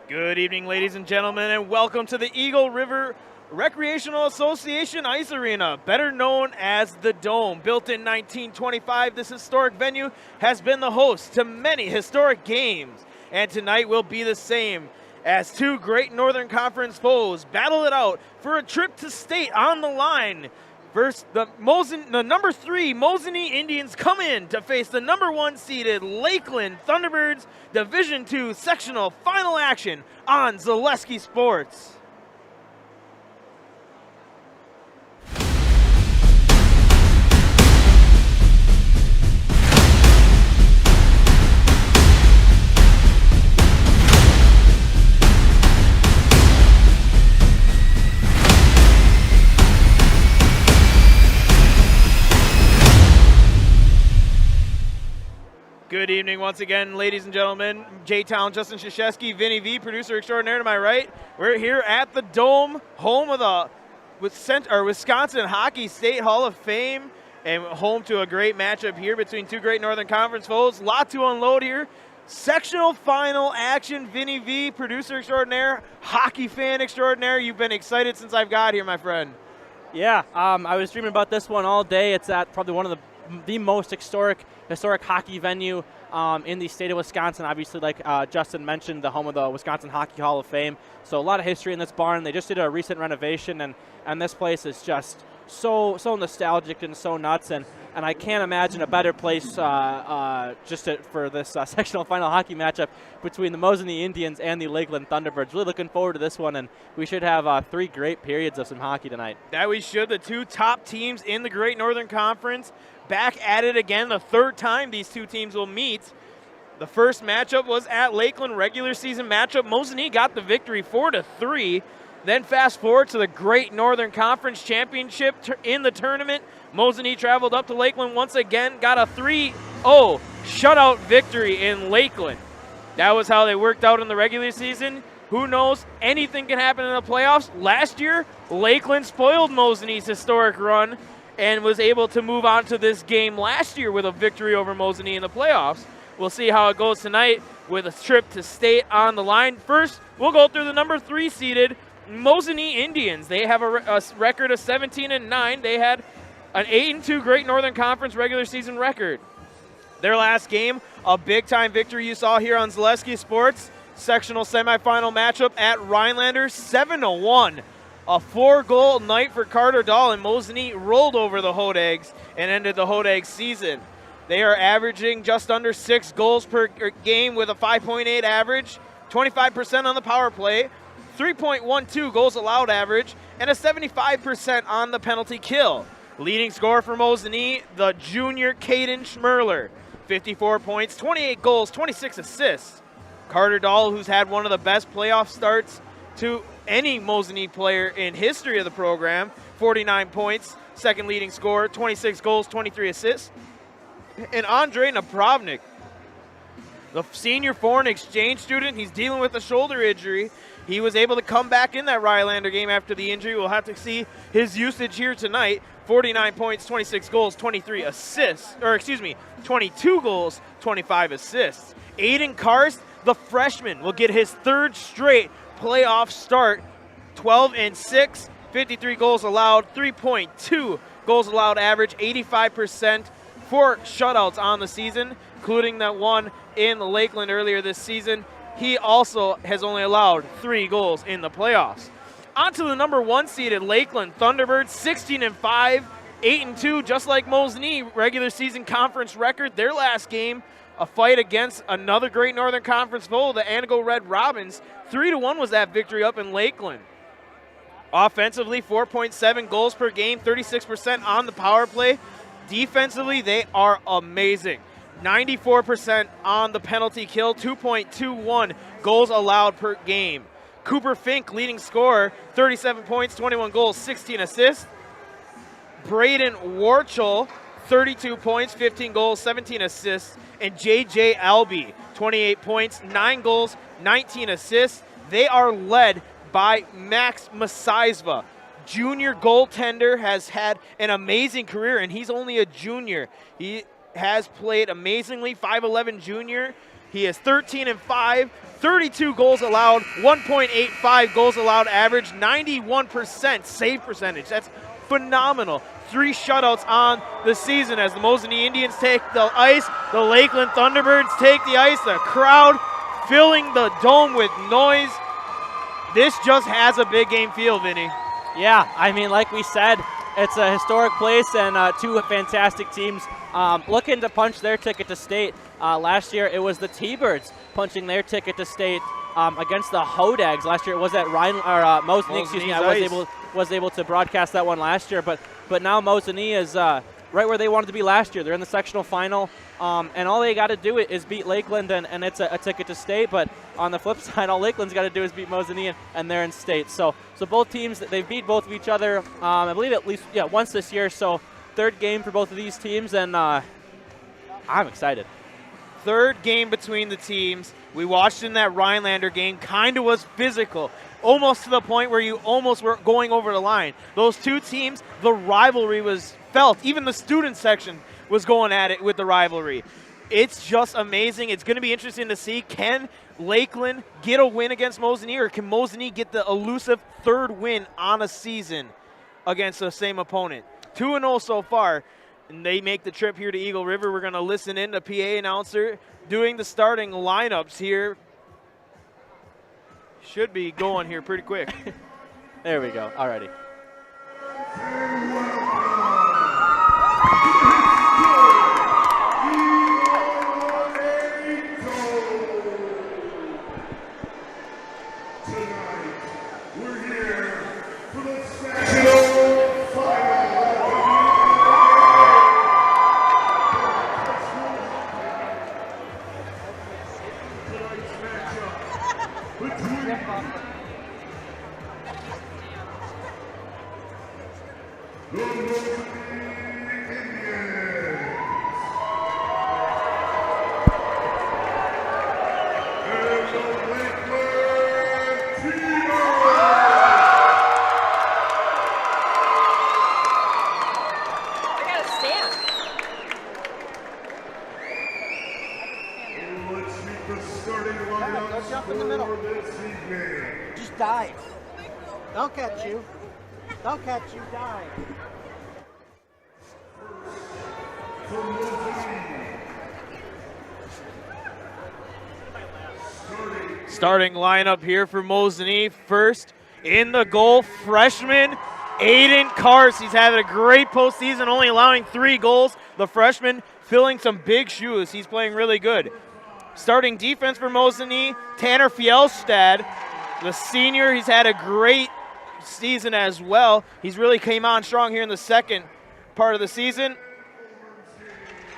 Good evening, ladies and gentlemen, and welcome to the Eagle River Recreational Association Ice Arena, better known as the Dome. Built in 1925, this historic venue has been the host to many historic games, and tonight will be the same as two great Northern Conference foes battle it out for a trip to state on the line. First, the number 3 Mosinee Indians come in to face the number 1 seeded Lakeland Thunderbirds Division II sectional final action on Zaleski Sports. Good evening once again, ladies and gentlemen. J-Town, Justin Shashesky, Vinny V, producer extraordinaire to my right. We're here at the Dome, home of the Wisconsin Hockey State Hall of Fame, and home to a great matchup here between two great Northern Conference foes. Lot to unload here. Sectional final action. Vinny V, producer extraordinaire, hockey fan extraordinaire. You've been excited since I've got here, my friend. Yeah, I was dreaming about this one all day. It's at probably one of the most historic hockey venue in the state of Wisconsin. Obviously, like Justin mentioned, the home of the Wisconsin Hockey Hall of Fame. So a lot of history in this barn. They just did a recent renovation, and this place is just so nostalgic and so nuts. And I can't imagine a better place for this sectional final hockey matchup between the Mosinee Indians and the Lakeland Thunderbirds. Really looking forward to this one, and we should have 3 great periods of some hockey tonight. That we should. The two top teams in the Great Northern Conference back at it again, the third time these two teams will meet. The first matchup was at Lakeland, regular season matchup. Mosinee got the victory 4-3. Then fast forward to the Great Northern Conference Championship in the tournament. Mosinee traveled up to Lakeland once again, got a 3-0 shutout victory in Lakeland. That was how they worked out in the regular season. Who knows? Anything can happen in the playoffs. Last year, Lakeland spoiled Mosinee's historic run and was able to move on to this game last year with a victory over Mosinee in the playoffs. We'll see how it goes tonight with a trip to state on the line. First, we'll go through the number 3 seeded Mosinee Indians. They have a record of 17-9. They had an 8-2 Great Northern Conference regular season record. Their last game, a big-time victory you saw here on Zaleski Sports. Sectional semifinal matchup at Rhinelander, 7-1. A 4-goal night for Carter Dahl, and Mosinee rolled over the Hodags and ended the Hodags season. They are averaging just under 6 goals per game with a 5.8 average, 25% on the power play, 3.12 goals allowed average, and a 75% on the penalty kill. Leading scorer for Mosinee, the junior Caden Schmerler, 54 points, 28 goals, 26 assists. Carter Dahl, who's had one of the best playoff starts to any Mosinee player in history of the program, 49 points, second leading scorer, 26 goals, 23 assists. And Andre Napravnik, the senior foreign exchange student, he's dealing with a shoulder injury. He was able to come back in that Rhinelander game after the injury. We'll have to see his usage here tonight. 49 points, 26 goals, 23 assists, 22 goals, 25 assists. Aiden Karst, the freshman, will get his 3rd straight playoff start, 12-6, 53 goals allowed, 3.2 goals allowed average, 85%, 4 shutouts on the season, including that one in Lakeland earlier this season. He also has only allowed 3 goals in the playoffs. On to the number 1 seeded Lakeland Thunderbirds, 16-5, 8-2, just like Mosinee, regular season conference record. Their last game, a fight against another great Northern Conference foe, the Anago Red Robins. 3-1 was that victory up in Lakeland. Offensively, 4.7 goals per game, 36% on the power play. Defensively, they are amazing. 94% on the penalty kill, 2.21 goals allowed per game. Cooper Fink, leading scorer, 37 points, 21 goals, 16 assists. Braden Warchel, 32 points, 15 goals, 17 assists. And J.J. Albee, 28 points, 9 goals, 19 assists. They are led by Max Masizva. Junior goaltender, has had an amazing career, and he's only a junior. He has played amazingly, 5'11 junior. He is 13-5, 32 goals allowed, 1.85 goals allowed average, 91% save percentage. That's phenomenal. 3 shutouts on the season as the Mosinee Indians take the ice, the Lakeland Thunderbirds take the ice, the crowd filling the dome with noise. This just has a big game feel, Vinny. Yeah, I mean, like we said, it's a historic place and 2 fantastic teams looking to punch their ticket to state. Last year it was the T-Birds punching their ticket to state against the Hodags. Last year it was at Mosinee, excuse me. I was able to broadcast that one last year, but now Mosinee is right where they wanted to be last year. They're in the sectional final, and all they got to do is beat Lakeland, and it's a ticket to state. But on the flip side, all Lakeland's got to do is beat Mosinee, and they're in state. So both teams, they've beat both of each other, I believe at least once this year. So 3rd game for both of these teams, and I'm excited. 3rd game between the teams. We watched in that Rhinelander game, kind of was physical, almost to the point where you almost were going over the line. Those 2 teams, the rivalry was felt. Even the student section was going at it with the rivalry. It's just amazing. It's going to be interesting to see, can Lakeland get a win against Mosinee, or can Mosinee get the elusive 3rd win on a season against the same opponent? 2-0 so far. And they make the trip here to Eagle River. We're going to listen in to PA announcer doing the starting lineups here. Should be going here pretty quick. There we go. Alrighty. Starting lineup here for Mosinee. First in the goal, freshman Aiden Kars. He's having a great postseason, only allowing 3 goals. The freshman filling some big shoes. He's playing really good. Starting defense for Mosinee, Tanner Fjellstad. The senior, he's had a great season as well. He's really came on strong here in the 2nd part of the season.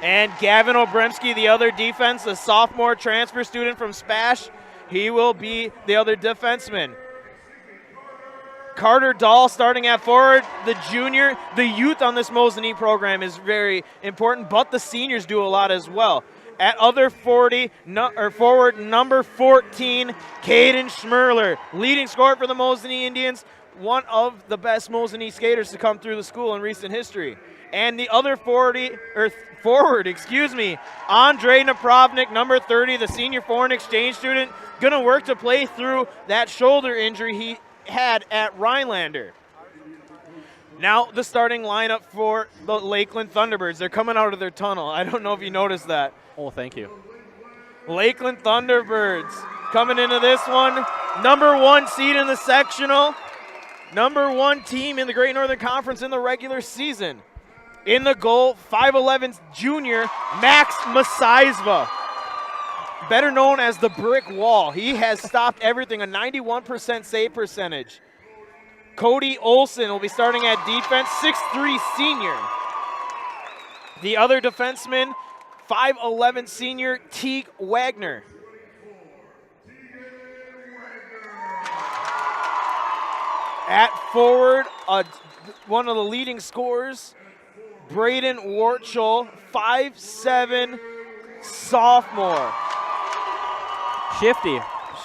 And Gavin Obremski, the other defense, a sophomore transfer student from Spash. He will be the other defenseman. Carter Dahl starting at forward, the junior. The youth on this Mosinee program is very important, but the seniors do a lot as well. At other forward, number 14, Caden Schmerler, leading scorer for the Mosinee Indians, one of the best Mosinee skaters to come through the school in recent history. And the other forward, Andre Napravnik, number 30, the senior foreign exchange student, going to work to play through that shoulder injury he had at Rhinelander. Now the starting lineup for the Lakeland Thunderbirds. They're coming out of their tunnel. I don't know if you noticed that. Oh, thank you. Lakeland Thunderbirds coming into this one. Number 1 seed in the sectional. Number 1 team in the Great Northern Conference in the regular season. In the goal, 5'11 junior, Max Masaizva. Better known as the brick wall. He has stopped everything, a 91% save percentage. Cody Olson will be starting at defense, 6'3 senior. The other defenseman, 5'11 senior, Teague Wagner. At forward, one of the leading scorers, Braden Warchel, 5'7 sophomore.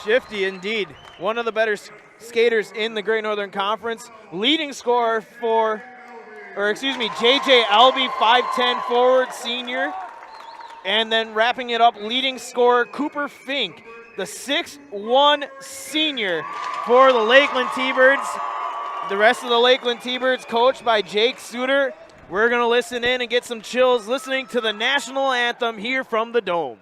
Shifty indeed. One of the better skaters in the Great Northern Conference. Leading scorer JJ Albee, 5'10 forward senior. And then wrapping it up, leading scorer Cooper Fink, the 6'1" senior for the Lakeland T-Birds. The rest of the Lakeland T-Birds coached by Jake Suter. We're going to listen in and get some chills listening to the national anthem here from the Dome.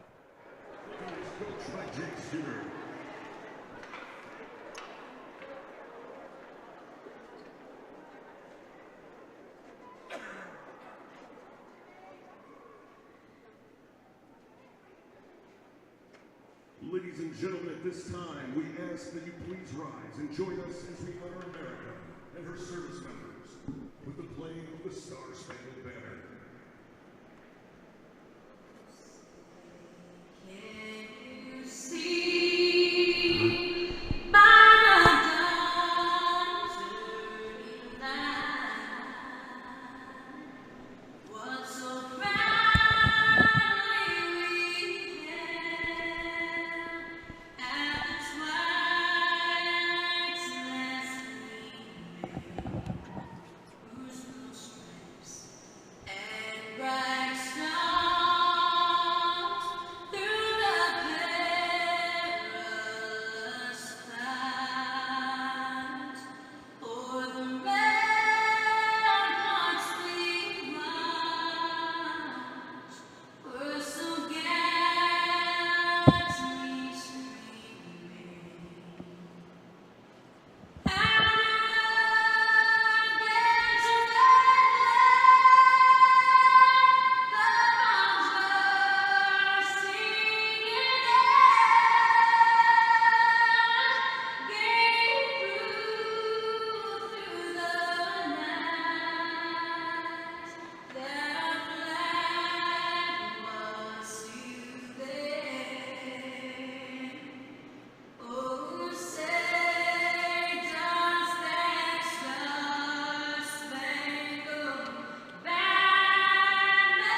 Ladies and gentlemen, at this time, we ask that you please rise and join us as we honor America and her service members with the playing of the Star-Spangled Banner. Can you see my dirty light? What's so proudly we hailed at the twilight's last gleaming, whose blue stripes and bright stars through the perilous fight, o'er the ramparts we march, were so gallantly streaming. And against the oh, say does that star-spangled banner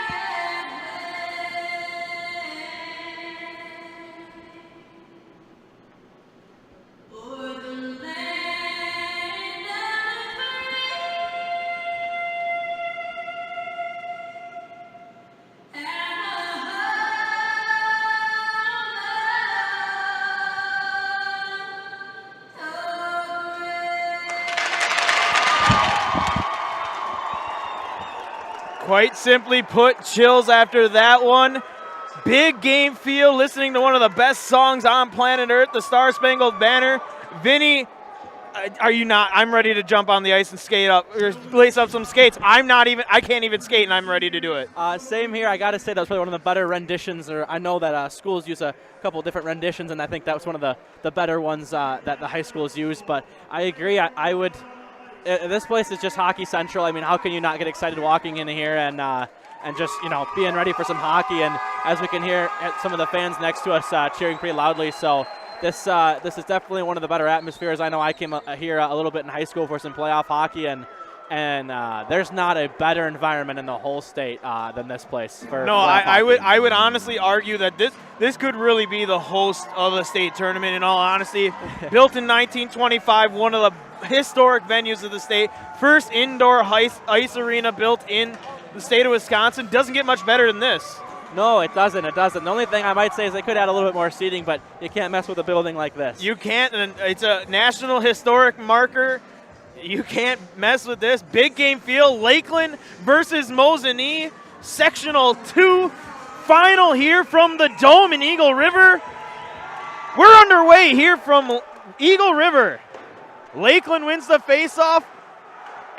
yet wave o'er the land of the free and the Quite simply put, chills after that one. Big game feel, listening to one of the best songs on planet Earth, the Star-Spangled Banner. Vinny, are you not? I'm ready to jump on the ice and skate up, or lace up some skates. I can't even skate, and I'm ready to do it. Same here. I got to say that was probably one of the better renditions. Or I know that schools use a couple different renditions, and I think that was one of the better ones that the high schools use. But I agree. I would. This place is just hockey central. I mean, how can you not get excited walking in here and just being ready for some hockey? And as we can hear, some of the fans next to us cheering pretty loudly. So this is definitely one of the better atmospheres. I know I came here a little bit in high school for some playoff hockey, and there's not a better environment in the whole state than this place. I would honestly argue that this could really be the host of the state tournament. In all honesty, built in 1925, one of the historic venues of the state, first indoor ice arena built in the state of Wisconsin. Doesn't get much better than this. No, it doesn't. It doesn't. The only thing I might say is they could add a little bit more seating, but you can't mess with a building like this. You can't, and it's a national historic marker. You can't mess with this. Big game feel. Lakeland versus Mosinee. Sectional 2 final here from the Dome in Eagle River. We're underway here from Eagle River. Lakeland wins the faceoff.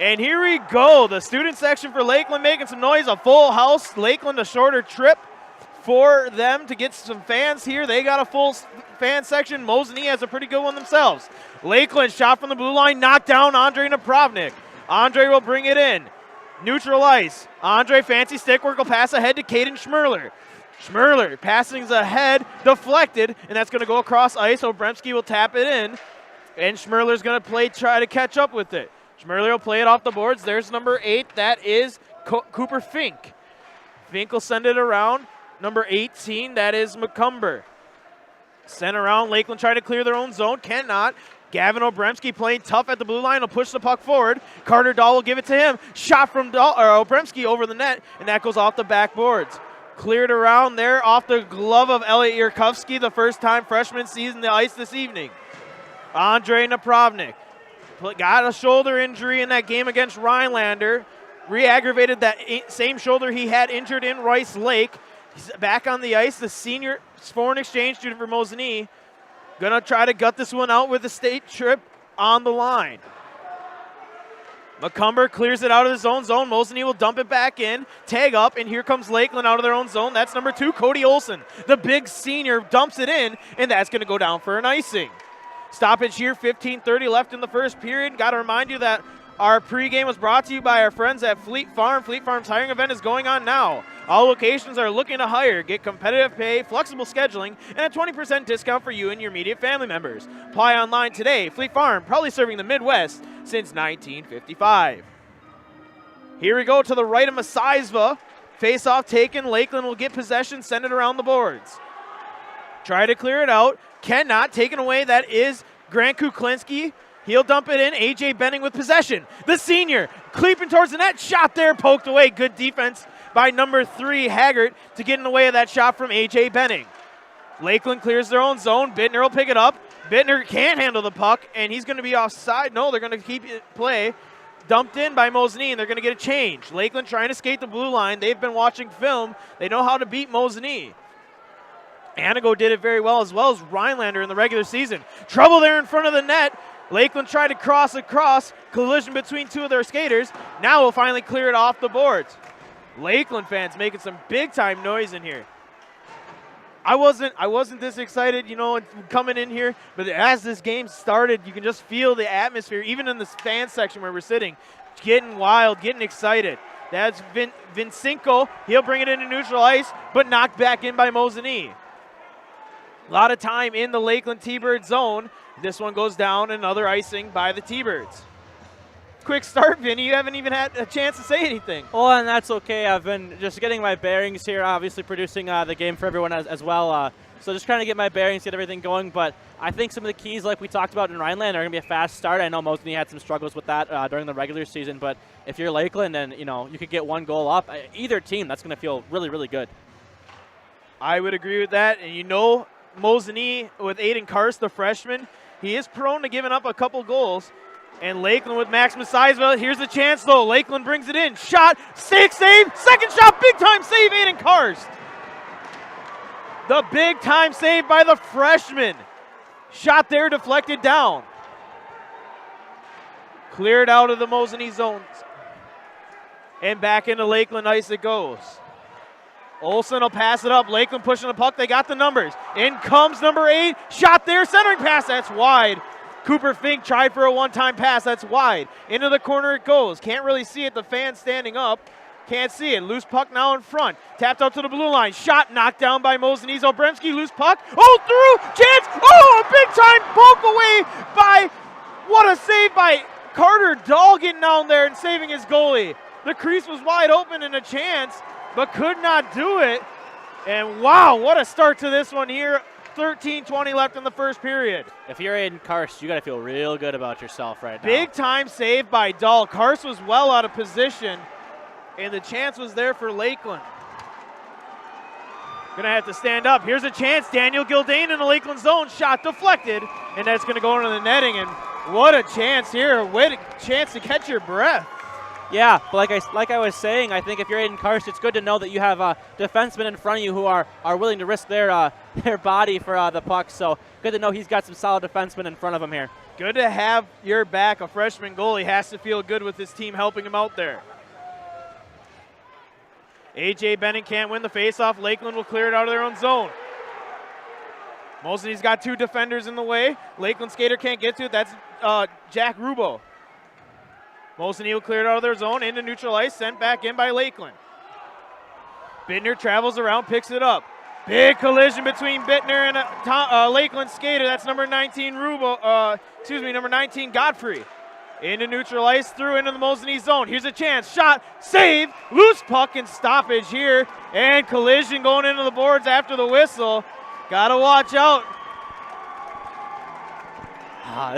And here we go. The student section for Lakeland making some noise. A full house. Lakeland a shorter trip for them to get some fans here. They got a full fan section. Mosinee has a pretty good one themselves. Lakeland shot from the blue line. Knocked down Andre Napravnik. Andre will bring it in. Neutral ice. Andre, fancy stick work, will pass ahead to Caden Schmerler. Schmerler passing ahead, deflected, and that's going to go across ice. Obremski will tap it in, and Schmerler's going to try to catch up with it. Schmerler will play it off the boards. There's number 8. That is Cooper Fink. Fink will send it around. Number 18, that is McCumber. Sent around. Lakeland trying to clear their own zone. Cannot. Gavin Obremski playing tough at the blue line. Will push the puck forward. Carter Dahl will give it to him. Shot from Obremski over the net, and that goes off the backboards. Cleared around there off the glove of Elliot Yurkovsky, the first time freshman sees the ice this evening. Andre Napravnik got a shoulder injury in that game against Rhinelander. Re-aggravated that same shoulder he had injured in Rice Lake. He's back on the ice, the senior foreign exchange student for Mosinee. Gonna try to gut this one out with a state trip on the line. McCumber clears it out of his own zone. Mosinee will dump it back in, tag up, and here comes Lakeland out of their own zone. That's number 2, Cody Olson. The big senior dumps it in, and that's gonna go down for an icing. Stoppage here, 15:30 left in the first period. Got to remind you that our pregame was brought to you by our friends at Fleet Farm. Fleet Farm's hiring event is going on now. All locations are looking to hire. Get competitive pay, flexible scheduling, and a 20% discount for you and your immediate family members. Apply online today. Fleet Farm, probably serving the Midwest since 1955. Here we go to the right of Masaisva. Face-off taken. Lakeland will get possession, send it around the boards. Try to clear it out. Cannot. Taken away. That is Grant Kuklinski. He'll dump it in. A.J. Benning with possession. The senior creeping towards the net. Shot there. Poked away. Good defense by number 3, Haggart, to get in the way of that shot from A.J. Benning. Lakeland clears their own zone. Bittner will pick it up. Bittner can't handle the puck, and he's going to be offside. No, they're going to keep it play. Dumped in by Mosinee, and they're going to get a change. Lakeland trying to skate the blue line. They've been watching film. They know how to beat Mosinee. Anago did it very well as Rhinelander in the regular season. Trouble there in front of the net. Lakeland tried to cross across. Collision between 2 of their skaters. Now we'll finally clear it off the boards. Lakeland fans making some big-time noise in here. I wasn't this excited, coming in here, but as this game started, you can just feel the atmosphere, even in this fan section where we're sitting, getting wild, getting excited. That's Vincenko. He'll bring it into neutral ice, but knocked back in by Mosinee. A lot of time in the Lakeland T-Bird zone. This one goes down, another icing by the T-Birds. Quick start, Vinny. You haven't even had a chance to say anything. Oh, and that's okay. I've been just getting my bearings here, obviously producing the game for everyone as well. So just trying to get my bearings, get everything going. But I think some of the keys, like we talked about in Rhineland, are going to be a fast start. I know Mosinee had some struggles with that during the regular season. But if you're Lakeland and, you could get 1 goal up, either team, that's going to feel really, really good. I would agree with that. And Mosinee with Aiden Karst, the freshman, he is prone to giving up a couple goals. And Lakeland with Max Masaisva. Here's the chance, though. Lakeland brings it in. Shot, save, second shot, big-time save, Aiden Karst. The big-time save by the freshman. Shot there, deflected down. Cleared out of the Mosinee zones. And back into Lakeland ice it goes. Olsen will pass it up. Lakeland pushing the puck. They got the numbers. In comes number 8. Shot there. Centering pass. That's wide. Cooper Fink tried for a one-time pass. That's wide. Into the corner it goes. Can't really see it. The fan standing up. Can't see it. Loose puck now in front. Tapped out to the blue line. Shot knocked down by Mosinee. Obremski. Loose puck. Oh, through. Chance. Oh, a big-time poke away by. What a save by Carter Dahl getting down there and saving his goalie. The crease was wide open and a chance, but could not do it. And wow, what a start to this one here. 13:20 left in the first period. If you're Aiden Karst, you got to feel real good about yourself right now. Big time save by Dahl. Karst was well out of position, and the chance was there for Lakeland. Gonna have to stand up. Here's a chance. Daniel Gildane in the Lakeland zone. Shot deflected, and that's gonna go into the netting. And what a chance here. What a chance to catch your breath. Yeah, but like I was saying, I think if you're Aiden Karst, it's good to know that you have defensemen in front of you who are willing to risk their body for the puck. So good to know he's got some solid defensemen in front of him here. Good to have your back. A freshman goalie has to feel good with his team helping him out there. A.J. Benning can't win the faceoff. Lakeland will clear it out of their own zone. Mosinee's got 2 defenders in the way. Lakeland skater can't get to it. That's Jack Rubo. Mosinee will clear it out of their zone into neutral ice, sent back in by Lakeland. Bittner travels around, picks it up. Big collision between Bittner and a Lakeland skater. That's number 19 number 19 Godfrey. Into neutral ice, through into the Mosinee zone. Here's a chance, shot, save, loose puck and stoppage here. And collision going into the boards after the whistle. Gotta watch out.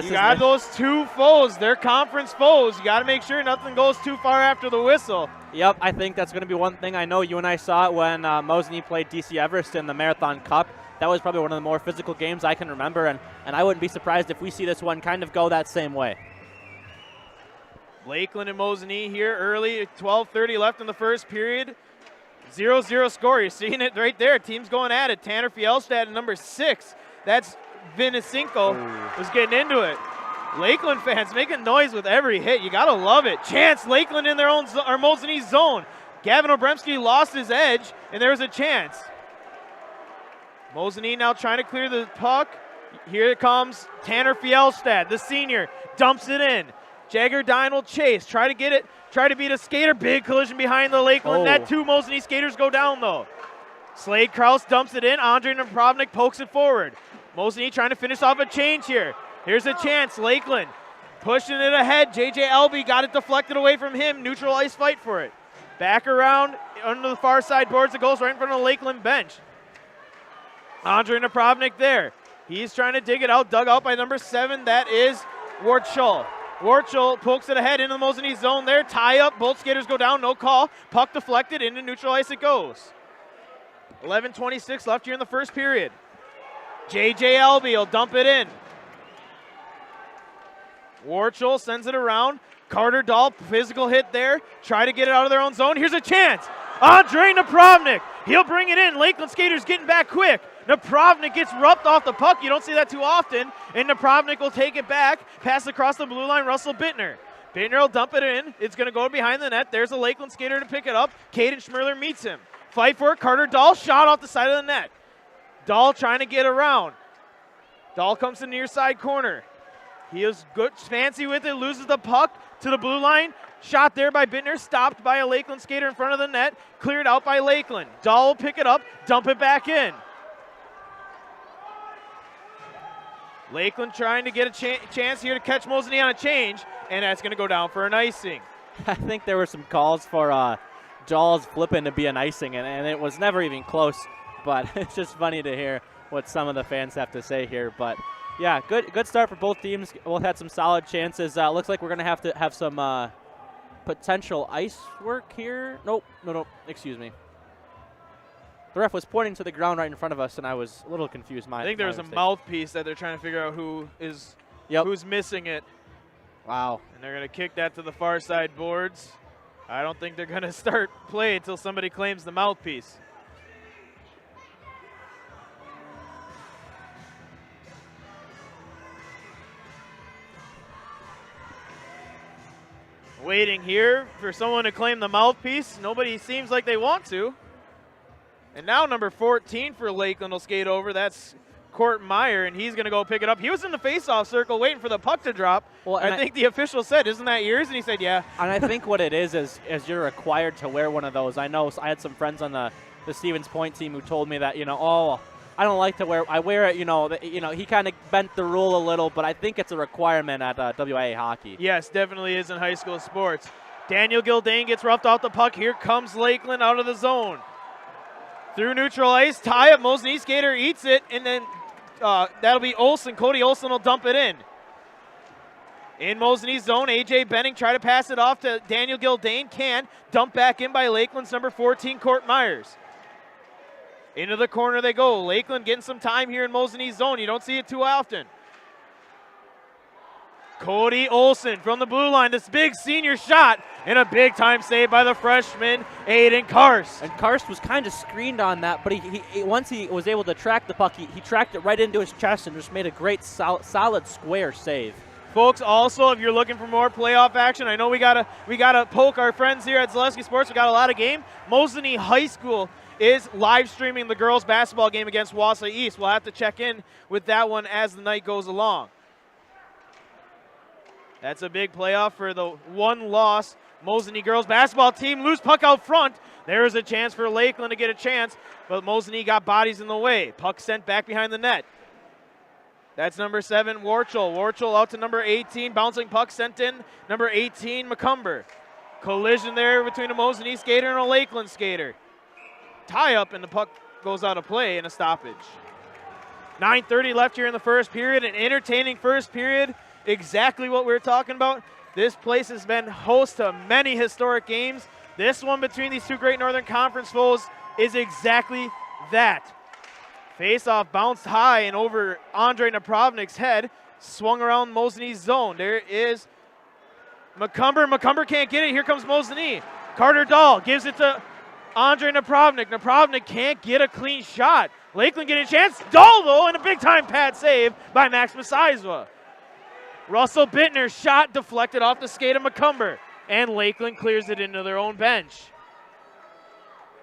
You got those 2 foes. They're conference foes. You got to make sure nothing goes too far after the whistle. Yep, I think that's going to be one thing. I know you and I saw it when Mosinee played DC Everest in the Marathon Cup. That was probably one of the more physical games I can remember, and I wouldn't be surprised if we see this one kind of go that same way. Lakeland and Mosinee here early, 12:30 left in the first period. 0-0 score. You're seeing it right there. Teams going at it. Tanner Fjellstad, number 6. That's Vinicinco, was getting into it. Lakeland fans making noise with every hit. You got to love it. Chance, Lakeland in their own or Mosinee zone. Gavin Obremski lost his edge, and there was a chance. Mosinee now trying to clear the puck. Here it comes Tanner Fjellstad, the senior, dumps it in. Jagger Dine will chase, try to get it, try to beat a skater. Big collision behind the Lakeland net. 2 Mosinee skaters go down though. Slade Kraus dumps it in. Andre Napravnik pokes it forward. Mosinee trying to finish off a change here. Here's a chance. Lakeland pushing it ahead. JJ Elby got it deflected away from him. Neutral ice fight for it. Back around under the far side boards. It goes right in front of the Lakeland bench. Andre Napravnik there. He's trying to dig it out. Dug out by number 7. That is Wartschul. Wartschul pokes it ahead into the Mosinee zone there. Tie up. Both skaters go down. No call. Puck deflected. Into neutral ice it goes. 11:26 left here in the first period. JJ Elby will dump it in. Wartschul sends it around. Carter Dahl, physical hit there. Try to get it out of their own zone. Here's a chance. Andre Napravnik. He'll bring it in. Lakeland skaters getting back quick. Napravnik gets rubbed off the puck. You don't see that too often. And Napravnik will take it back. Pass across the blue line. Russell Bittner. Bittner will dump it in. It's going to go behind the net. There's a Lakeland skater to pick it up. Caden Schmirler meets him. Fight for it. Carter Dahl shot off the side of the net. Dahl trying to get around. Dahl comes to the near side corner. He is good, fancy with it, loses the puck to the blue line. Shot there by Bittner, stopped by a Lakeland skater in front of the net. Cleared out by Lakeland. Dahl will pick it up, dump it back in. Lakeland trying to get a chance here to catch Mosinee on a change, and that's going to go down for an icing. I think there were some calls for Jaws flipping to be an icing, and it was never even close. But it's just funny to hear what some of the fans have to say here. But yeah, good start for both teams. Both had some solid chances. Looks like we're going to have some potential ice work here. Nope, no, excuse me. The ref was pointing to the ground right in front of us, and I was a little confused. I think there was a mouthpiece that they're trying to figure out who's missing it. Wow. And they're going to kick that to the far side boards. I don't think they're going to start play until somebody claims the mouthpiece. Waiting here for someone to claim the mouthpiece. Nobody seems like they want to. And now number 14 for Lakeland will skate over. That's Court Meyer, and he's going to go pick it up. He was in the face-off circle waiting for the puck to drop. Well, I think the official said, "Isn't that yours?" And he said, "Yeah." And I think what it is you're required to wear one of those. I know I had some friends on the Stevens Point team who told me that, I don't like to wear. I wear it. He kind of bent the rule a little, but I think it's a requirement at WIAA hockey. Yes, definitely is in high school sports. Daniel Gildane gets roughed off the puck. Here comes Lakeland out of the zone. Through neutral ice, tie up. Mosinee skater eats it, and then that'll be Olsen. Cody Olsen will dump it in. In Mosinee's zone, A.J. Benning try to pass it off to Daniel Gildane. Can. Dump back in by Lakeland's number 14, Court Myers. Into the corner they go. Lakeland getting some time here in Mosinee's zone. You don't see it too often. Cody Olsen from the blue line. This big senior shot and a big time save by the freshman, Aiden Karst. And Karst was kind of screened on that, but he once he was able to track the puck, he tracked it right into his chest and just made a great solid square save. Folks, also, if you're looking for more playoff action, I know we gotta poke our friends here at Zaleski Sports. We got a lot of game. Mosinee High School is live streaming the girls basketball game against Wausau East. We'll have to check in with that one as the night goes along. That's a big playoff for the one loss Mosinee girls basketball team. Loose puck out front. There is a chance for Lakeland to get a chance, but Mosinee got bodies in the way. Puck sent back behind the net. That's number 7, Wartschul. Wartschul out to number 18. Bouncing puck sent in. Number 18, McCumber. Collision there between a Mosinee skater and a Lakeland skater. Tie up, and the puck goes out of play in a stoppage. 9:30 left here in the first period. An entertaining first period. Exactly what we were talking about. This place has been host to many historic games. This one between these two Great Northern Conference foes is exactly that. Face-off bounced high and over Andre Napravnik's head, swung around Mosinee's zone. There is McCumber. McCumber can't get it. Here comes Mosinee. Carter Dahl gives it to Andre Napravnik. Napravnik can't get a clean shot. Lakeland getting a chance. Dahl, though, and a big-time pad save by Max Mosinee. Russell Bittner's shot deflected off the skate of McCumber, and Lakeland clears it into their own bench.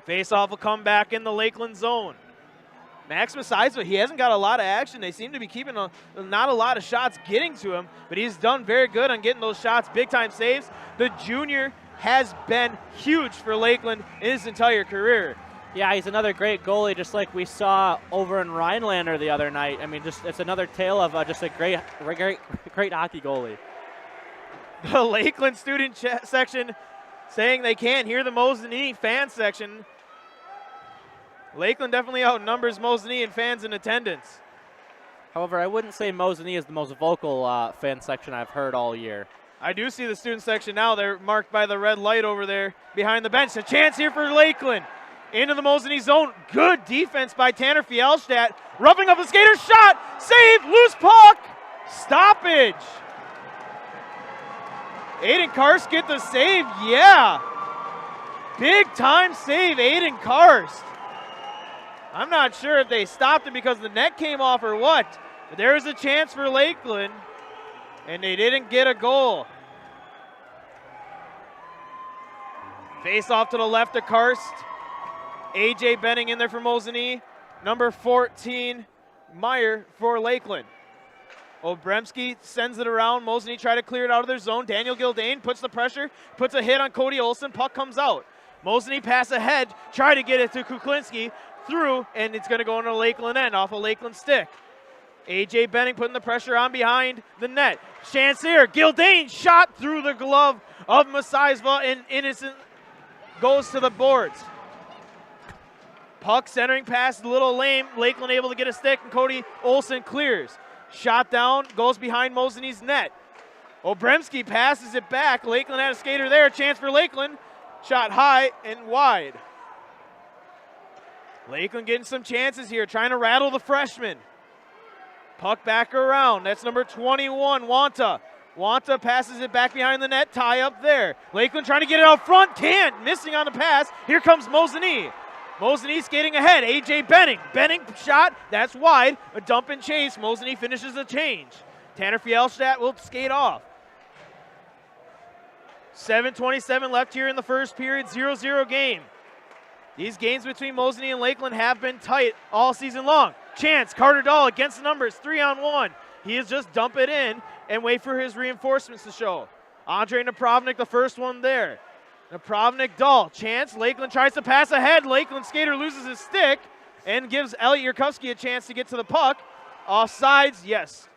Face-off will come back in the Lakeland zone. Max Mosinee, he hasn't got a lot of action. They seem to be keeping not a lot of shots getting to him, but he's done very good on getting those shots, big-time saves. The junior has been huge for Lakeland in his entire career. Yeah, he's another great goalie, just like we saw over in Rhinelander the other night. I mean, just it's another tale of just a great hockey goalie. The Lakeland student section saying they can't hear the Mosinee fan section. Lakeland definitely outnumbers Mosinee in fans in attendance. However, I wouldn't say Mosinee is the most vocal fan section I've heard all year. I do see the student section now. They're marked by the red light over there behind the bench. A chance here for Lakeland. Into the Mosinee zone. Good defense by Tanner Fjellstadt. Roughing up the skater. Shot. Save. Loose puck. Stoppage. Aiden Karst get the save. Yeah. Big time save, Aiden Karst. I'm not sure if they stopped it because the net came off or what. But there was a chance for Lakeland, and they didn't get a goal. Face off to the left of Karst. A.J. Benning in there for Mosinee. Number 14, Meyer for Lakeland. Obremski sends it around. Mosinee try to clear it out of their zone. Daniel Gildane puts the pressure, puts a hit on Cody Olson. Puck comes out. Mosinee pass ahead, try to get it to Kuklinski. Through, and it's going to go into the Lakeland end off a Lakeland stick. A.J. Benning putting the pressure on behind the net. Chance here. Gildane shot through the glove of Mosinee, and innocent goes to the boards. Puck centering past a little lame. Lakeland able to get a stick, and Cody Olson clears. Shot down, goes behind Mosinee's net. Obremski passes it back. Lakeland had a skater there. Chance for Lakeland. Shot high and wide. Lakeland getting some chances here, trying to rattle the freshman. Puck back around. That's number 21, Wanta. Wanta passes it back behind the net. Tie up there. Lakeland trying to get it out front. Can't. Missing on the pass. Here comes Mosinee. Mosinee skating ahead. A.J. Benning. Benning shot. That's wide. A dump and chase. Mosinee finishes the change. Tanner Fjellstadt will skate off. 7:27 left here in the first period. 0-0 game. These games between Mosinee and Lakeland have been tight all season long. Chance. Carter Dahl against the numbers. 3-on-1. He is just dump it in and wait for his reinforcements to show. Andre Napravnik, the first one there. Napravnik, Dahl, chance. Lakeland tries to pass ahead. Lakeland skater loses his stick and gives Elliot Yurkowski a chance to get to the puck. Offsides, yes.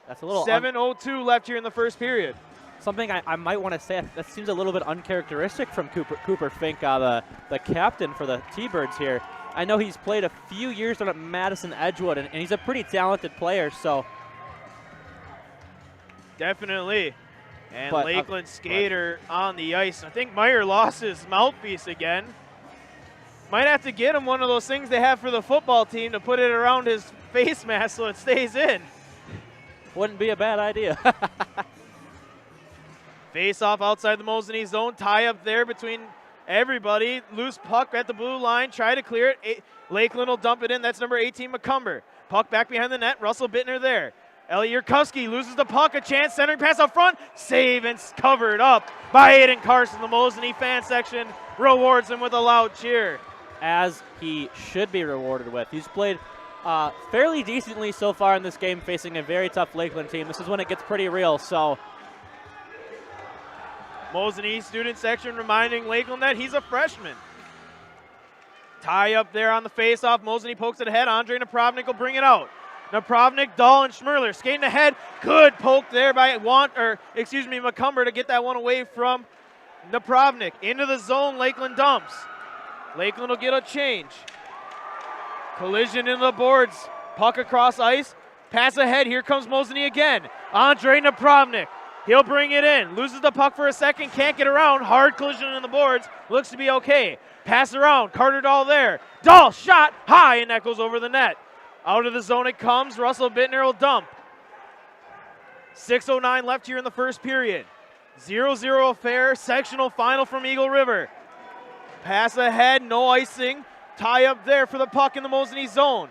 That's a little 7:02 left here in the first period. Something I might want to say, that seems a little bit uncharacteristic from Cooper Fink, the captain for the T-Birds here. I know he's played a few years down at Madison Edgewood, and he's a pretty talented player, so. Definitely. And Lakeland skater on the ice. I think Meyer lost his mouthpiece again. Might have to get him one of those things they have for the football team to put it around his face mask so it stays in. Wouldn't be a bad idea. Face off outside the Mosinee zone. Tie up there between everybody. Loose puck at the blue line. Try to clear it. Lakeland will dump it in. That's number 18, McCumber. Puck back behind the net. Russell Bittner there. Elliot Yurkowski loses the puck. A chance. Centering pass up front. Save and covered up by Aiden Carson. The Mosinee fan section rewards him with a loud cheer. As he should be rewarded with. He's played fairly decently so far in this game, facing a very tough Lakeland team. This is when it gets pretty real, so. Mosinee student section reminding Lakeland that he's a freshman. Tie up there on the face-off. Mosinee pokes it ahead. Andre Napravnik will bring it out. Napravnik, Dahl, and Schmerler skating ahead. Good poke there by McCumber to get that one away from Napravnik. Into the zone, Lakeland dumps. Lakeland will get a change. Collision in the boards. Puck across ice. Pass ahead. Here comes Mosinee again. Andre Napravnik. He'll bring it in. Loses the puck for a second. Can't get around. Hard collision in the boards. Looks to be okay. Pass around. Carter Dahl there. Dahl shot high, and that goes over the net. Out of the zone it comes. Russell Bittner will dump. 6:09 left here in the first period. 0-0 affair. Sectional final from Eagle River. Pass ahead. No icing. Tie up there for the puck in the Mosinee zone.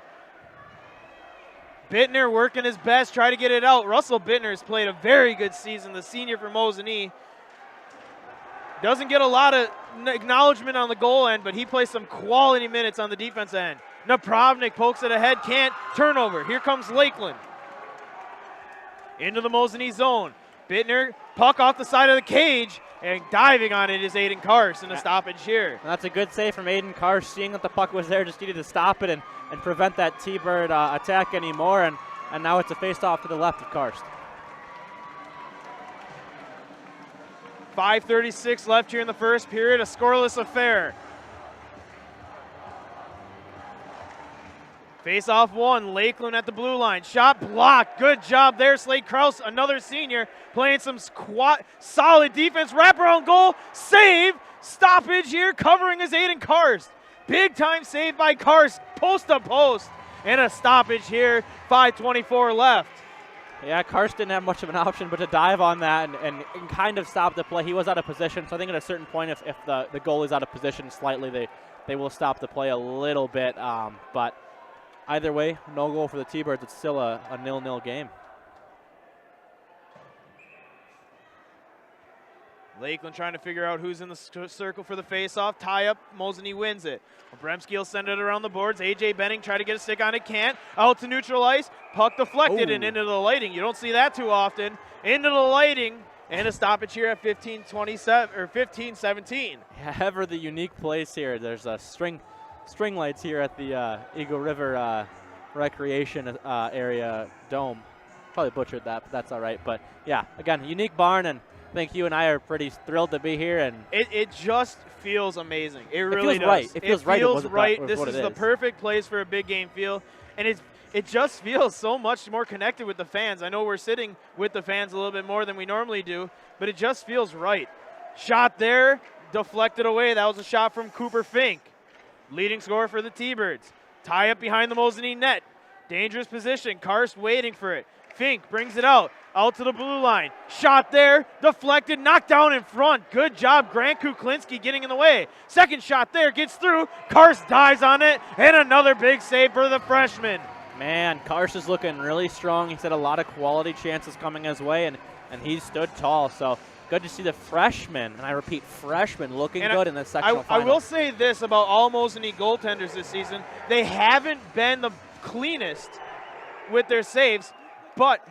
Bittner working his best, try to get it out. Russell Bittner has played a very good season, the senior for Mosinee. Doesn't get a lot of acknowledgement on the goal end, but he plays some quality minutes on the defense end. Napravnik pokes it ahead, can't. Turnover. Here comes Lakeland. Into the Mosinee zone. Bittner, puck off the side of the cage, and diving on it is Aiden Karst in a stoppage here. That's a good save from Aiden Karst, seeing that the puck was there, just needed to stop it and prevent that T-Bird attack anymore, and now it's a face-off to the left of Karst. 5:36 left here in the first period, a scoreless affair. Face-off one, Lakeland at the blue line. Shot blocked, good job there. Slade Kraus, another senior, playing some solid defense. Wraparound goal, save, stoppage here, covering is Aiden Karst. Big time save by Karst, post to post, and a stoppage here, 5:24 left. Yeah, Karst didn't have much of an option but to dive on that and kind of stop the play. He was out of position, so I think at a certain point if the goalie's out of position slightly, they will stop the play a little bit, but either way, no goal for the T-Birds. It's still a 0-0 game. Lakeland trying to figure out who's in the circle for the face-off. Tie-up, Mosinee wins it. Bremski will send it around the boards. A.J. Benning try to get a stick on it, can't. Out to neutral ice, puck deflected and into the lighting. You don't see that too often. Into the lighting, and a stoppage here at 15:17. Yeah, ever the unique place here. There's a string lights here at the Eagle River Recreation area dome. Probably butchered that, but that's all right. But yeah, again, unique barn, and I think you and I are pretty thrilled to be here. And it just feels amazing. It really does. Right. It feels right. This is the perfect place for a big game feel, and it just feels so much more connected with the fans. I know we're sitting with the fans a little bit more than we normally do, but it just feels right. Shot there, deflected away. That was a shot from Cooper Fink. Leading scorer for the T-Birds. Tie up behind the Mosinee net. Dangerous position. Karst waiting for it. Fink brings it out to the blue line. Shot there, deflected, knocked down in front. Good job, Grant Kuklinski getting in the way. Second shot there, gets through. Karst dives on it, and another big save for the freshman. Man, Karst is looking really strong. He's had a lot of quality chances coming his way, and he stood tall. So good to see the freshman, and I repeat, freshman, looking good in the sectional final. I will say this about all Mosinee goaltenders this season. They haven't been the cleanest with their saves, but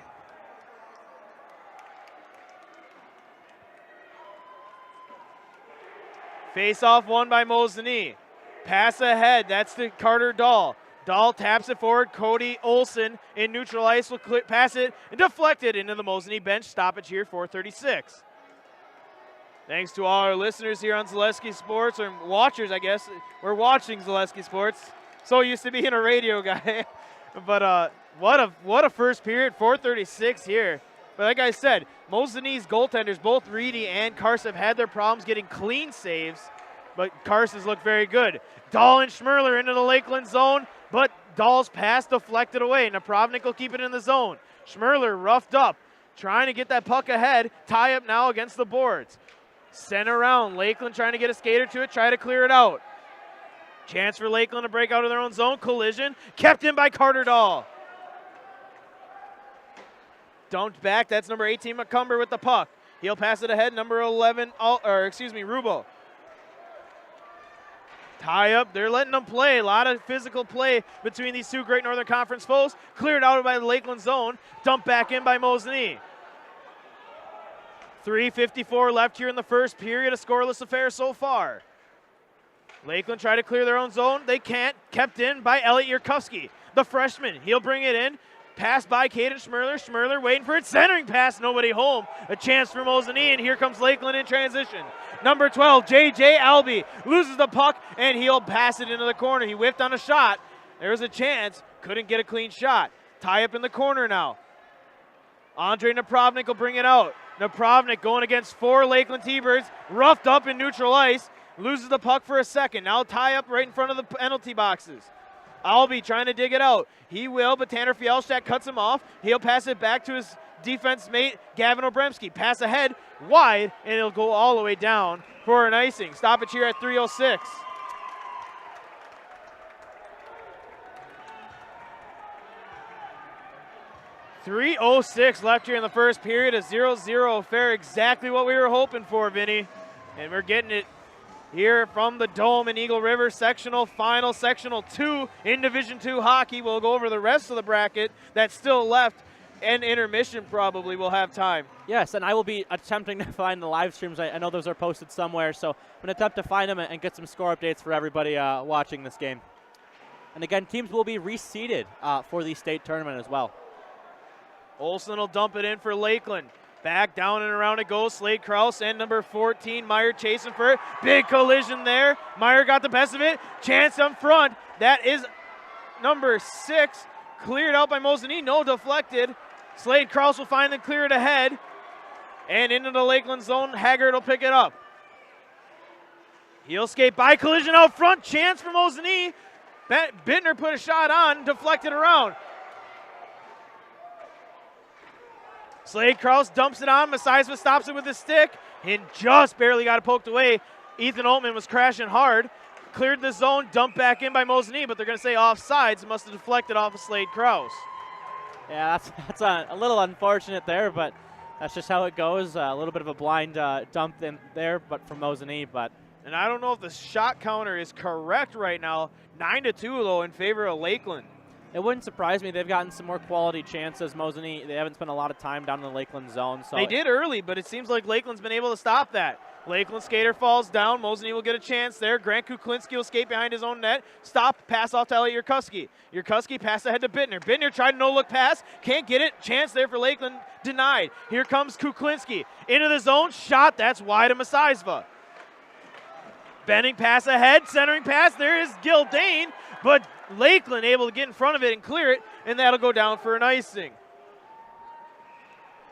face-off won by Mosinee. Pass ahead, that's the Carter Dahl. Dahl taps it forward. Cody Olson in neutral ice will pass it and deflect it into the Mosinee bench. Stoppage here, 4:36. Thanks to all our listeners here on Zaleski Sports, or watchers, I guess. We're watching Zaleski Sports. So used to being a radio guy. But what a first period, 4:36 here. But like I said, Mosinee's goaltenders, both Reedy and Karst, have had their problems getting clean saves, but Karst has looked very good. Dahl and Schmerler into the Lakeland zone, but Dahl's pass deflected away. Napravnik will keep it in the zone. Schmerler roughed up, trying to get that puck ahead. Tie up now against the boards. Sent around. Lakeland trying to get a skater to it, try to clear it out. Chance for Lakeland to break out of their own zone. Collision kept in by Carter Dahl. Dumped back. That's number 18, McCumber with the puck. He'll pass it ahead. Number 11, Rubo. Tie up. They're letting them play. A lot of physical play between these two Great Northern Conference foes. Cleared out by the Lakeland zone. Dumped back in by Mosinee. 3:54 left here in the first period. A scoreless affair so far. Lakeland try to clear their own zone. They can't. Kept in by Elliot Yurkowski, the freshman. He'll bring it in. Pass by Caden Schmerler. Schmerler waiting for it. Centering pass. Nobody home. A chance for Mosinee, and here comes Lakeland in transition. Number 12, J.J. Albee, loses the puck, and he'll pass it into the corner. He whiffed on a shot. There's a chance. Couldn't get a clean shot. Tie up in the corner now. Andre Napravnik will bring it out. Napravnik going against 4 Lakeland T-Birds, roughed up in neutral ice, loses the puck for a second. Now tie up right in front of the penalty boxes. Albee trying to dig it out. He will, but Tanner Fjellstadt cuts him off. He'll pass it back to his defense mate, Gavin Obremski. Pass ahead, wide, and it'll go all the way down for an icing. Stoppage here at 3:06. .306 left here in the first period. A 0-0 affair, exactly what we were hoping for, Vinny. And we're getting it here from the Dome in Eagle River. Sectional final, Sectional 2 in Division II hockey. We'll go over the rest of the bracket that's still left, and intermission probably will have time. Yes, and I will be attempting to find the live streams. I know those are posted somewhere, so I'm going to attempt to find them and get some score updates for everybody watching this game. And again, teams will be reseeded for the state tournament as well. Olsen will dump it in for Lakeland. Back down and around it goes. Slade Krause and number 14, Meyer chasing for it. Big collision there. Meyer got the best of it. Chance up front. That is number 6. Cleared out by Mosinee. No deflected. Slade Krause will find and clear it ahead. And into the Lakeland zone. Haggard will pick it up. He'll skate by. Collision out front. Chance for Mosinee. Bittner put a shot on. Deflected around. Slade Krause dumps it on. Messiah stops it with his stick and just barely got it poked away. Ethan Altman was crashing hard. Cleared the zone, dumped back in by Mosinee, but they're going to say offsides. Must have deflected off of Slade Krause. Yeah, that's a little unfortunate there, but that's just how it goes. A little bit of a blind dump in there, but from Mosinee. And I don't know if the shot counter is correct right now. 9-2 though in favor of Lakeland. It wouldn't surprise me. They've gotten some more quality chances. Mosinee, they haven't spent a lot of time down in the Lakeland zone. So they did early, but it seems like Lakeland's been able to stop that. Lakeland skater falls down. Mosinee will get a chance there. Grant Kuklinski will skate behind his own net. Stop, pass off to Elliot Yurkuski. Yurkuski pass ahead to Bittner. Bittner tried to no-look pass. Can't get it. Chance there for Lakeland. Denied. Here comes Kuklinski. Into the zone. Shot. That's wide of Messiah. Bending pass ahead. Centering pass. There is Gildane. But Lakeland able to get in front of it and clear it, and that'll go down for an icing.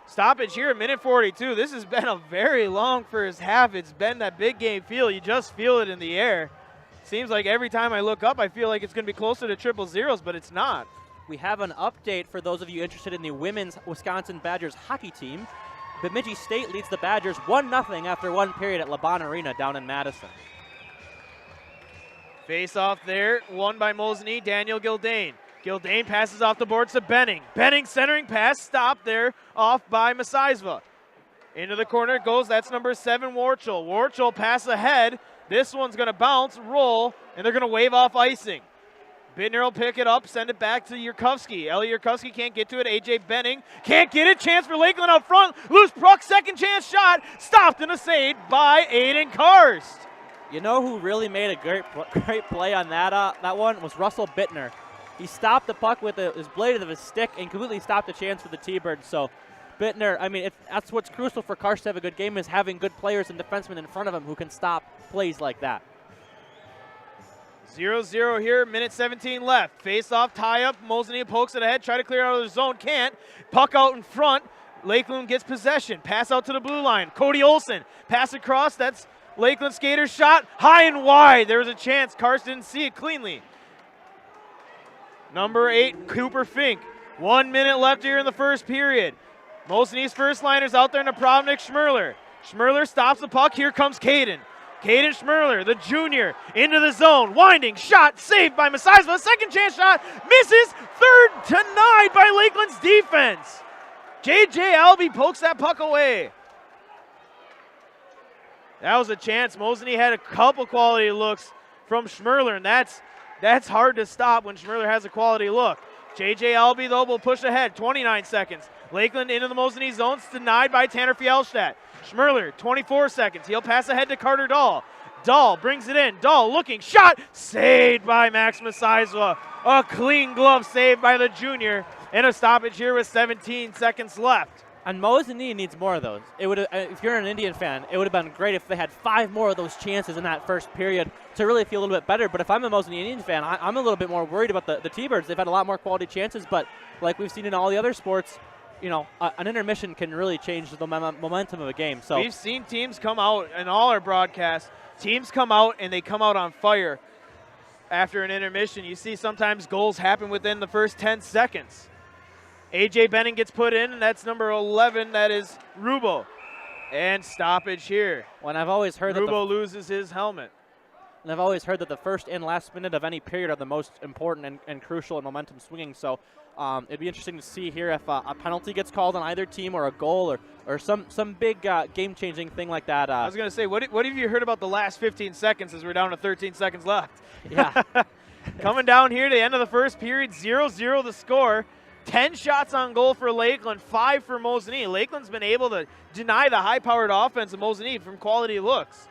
Stoppage here, 1:42. This has been a very long first half. It's been that big game feel. You just feel it in the air. Seems like every time I look up, I feel like it's going to be closer to triple zeros, but it's not. We have an update for those of you interested in the women's Wisconsin Badgers hockey team. Bemidji State leads the Badgers 1-0 after one period at LeBon Arena down in Madison. Face off there, won by Mosinee, Daniel Gildane. Gildane passes off the boards to Benning. Benning centering pass, stopped there, off by Messiah. Into the corner it goes, that's number 7, Warchel. Warchel pass ahead. This one's going to bounce, roll, and they're going to wave off icing. Bittner will pick it up, send it back to Yurkovsky. Ellie Yurkovsky can't get to it. A.J. Benning can't get it. Chance for Lakeland up front. Loose puck, second chance shot. Stopped and saved by Aiden Karst. You know who really made a great play on that one was Russell Bittner. He stopped the puck with his blade of his stick and completely stopped the chance for the T-Birds. So Bittner, I mean, that's what's crucial for Karst to have a good game, is having good players and defensemen in front of him who can stop plays like that. 0-0 here, minute 17 left. Face-off, tie-up. Mosinee pokes it ahead, try to clear out of the zone, can't. Puck out in front. Lakeland gets possession. Pass out to the blue line. Cody Olsen, pass across. That's Lakeland skater shot, high and wide. There was a chance. Karst didn't see it cleanly. Number 8, Cooper Fink. 1 minute left here in the first period. Mosinee's first liners out there, Napravnik, Schmerler. Schmerler stops the puck. Here comes Caden. Caden Schmerler, the junior, into the zone. Winding, shot, saved by Messiah. Second chance shot, misses. Third denied by Lakeland's defense. J.J. Albee pokes that puck away. That was a chance. Mosinee had a couple quality looks from Schmerler, and that's hard to stop when Schmerler has a quality look. J.J. Albee, though, will push ahead. 29 seconds. Lakeland into the Mosinee zone. It's denied by Tanner Fjellstadt. Schmerler, 24 seconds. He'll pass ahead to Carter Dahl. Dahl brings it in. Dahl looking. Shot. Saved by Max Messiah. A clean glove save by the junior. And a stoppage here with 17 seconds left. And Mosinee needs more of those. It would, if you're an Indian fan, it would have been great if they had 5 more of those chances in that first period to really feel a little bit better. But if I'm a Mosinee Indian fan, I'm a little bit more worried about the T-Birds. They've had a lot more quality chances, but like we've seen in all the other sports, an intermission can really change the momentum of a game. So we've seen teams come out in all our broadcasts. Teams come out and they come out on fire after an intermission. You see sometimes goals happen within the first 10 seconds. A.J. Benning gets put in, and that's number 11. That is Rubo. And stoppage here. When I've always heard Rubo loses his helmet. And I've always heard that the first and last minute of any period are the most important and crucial and momentum swinging. So it'd be interesting to see here if a penalty gets called on either team, or a goal, or some big game-changing thing like that. I was going to say, what have you heard about the last 15 seconds as we're down to 13 seconds left? Yeah. Coming down here to the end of the first period, 0-0 the score. 10 shots on goal for Lakeland, 5 for Mosinee. Lakeland's been able to deny the high-powered offense of Mosinee from quality looks.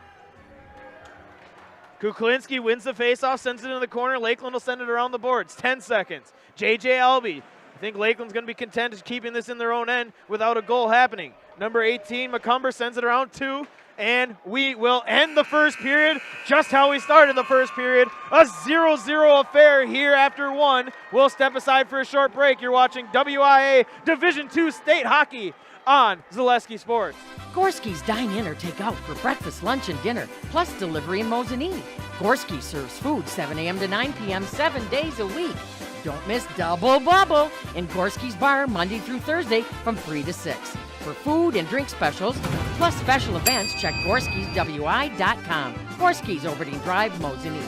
Kuklinski wins the faceoff, sends it into the corner. Lakeland will send it around the boards. 10 seconds. J.J. Albee. I think Lakeland's going to be content to keeping this in their own end without a goal happening. Number 18, McCumber, sends it around 2. And we will end the first period just how we started the first period. A 0-0 affair here after 1. We'll step aside for a short break. You're watching WIAA Division II State Hockey on Zaleski Sports. Gorski's dine in or take out for breakfast, lunch, and dinner, plus delivery in Mosinee. Gorski serves food 7 a.m. to 9 p.m. 7 days a week. Don't miss Double Bubble in Gorski's bar Monday through Thursday from 3 to 6. For food and drink specials, plus special events, check Gorski'sWI.com. Gorski's Overton Drive, Mosinee.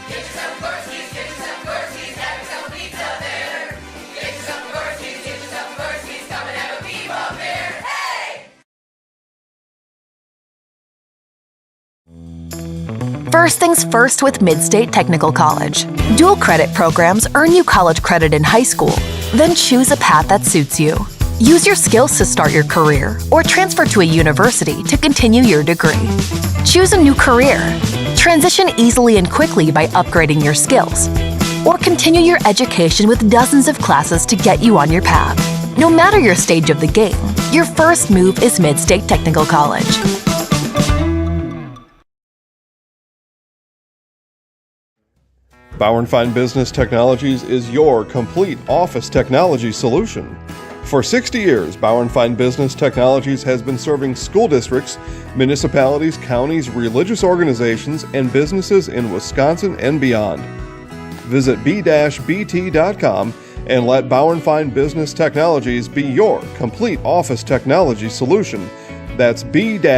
Get yourself Gorski's, get yourself Gorski's, have yourself a pizza there. Get yourself Gorski's, get yourself Gorski's, come and have a bebop there. Hey! First things first with Mid-State Technical College. Dual credit programs earn you college credit in high school. Then choose a path that suits you. Use your skills to start your career or transfer to a university to continue your degree. Choose a new career. Transition easily and quickly by upgrading your skills. Or continue your education with dozens of classes to get you on your path. No matter your stage of the game, your first move is Mid-State Technical College. Bauer & Fine Business Technologies is your complete office technology solution. For 60 years, Bauer & Fine Business Technologies has been serving school districts, municipalities, counties, religious organizations, and businesses in Wisconsin and beyond. Visit b-bt.com and let Bauer & Fine Business Technologies be your complete office technology solution. That's b-bt.com.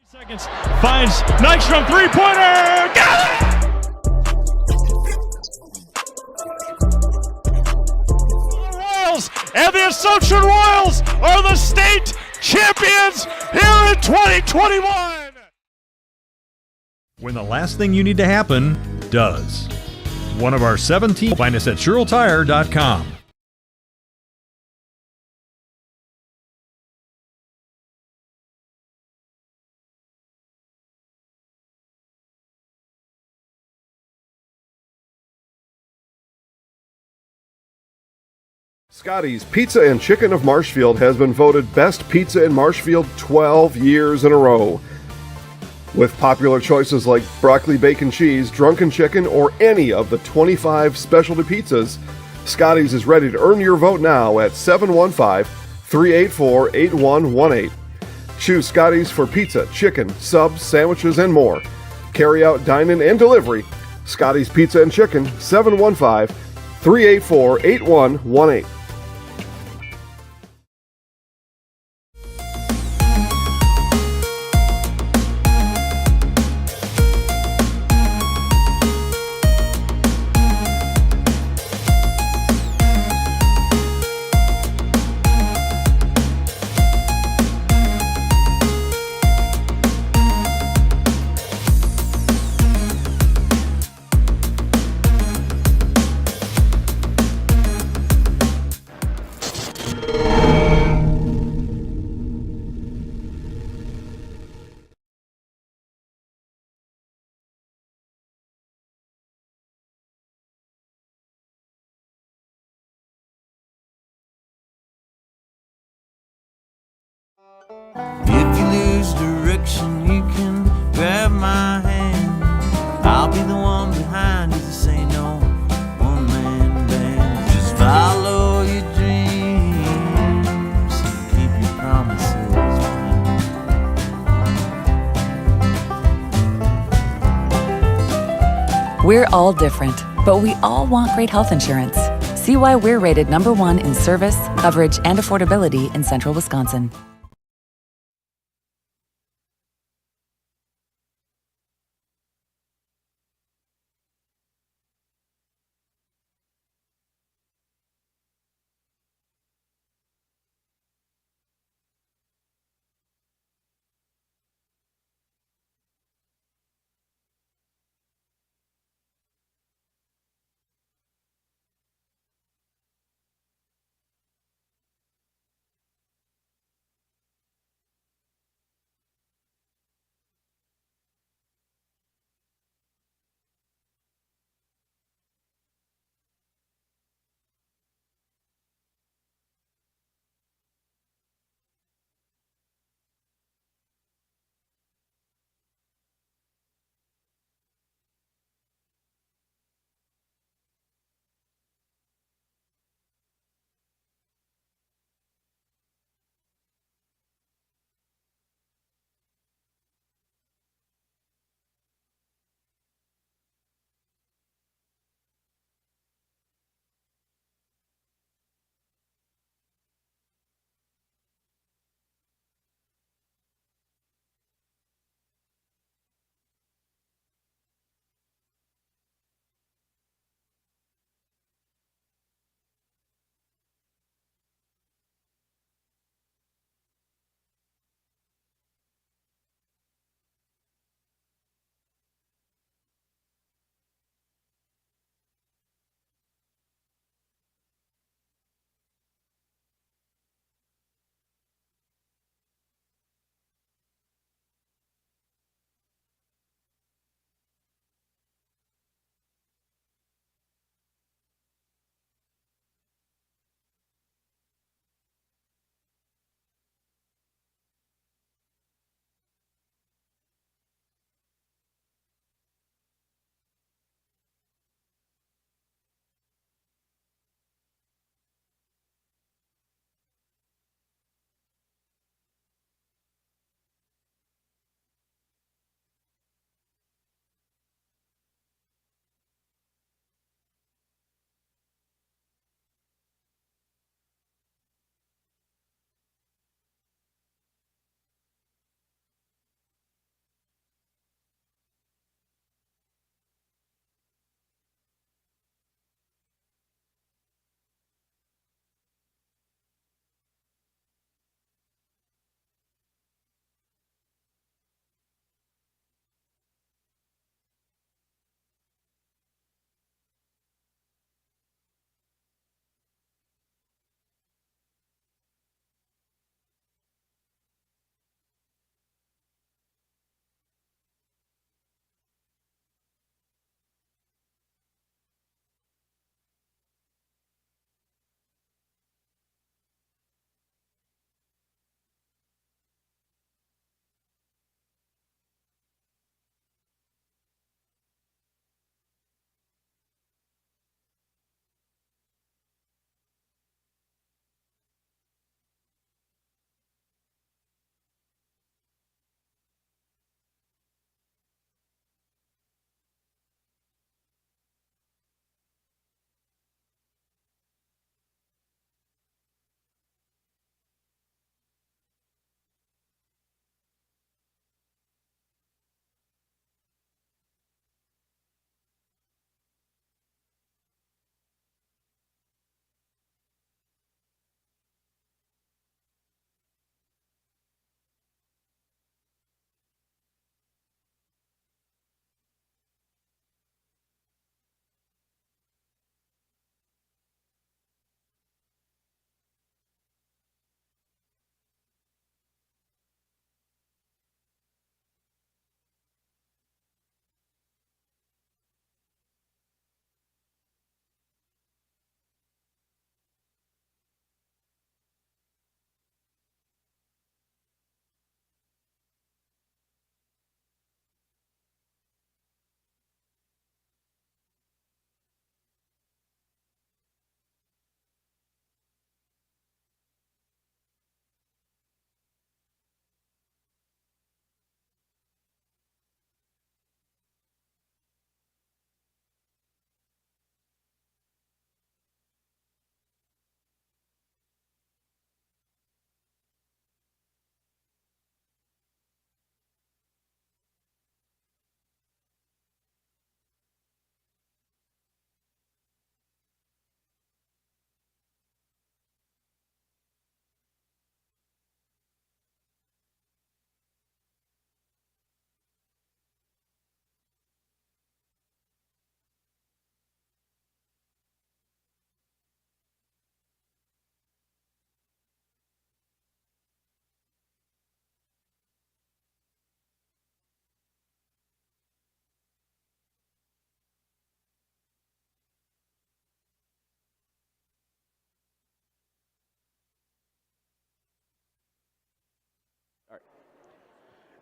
Seconds, finds Nystrom, three-pointer, got it! The Royals and the Assumption Royals are the state champions here in 2021! When the last thing you need to happen does. One of our 17, find us at SherrillTire.com. Scotty's Pizza and Chicken of Marshfield has been voted Best Pizza in Marshfield 12 years in a row. With popular choices like broccoli, bacon, cheese, drunken chicken, or any of the 25 specialty pizzas, Scotty's is ready to earn your vote now at 715-384-8118. Choose Scotty's for pizza, chicken, subs, sandwiches, and more. Carry out, dine-in, and delivery. Scotty's Pizza and Chicken, 715-384-8118. If you lose direction, you can grab my hand. I'll be the one behind you, the same. We're all different, but we all want great health insurance. See why we're rated #1 in service, coverage, and affordability in Central Wisconsin.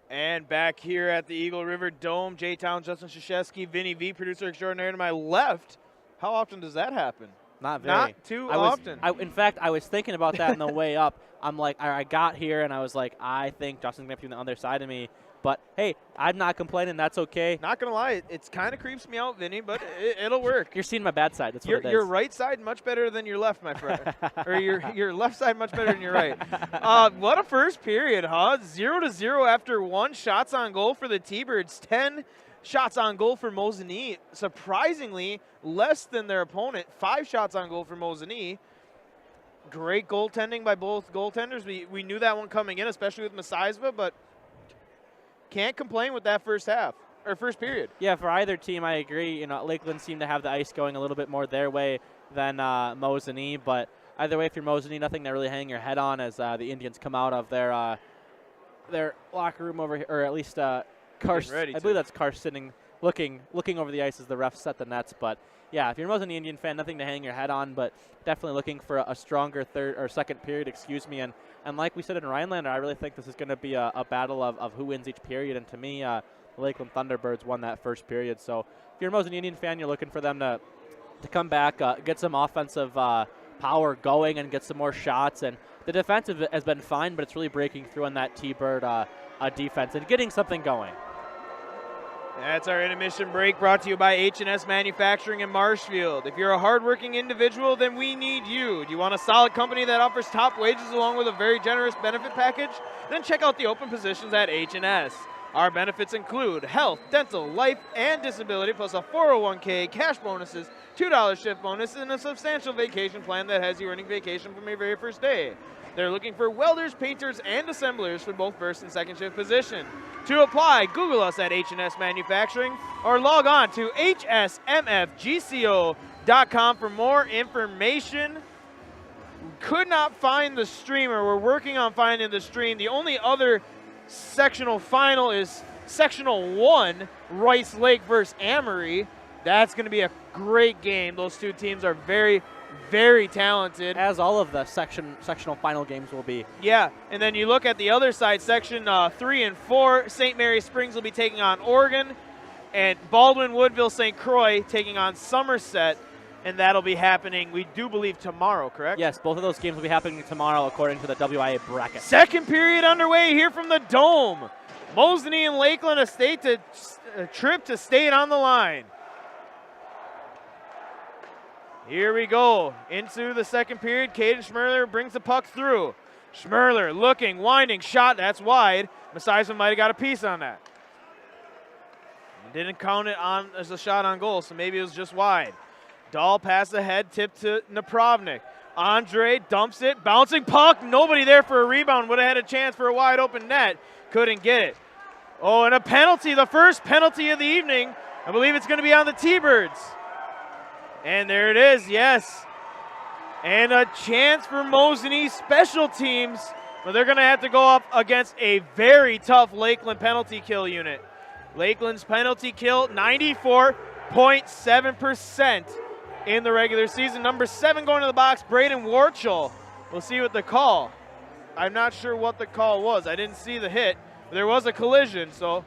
And back here at the Eagle River Dome, J-Town, Justin Krzyzewski, Vinny V, producer extraordinaire to my left. How often does that happen? Not very. Not too often. In fact, I was thinking about that on the way up. I'm like, I got here, and I was like, I think Justin's going to be on the other side of me. But, hey, I'm not complaining. That's okay. Not going to lie, it kind of creeps me out, Vinny, but it'll work. You're seeing my bad side. That's what it is. Your right side much better than your left, my friend. Or your left side much better than your right. What a first period, huh? 0-0 after 1 shots on goal for the T-Birds. 10 shots on goal for Mosinee. Surprisingly, less than their opponent. 5 shots on goal for Mosinee. Great goaltending by both goaltenders. We knew that one coming in, especially with Mosinee, but can't complain with that first period. Yeah, for either team, I agree. Lakeland seemed to have the ice going a little bit more their way than Mosinee, but either way, if you're Mosinee, nothing to really hang your head on as the Indians come out of their locker room over here, or at least Carr. I believe that's Carr sitting, looking over the ice as the refs set the nets. But yeah, if you're a Mosinee Indian fan, nothing to hang your head on, but definitely looking for a stronger second period. And like we said in Rhinelander, I really think this is going to be a battle of who wins each period. And to me, the Lakeland Thunderbirds won that first period. So if you're a Mosinee Indian fan, you're looking for them to come back, get some offensive power going and get some more shots. And the defense has been fine, but it's really breaking through on that T-Bird defense and getting something going. That's our intermission break, brought to you by H&S Manufacturing in Marshfield. If you're a hardworking individual, then we need you. Do you want a solid company that offers top wages along with a very generous benefit package? Then check out the open positions at H&S. Our benefits include health, dental, life, and disability, plus a 401k, cash bonuses, $2 shift bonus, and a substantial vacation plan that has you earning vacation from your very first day. They're looking for welders, painters, and assemblers for both first and second shift position. To apply, Google us at H&S Manufacturing or log on to hsmfgco.com for more information. Could not find the streamer. We're working on finding the stream. The only other sectional final is Sectional 1, Rice Lake versus Amory. That's going to be a great game. Those two teams are very, very talented. As all of the sectional final games will be. Yeah, and then you look at the other side, Section 3 and 4, St. Mary Springs will be taking on Oregon, and Baldwin, Woodville, St. Croix taking on Somerset, and that'll be happening, we do believe, tomorrow, correct? Yes, both of those games will be happening tomorrow according to the WIAA bracket. Second period underway here from the Dome. Mosinee and Lakeland, a trip to state on the line. Here we go into the second period. Caden Schmerler brings the puck through. Schmerler looking, winding, shot, that's wide. Mosinee might have got a piece on that. Didn't count it on as a shot on goal, so maybe it was just wide. Dahl pass ahead, tip to Napravnik. Andre dumps it, bouncing puck, nobody there for a rebound. Would have had a chance for a wide open net. Couldn't get it. Oh, and a penalty, the first penalty of the evening. I believe it's going to be on the T-Birds. And there it is, yes. And a chance for Mosinee special teams, but they're going to have to go up against a very tough Lakeland penalty kill unit. Lakeland's penalty kill, 94.7% in the regular season. Number 7 going to the box, Braden Warchel. We'll see what the call. I'm not sure what the call was. I didn't see the hit. But there was a collision, so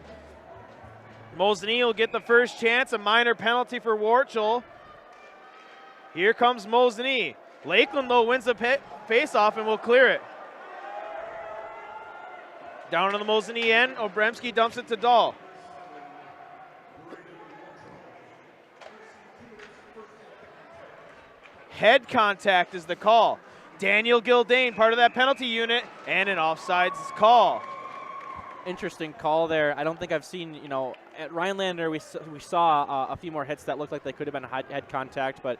Mosinee will get the first chance, a minor penalty for Warchel. Here comes Mosinee. Lakeland, though, wins the face-off and will clear it. Down on the Mosinee end, Obremski dumps it to Dahl. Head contact is the call. Daniel Gildane, part of that penalty unit, and an offsides call. Interesting call there. I don't think I've seen, at Rhinelander we saw a few more hits that looked like they could have been head contact, but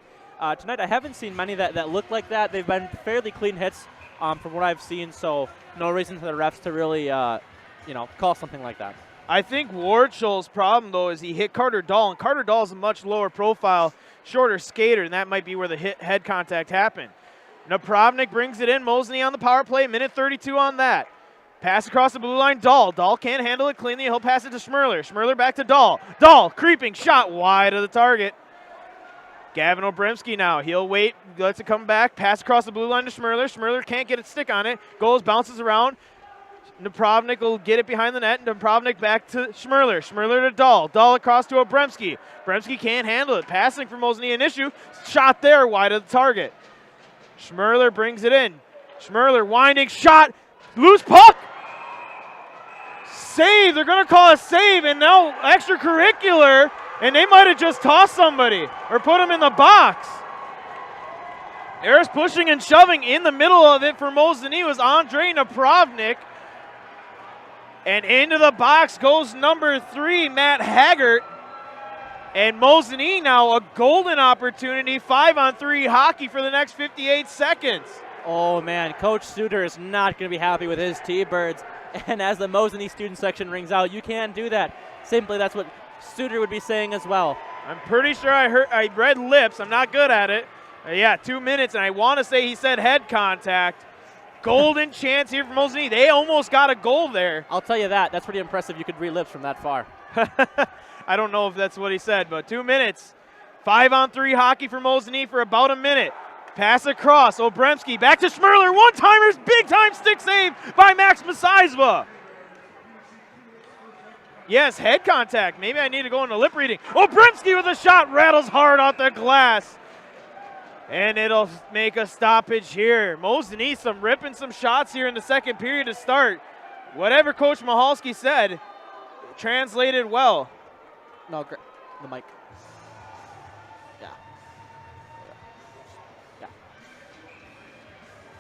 tonight I haven't seen many that look like that. They've been fairly clean hits from what I've seen, so no reason for the refs to really, call something like that. I think Warchel's problem, though, is he hit Carter Dahl, and Carter Dahl is a much lower profile, shorter skater, and that might be where the head contact happened. Napravnik brings it in. Mosinee on the power play, minute 32 on that. Pass across the blue line, Dahl. Dahl can't handle it cleanly. He'll pass it to Schmerler. Schmerler back to Dahl. Dahl, creeping shot wide of the target. Gavin Obremski now. He'll wait, lets it come back. Pass across the blue line to Schmerler. Schmerler can't get a stick on it. Goes, bounces around. Napravnik will get it behind the net. Napravnik back to Schmerler. Schmerler to Dahl. Dahl across to Obremski. Obremski can't handle it. Passing for Mosinee, an issue. Shot there, wide of the target. Schmerler brings it in. Schmerler winding shot. Loose puck. Save. They're going to call a save, and now extracurricular, and they might have just tossed somebody or put him in the box. There's pushing and shoving in the middle of it for Mosinee was Andre Napravnik. And into the box goes number 3, Matt Haggart. And Mosinee now a golden opportunity, 5-on-3 hockey for the next 58 seconds. Oh man, Coach Suter is not going to be happy with his T-Birds. And as the Mosinee student section rings out, you can't do that. Simply, that's what Suter would be saying as well. I'm pretty sure I read lips. I'm not good at it. Yeah, 2 minutes, and I want to say he said head contact. Golden chance here for Mosinee. They almost got a goal there. I'll tell you that. That's pretty impressive. You could read lips from that far. I don't know if that's what he said, but 2 minutes. 5-on-3 hockey for Mosinee for about a minute. Pass across. Obremski back to Schmerler. One-timers. Big-time stick save by Max Masizba. Yes, head contact. Maybe I need to go into lip reading. Obremski with a shot. Rattles hard off the glass. And it'll make a stoppage here. Mosinee ripping some shots here in the second period to start. Whatever Coach Mahalski said, translated well. No, the mic. Yeah.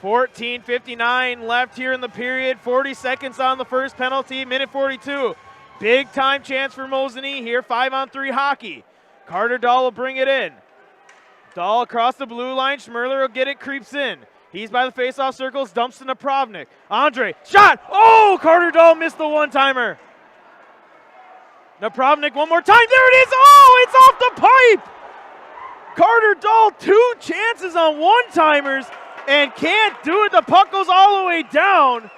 14:59 left here in the period. 40 seconds on the first penalty. Minute 42. Big time chance for Mosinee here. 5-on-3 hockey. Carter Dahl will bring it in. Dahl across the blue line. Schmerler will get it, creeps in. He's by the faceoff circles, dumps to Napravnik. Andre, shot! Oh, Carter Dahl missed the one-timer. Napravnik one more time. There it is! Oh, it's off the pipe! Carter Dahl, 2 chances on one-timers and can't do it. The puck goes all the way down.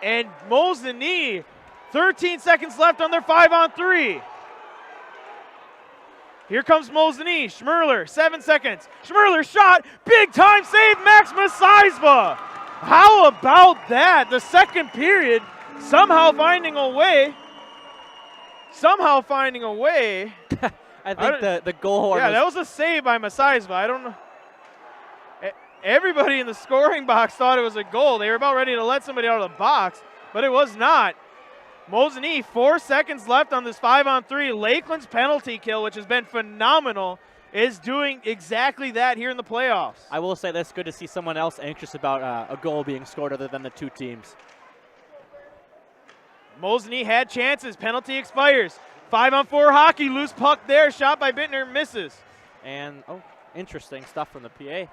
And Mosinee, 13 seconds left on their 5-on-3. Here comes Mosinee. Schmerler, 7 seconds. Schmerler shot. Big time save, Max Masizba. How about that? The second period somehow finding a way. I think the goal horn. Yeah, that was a save by Masizba. I don't know. Everybody in the scoring box thought it was a goal. They were about ready to let somebody out of the box, but it was not. Mosinee, 4 seconds left on this 5-on-3. Lakeland's penalty kill, which has been phenomenal, is doing exactly that here in the playoffs. I will say that's good to see someone else anxious about a goal being scored other than the 2 teams. Mosinee had chances. Penalty expires. 5-on-4 hockey. Loose puck there. Shot by Bittner. Misses. And, interesting stuff from the PA.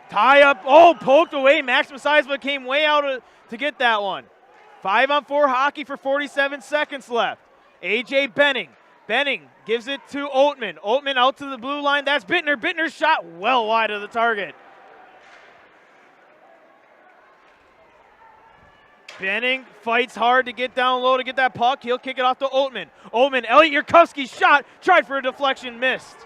Tie up. Oh, poked away. Max Masizba came way out to get that one. 5-on-4 hockey for 47 seconds left. A.J. Benning. Benning gives it to Oatman. Oatman out to the blue line. That's Bittner. Bittner's shot well wide of the target. Benning fights hard to get down low to get that puck. He'll kick it off to Oatman. Oatman, Elliot Yurkowski's shot. Tried for a deflection, missed.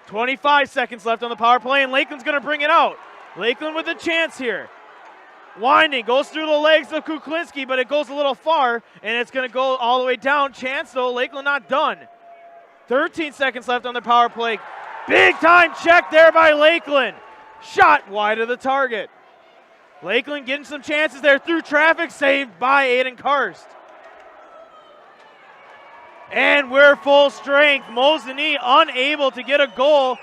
25 seconds left on the power play, and Lakeland's going to bring it out. Lakeland with a chance here. Winding, goes through the legs of Kuklinski, but it goes a little far, and it's going to go all the way down. Chance, though, Lakeland not done. 13 seconds left on the power play. Big time check there by Lakeland. Shot wide of the target. Lakeland getting some chances there through traffic, saved by Aiden Karst. And we're full strength. Mosinee unable to get a goal.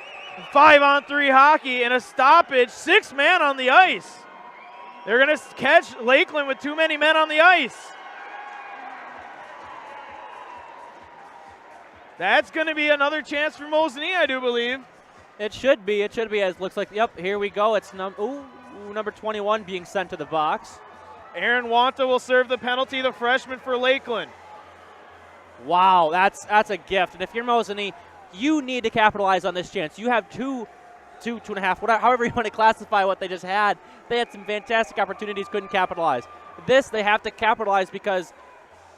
5-on-3 hockey and a stoppage. 6 men on the ice. They're going to catch Lakeland with too many men on the ice. That's going to be another chance for Mosinee, I do believe. It should be. It should be. As looks like, yep, here we go. It's number 21 being sent to the box. Aaron Wanta will serve the penalty, the freshman for Lakeland. Wow, that's a gift. And if you're Mosinee, you need to capitalize on this chance. You have two and a half, whatever, however you want to classify what they just had. They had some fantastic opportunities, couldn't capitalize. This, they have to capitalize because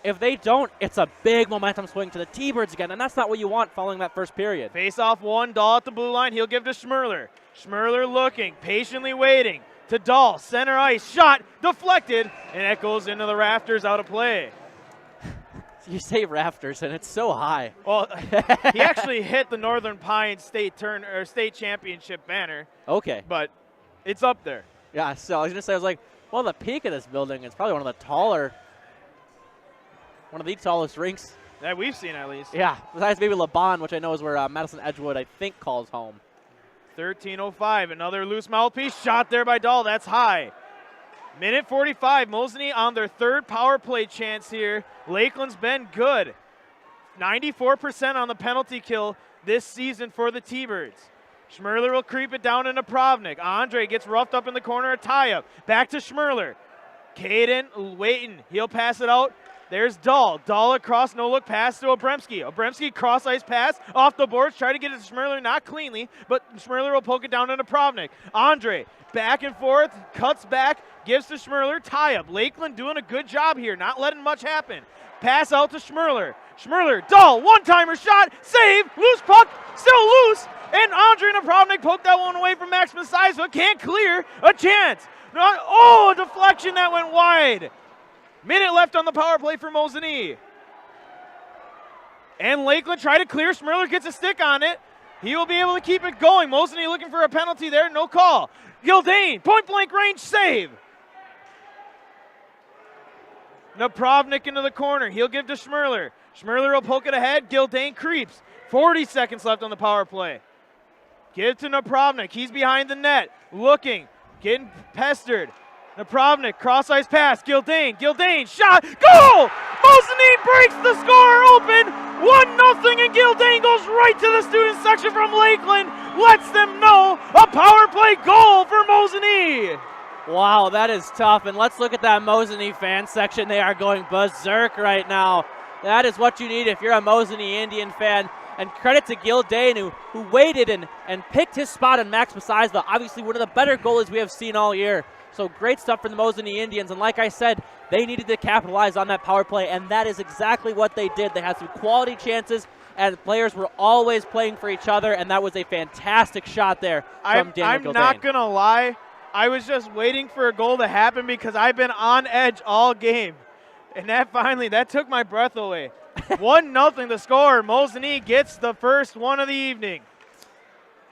if they don't, it's a big momentum swing to the T-Birds again, and that's not what you want following that first period. Face off one, Dahl at the blue line. He'll give to Schmerler. Schmerler looking, patiently waiting. to Dahl, center ice, shot, deflected, and it goes into the rafters, out of play. You say rafters, and it's so high. Well, he actually hit the Northern Pines state championship banner. Okay. But it's up there. Yeah, so I was going to say, I was like, well, the peak of this building is probably one of the tallest rinks. That we've seen, at least. Yeah, besides maybe LeBon, which I know is where Madison Edgewood, I think, calls home. 13:05, another loose mouthpiece, shot there by Dahl, that's high. Minute 45, Mosinee on their third power play chance here. Lakeland's been good. 94% on the penalty kill this season for the T-Birds. Schmerler will creep it down into Pravnik. Andre gets roughed up in the corner, a tie-up. Back to Schmerler. Caden waiting, he'll pass it out. There's Dahl. Dahl across, no-look pass to Obremski. Obremski cross-ice pass off the boards, try to get it to Schmerler, not cleanly, but Schmerler will poke it down into Pravnik. Andre, back and forth, cuts back, gives to Schmerler, tie-up. Lakeland doing a good job here, not letting much happen. Pass out to Schmerler. Schmerler, Dahl, one-timer shot, save, loose puck, still loose, and Andre Napravnik poked that one away from Max Masai, so it can't clear, a chance. Oh, a deflection that went wide. Minute left on the power play for Mosinee. And Lakeland try to clear. Schmerler gets a stick on it. He will be able to keep it going. Mosinee looking for a penalty there. No call. Gildane, point-blank range save. Napravnik into the corner. He'll give to Schmerler. Schmerler will poke it ahead. Gildane creeps. 40 seconds left on the power play. Give to Napravnik. He's behind the net. Looking. Getting pestered. Napravnik, cross-ice pass, Gildane, shot, goal! Mosinee breaks the score open, 1-0, and Gildane goes right to the student section from Lakeland, lets them know a power play goal for Mosinee. Wow, that is tough, and let's look at that Mosinee fan section. They are going berserk right now. That is what you need if you're a Mosinee Indian fan. And credit to Gildane, who waited and picked his spot in Max Masai, obviously one of the better goalies we have seen all year. So great stuff for the Mosinee Indians, and like I said, they needed to capitalize on that power play, and that is exactly what they did. They had some quality chances, and the players were always playing for each other, and that was a fantastic shot there from Daniel Gildane. I'm not going to lie. I was just waiting for a goal to happen because I've been on edge all game, and that took my breath away. 1-0 the score. Mosinee gets the first one of the evening.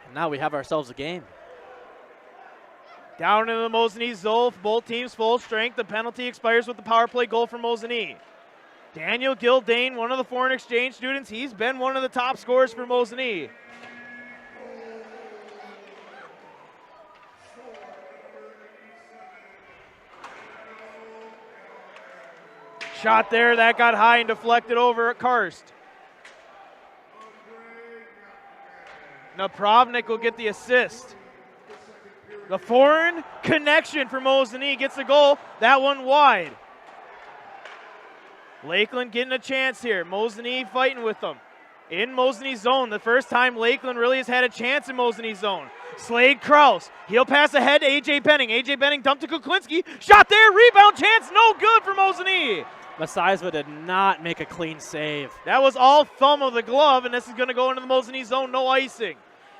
And now we have ourselves a game. Down into the Mosinee zone, both teams full strength. The penalty expires with the power play goal for Mosinee. Daniel Gildane, one of the foreign exchange students, he's been one of the top scorers for Mosinee. Shot there, that got high and deflected over at Karst. Napravnik will get the assist. The foreign connection for Mosinee gets the goal. That one wide. Lakeland getting a chance here. Mosinee fighting with them. In Mosinee's zone. The first time Lakeland really has had a chance in Mosinee's zone. Slade Kraus. He'll pass ahead to A.J. Benning. A.J. Benning dumped to Kuklinski. Shot there. Rebound chance. No good for Mosinee. Masai did not make a clean save. That was all thumb of the glove, and this is going to go into the Mosinee zone. No icing.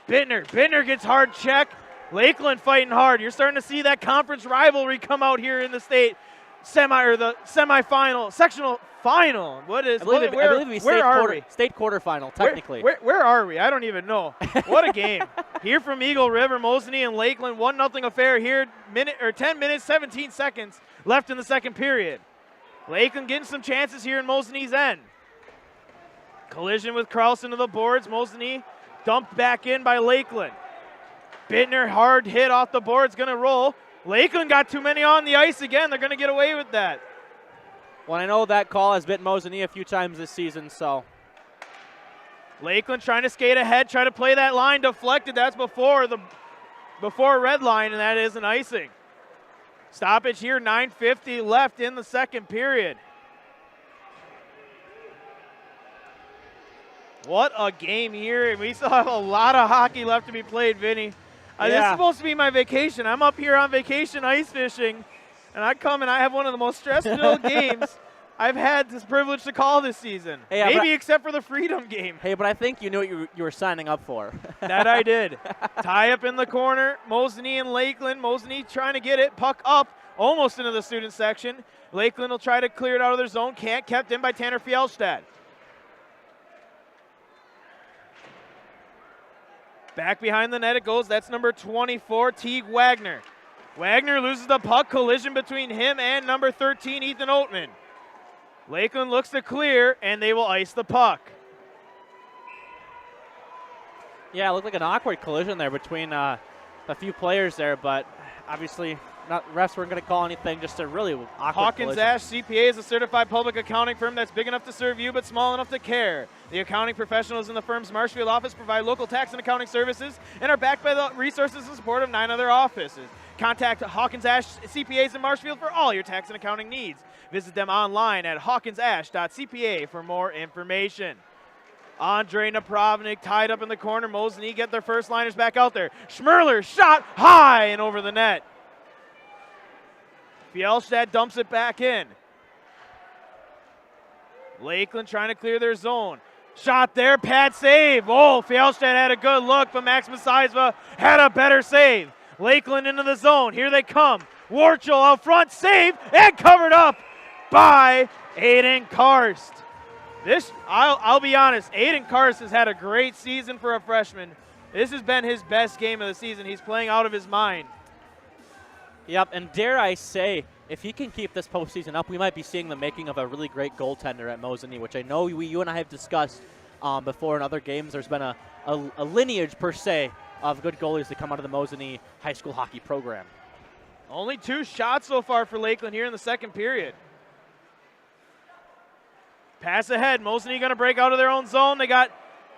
Bittner gets hard check. Lakeland fighting hard. You're starting to see that conference rivalry come out here in the state semifinal, sectional final. Where are we? State quarterfinal, technically. Where are we? I don't even know. What a game. Here from Eagle River, Mosinee and Lakeland, 1-0 affair here. 10 minutes, 17 seconds left in the second period. Lakeland getting some chances here in Mosinee's end. Collision with Kraus into the boards. Mosinee dumped back in by Lakeland. Bittner, hard hit off the boards, going to roll. Lakeland got too many on the ice again. They're going to get away with that. Well, I know that call has bitten Mosinee a few times this season, so. Lakeland trying to skate ahead, try to play that line, deflected. That's before red line, and that is an icing. Stoppage here, 9:50 left in the second period. What a game here, and we still have a lot of hockey left to be played, Vinny. This is supposed to be my vacation. I'm up here on vacation ice fishing, and I come and I have one of the most stress-filled games I've had this privilege to call this season. Hey, maybe except for the Freedom game. Hey, but I think you knew what you were signing up for. That I did. Tie up in the corner. Mosinee and Lakeland. Mosinee trying to get it. Puck up almost into the student section. Lakeland will try to clear it out of their zone. Can't. Kept in by Tanner Fjellstad. Back behind the net it goes. That's number 24, Teague Wagner. Wagner loses the puck. Collision between him and number 13, Ethan Oatman. Lakeland looks to clear, and they will ice the puck. Yeah, it looked like an awkward collision there between a few players there, but obviously refs weren't going to call anything, just a really awkward Hawkins collision. Ash CPA is a certified public accounting firm that's big enough to serve you but small enough to care. The accounting professionals in the firm's Marshfield office provide local tax and accounting services and are backed by the resources and support of 9 other offices. Contact Hawkins Ash CPAs in Marshfield for all your tax and accounting needs. Visit them online at hawkinsash.cpa for more information. Andre Napravnik tied up in the corner. Mosinee get their first liners back out there. Schmerler shot high and over the net. Fjellstad dumps it back in. Lakeland trying to clear their zone. Shot there, pad save. Oh, Fjellstad had a good look, but Max Masizva had a better save. Lakeland into the zone. Here they come. Warchel out front, save, and covered up by Aiden Karst. I'll be honest, Aiden Karst has had a great season for a freshman. This has been his best game of the season. He's playing out of his mind. Yep, and dare I say, if he can keep this postseason up, we might be seeing the making of a really great goaltender at Mosinee, which I know you and I have discussed before in other games. There's been a lineage, per se, of good goalies that come out of the Mosinee high school hockey program. Only 2 shots so far for Lakeland here in the second period. Pass ahead. Mosinee going to break out of their own zone. They got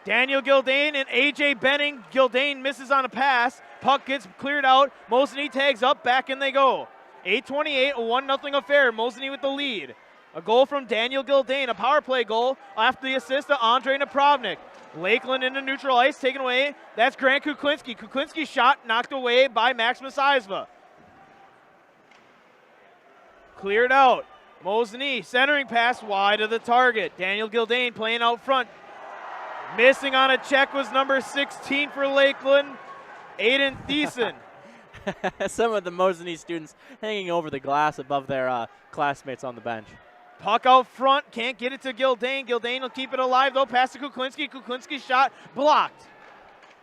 Daniel Gildane and A.J. Benning. Gildane misses on a pass. Puck gets cleared out. Mosinee tags up. Back in they go. 8:28, a 1-0 affair. Mosinee with the lead. A goal from Daniel Gildane, a power play goal after the assist of Andre Napravnik. Lakeland into neutral ice, taken away. That's Grant Kuklinski. Kuklinski's shot knocked away by Max Masizva. Cleared out. Mosinee, centering pass wide of the target. Daniel Gildane playing out front. Missing on a check was number 16 for Lakeland, Aiden Thiessen. Some of the Mosinee students hanging over the glass above their classmates on the bench. Puck out front, can't get it to Gildane. Gildane will keep it alive though, pass to Kuklinski. Kuklinski's shot blocked.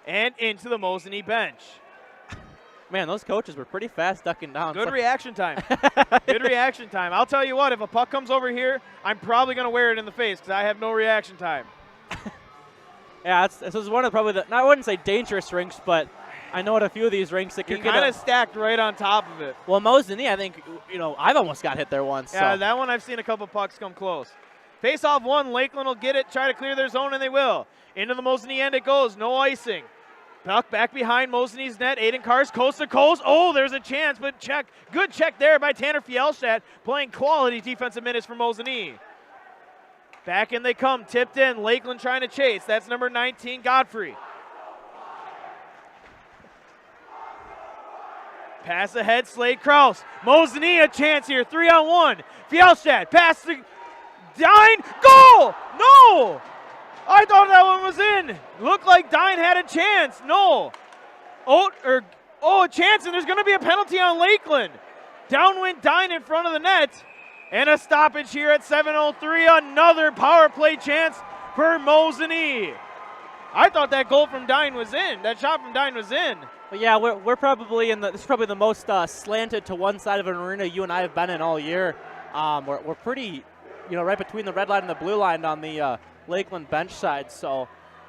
And into the Mosinee bench. Man, those coaches were pretty fast ducking down. Good reaction time. Good reaction time. I'll tell you what, if a puck comes over here, I'm probably going to wear it in the face because I have no reaction time. Yeah, this is one of probably the, I wouldn't say dangerous rinks, but I know at a few of these rinks that can You're kind of stacked right on top of it. Well, Mosinee, I think, I've almost got hit there once. Yeah, so. That one I've seen a couple pucks come close. Face off one, Lakeland will get it, try to clear their zone, and they will. Into the Mosinee end it goes, no icing. Puck back behind Mosinee's net. Aiden Karst coast to coast. Oh, there's a chance, but check. Good check there by Tanner Fjellstad, playing quality defensive minutes for Mosinee. Back in they come, tipped in. Lakeland trying to chase. That's number 19, Godfrey. Pass ahead, Slade Kraus. Mosinee a chance here, 3-on-1. Fjellstad, pass to Dine, goal! No! I thought that one was in. Looked like Dine had a chance. No. A chance, and there's going to be a penalty on Lakeland. Down went Dine in front of the net. And a stoppage here at 7:03. Another power play chance for Mosinee. I thought that goal from Dine was in. That shot from Dine was in. But yeah, we're probably this is probably the most slanted to one side of an arena you and I have been in all year. We're pretty, right between the red line and the blue line on the Lakeland bench side. So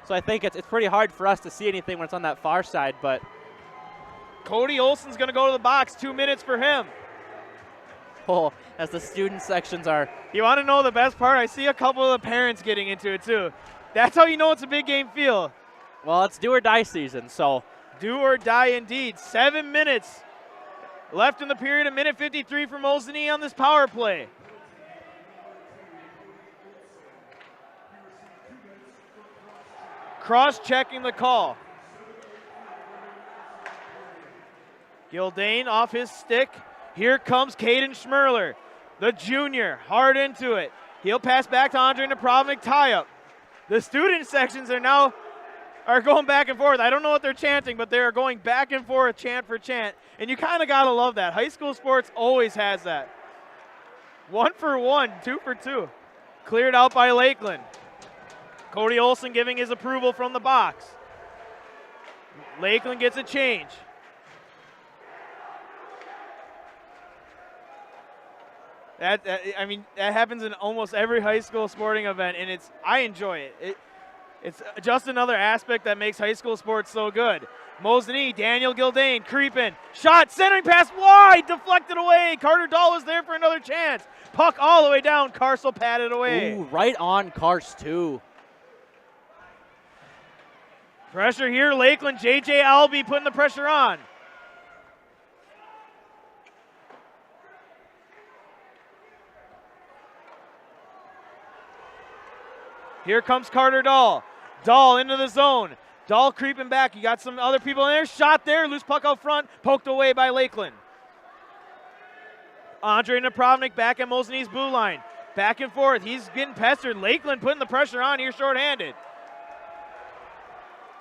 I think it's pretty hard for us to see anything when it's on that far side. But Cody Olson's going to go to the box. 2 minutes for him. Oh, as the student sections are. You want to know the best part? I see a couple of the parents getting into it too. That's how you know it's a big game feel. Well, it's do or die season, so. Do or die indeed. 7 minutes left in the period. 1:53 for Mosinee on this power play. Cross-checking the call. Gildane off his stick. Here comes Caden Schmerler. the junior, hard into it. He'll pass back to Andre Napravnik, tie up. The student sections are going back and forth. I don't know what they're chanting, but they are going back and forth, chant for chant. And you kind of got to love that. High school sports always has that. 1 for 1, 2 for 2. Cleared out by Lakeland. Cody Olson giving his approval from the box. Lakeland gets a change. That happens in almost every high school sporting event, and I enjoy it. It's just another aspect that makes high school sports so good. Mosinee, Daniel Gildane creeping. Shot, centering pass wide, deflected away. Carter Dahl is there for another chance. Puck all the way down. Karsel patted away. Ooh, right on Karst, too. Pressure here, Lakeland. J.J. Albee putting the pressure on. Here comes Carter Dahl. Dahl into the zone. Dahl creeping back. You got some other people in there. Shot there. Loose puck out front. Poked away by Lakeland. Andre Napravnik back at Mosinee's blue line. Back and forth. He's getting pestered. Lakeland putting the pressure on here shorthanded.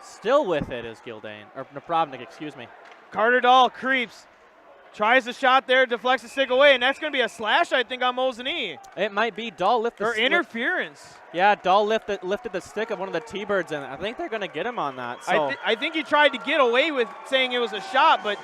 Still with it is Gildane, or Napravnik, excuse me. Carter Dahl creeps. Tries the shot there, deflects the stick away, and that's going to be a slash, I think, on Mosinee. It might be. Dahl lifted or interference. Yeah, Dahl lifted the stick of one of the T-Birds, and I think they're going to get him on that. So. I think he tried to get away with saying it was a shot, but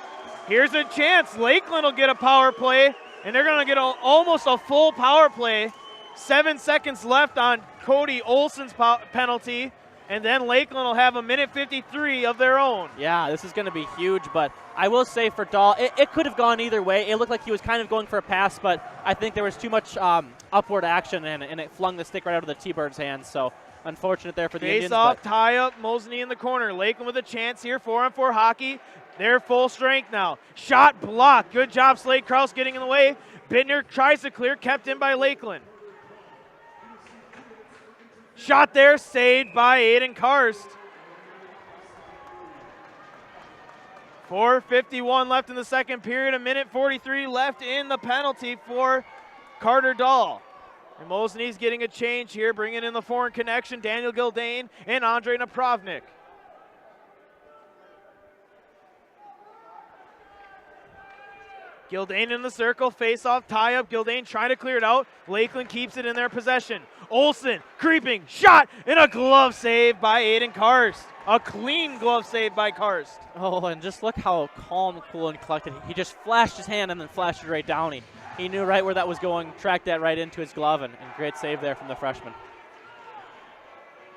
here's a chance. Lakeland will get a power play, and they're going to get almost a full power play. 7 seconds left on Cody Olson's penalty, and then Lakeland will have a minute 53 of their own. Yeah, this is going to be huge, but I will say for Dahl, it could have gone either way. It looked like he was kind of going for a pass, but I think there was too much upward action, and it flung the stick right out of the T-Birds' hands. So unfortunate there for the Indians. Face off, tie up, Mosinee in the corner. Lakeland with a chance here, 4-on-4 hockey. They're full strength now. Shot blocked. Good job, Slade Kraus getting in the way. Bittner tries to clear, kept in by Lakeland. Shot there, saved by Aiden Karst. 4:51 left in the second period, a minute 43 left in the penalty for Carter Dahl. And Mosinee's getting a change here, bringing in the foreign connection, Daniel Gildane and Andre Napravnik. Gildane in the circle, face-off, tie-up. Gildane trying to clear it out. Lakeland keeps it in their possession. Olson creeping, shot, and a glove save by Aiden Karst. A clean glove save by Karst. Oh, and just look how calm, cool, and collected. He just flashed his hand and then flashed it right down. He knew right where that was going, tracked that right into his glove, and great save there from the freshman.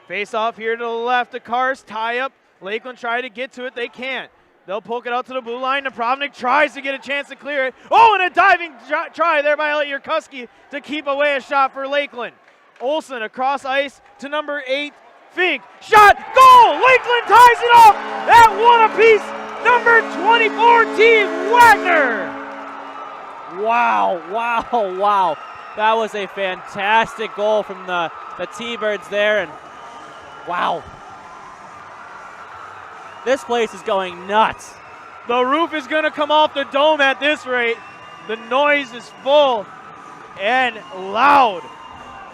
Face-off here to the left of Karst, tie-up. Lakeland trying to get to it, they can't. They'll poke it out to the blue line. Napravnik tries to get a chance to clear it. Oh, and a diving try there by Elliot Yurkuski to keep away a shot for Lakeland. Olson across ice to number 8, Fink. Shot, goal! Lakeland ties it up at one apiece. Number 24, Team Wagner. Wow, wow, wow. That was a fantastic goal from the T-Birds there, and wow. This place is going nuts. The roof is going to come off the dome at this rate. The noise is full and loud.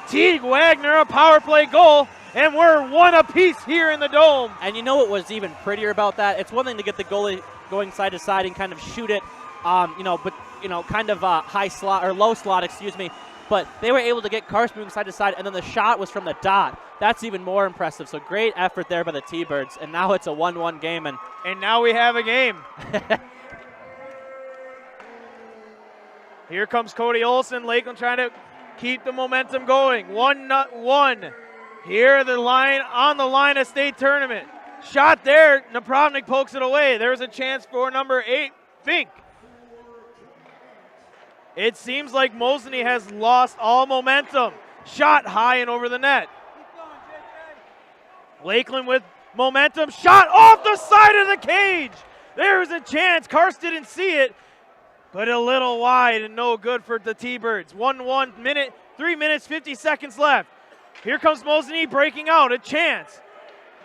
Teague Wagner, a power play goal, and we're one apiece here in the dome. And you know what was even prettier about that? It's one thing to get the goalie going side to side and kind of shoot it, kind of high slot or low slot, excuse me. But they were able to get Karst moving side to side, and then the shot was from the dot. That's even more impressive. So great effort there by the T-Birds, and now it's a 1-1 game. And now we have a game. Here comes Cody Olson. Lakeland trying to keep the momentum going. 1-1. Here the line on the line of state tournament. Shot there. Napravnik pokes it away. There's a chance for number 8, Fink. It seems like Mosinee has lost all momentum. Shot high and over the net. Lakeland with momentum. Shot off the side of the cage. There's a chance. Karst didn't see it, but a little wide and no good for the T-Birds. 1-1 minute, 3 minutes, 50 seconds left. Here comes Mosinee breaking out. A chance.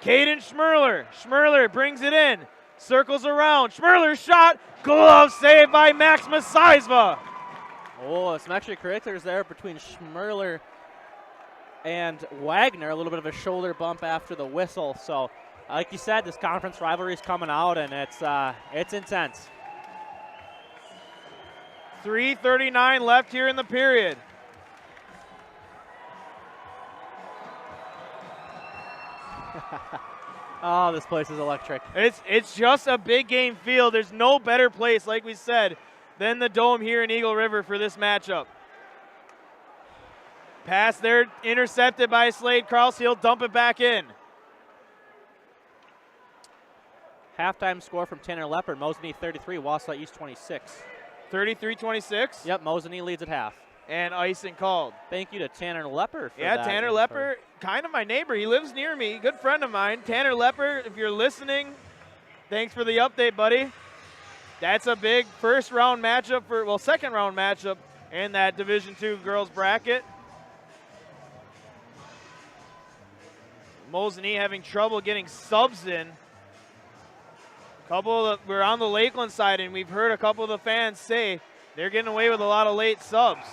Caden Schmerler. Schmerler brings it in. Circles around. Schmerler's shot. Glove saved by Max Masizva. Oh, some extracurriculars there between Schmerler and Wagner. A little bit of a shoulder bump after the whistle. So, like you said, this conference rivalry is coming out, and it's intense. 3:39 left here in the period. Oh, this place is electric. It's just a big game field. There's no better place, like we said, than the Dome here in Eagle River for this matchup. Pass there, intercepted by Slade Krause. He'll dump it back in. Halftime score from Tanner Leopard. Mosinee 33, Wausau East 26. 33-26? Yep, Mosinee leads at half. And icing called. Thank you to Tanner Lepper for that. Yeah, Tanner Lepper, kind of my neighbor. He lives near me. Good friend of mine. Tanner Lepper, if you're listening, thanks for the update, buddy. That's a big second round matchup in that Division II girls bracket. Mosinee having trouble getting subs in. We're on the Lakeland side, and we've heard a couple of the fans say they're getting away with a lot of late subs.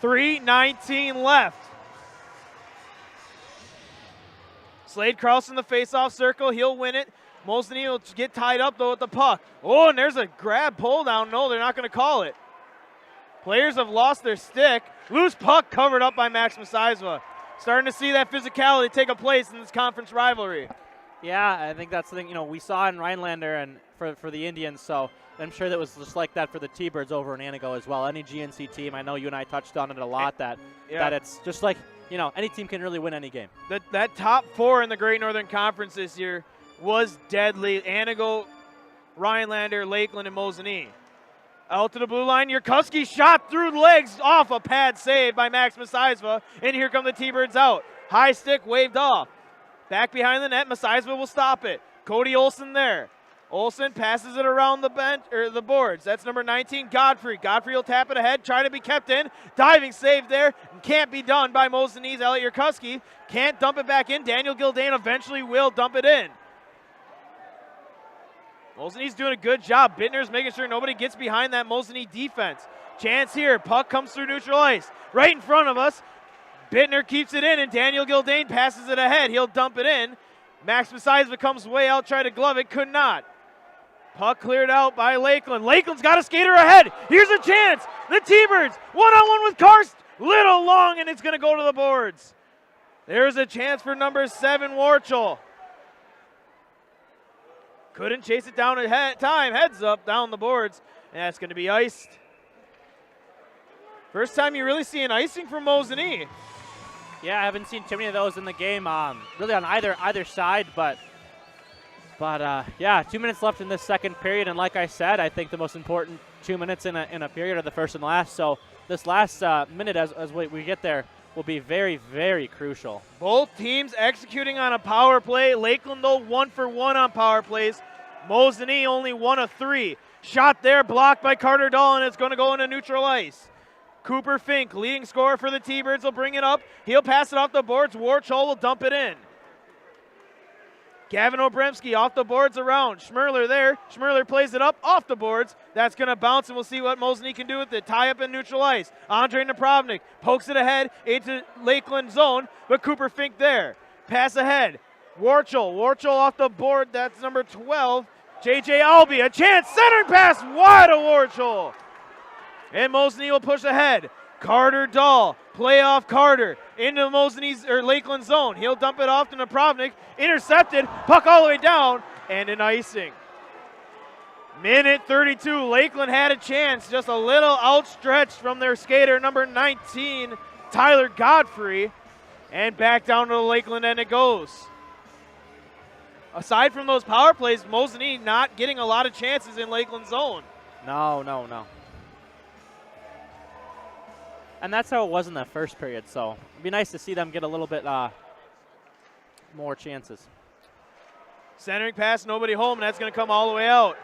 3:19 left. Slade Krause in the face-off circle. He'll win it. Mosinee will get tied up, though, with the puck. Oh, and there's a grab pull down. No, they're not going to call it. Players have lost their stick. Loose puck covered up by Max Masiva. Starting to see that physicality take a place in this conference rivalry. Yeah, I think that's the thing, we saw in Rhinelander and for the Indians, so I'm sure that was just like that for the T-Birds over in Anago as well. Any GNC team, I know you and I touched on it a lot, that it's just like, any team can really win any game. That top four in the Great Northern Conference this year was deadly. Anago, Rhinelander, Lakeland, and Mosinee. Out to the blue line, Yurkowski shot through the legs off a pad save by Max Masiva, and here come the T-Birds out. High stick waved off. Back behind the net, Masiva will stop it. Cody Olson there. Olson passes it around the bench or the boards. That's number 19, Godfrey. Godfrey will tap it ahead, try to be kept in. Diving save there, and can't be done by Mosinee's Elliot Yurkowski. Can't dump it back in. Daniel Gildane eventually will dump it in. Mosinee's doing a good job. Bittner's making sure nobody gets behind that Mosinee defense. Chance here. Puck comes through neutral ice. Right in front of us. Bittner keeps it in, and Daniel Gildane passes it ahead. He'll dump it in. Max Masiva comes way out, tried to glove it, could not. Puck cleared out by Lakeland. Lakeland's got a skater ahead. Here's a chance. The T-Birds, one-on-one with Karst. Little long, and it's going to go to the boards. There's a chance for number 7, Warchel. Couldn't chase it down at time. Heads up, down the boards, and that's going to be iced. First time you really see an icing from Mosinee. Yeah, I haven't seen too many of those in the game, really on either side, but yeah, 2 minutes left in this second period, and like I said, I think the most important 2 minutes in a period are the first and last. So this last minute, as we get there, will be very, very crucial. Both teams executing on a power play. Lakeland, though, 1 for 1 on power plays. Mosinee only 1 of 3. Shot there, blocked by Carter Dahl, and it's going to go into neutral ice. Cooper Fink, leading scorer for the T-Birds, will bring it up. He'll pass it off the boards. Warchol will dump it in. Gavin Obremski off the boards around. Schmerler there. Schmerler plays it up off the boards. That's going to bounce, and we'll see what Mosinee can do with it. Tie up in neutral ice. Andre Napravnik pokes it ahead into Lakeland zone, but Cooper Fink there. Pass ahead. Warchel off the board. That's number 12. J.J. Albee, a chance. Centering pass wide to Warchel. And Mosinee will push ahead. Carter Dahl, play off Carter into Mosinee's or Lakeland zone. He'll dump it off to Napravnik. Intercepted, puck all the way down, and an icing. Minute 32, Lakeland had a chance, just a little outstretched from their skater, number 19, Tyler Godfrey, and back down to the Lakeland end it goes. Aside from those power plays, Mosinee not getting a lot of chances in Lakeland zone. No. And that's how it was in that first period, so it'd be nice to see them get a little bit more chances. Centering pass, nobody home, and that's going to come all the way out.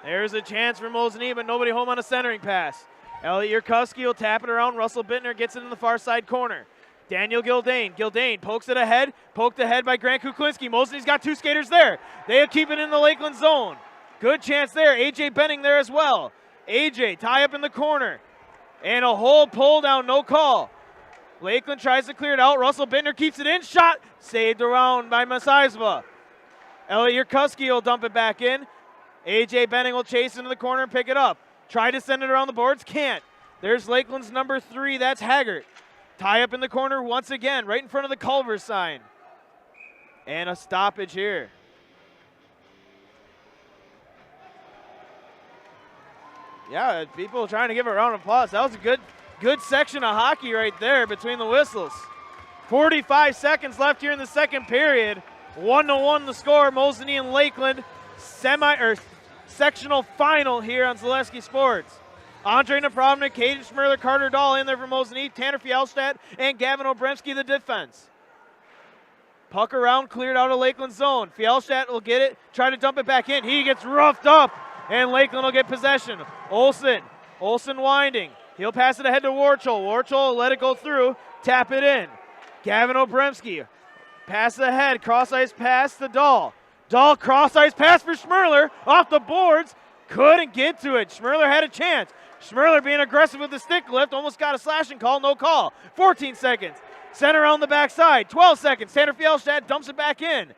There's a chance for Mosinee, but nobody home on a centering pass. Elliot Yurkowski will tap it around. Russell Bittner gets it in the far side corner. Daniel Gildane. Gildane pokes it ahead, poked ahead by Grant Kuklinski. Mosinee's got 2 skaters there. They'll keep it in the Lakeland zone. Good chance there. A.J. Benning there as well. AJ, tie up in the corner. And a hold pull down, no call. Lakeland tries to clear it out. Russell Bittner keeps it in. Shot saved around by Masizba. Elliot Yurkuski will dump it back in. AJ Benning will chase into the corner and pick it up. Try to send it around the boards. Can't. There's Lakeland's number 3. That's Haggart. Tie up in the corner once again, right in front of the Culver sign. And a stoppage here. Yeah, people trying to give a round of applause. That was a good section of hockey right there between the whistles. 45 seconds left here in the second period. 1-1 the score. Mosinee and Lakeland sectional final here on Zaleski Sports. Andre Napravnik, Caden Schmerler, Carter Dahl in there for Mosinee, Tanner Fialstad, and Gavin Obremski the defense. Puck around, cleared out of Lakeland zone. Fialstad will get it, try to dump it back in. He gets roughed up, and Lakeland will get possession. Olsen winding. He'll pass it ahead to Warchol. Warchol will let it go through, tap it in. Gavin Obremski, pass ahead, cross-ice pass to Dahl. Dahl cross-ice pass for Schmerler, off the boards, couldn't get to it. Schmerler had a chance. Schmerler being aggressive with the stick lift, almost got a slashing call, no call. 14 seconds, center around the backside, 12 seconds, Tanner Fjellstad dumps it back in.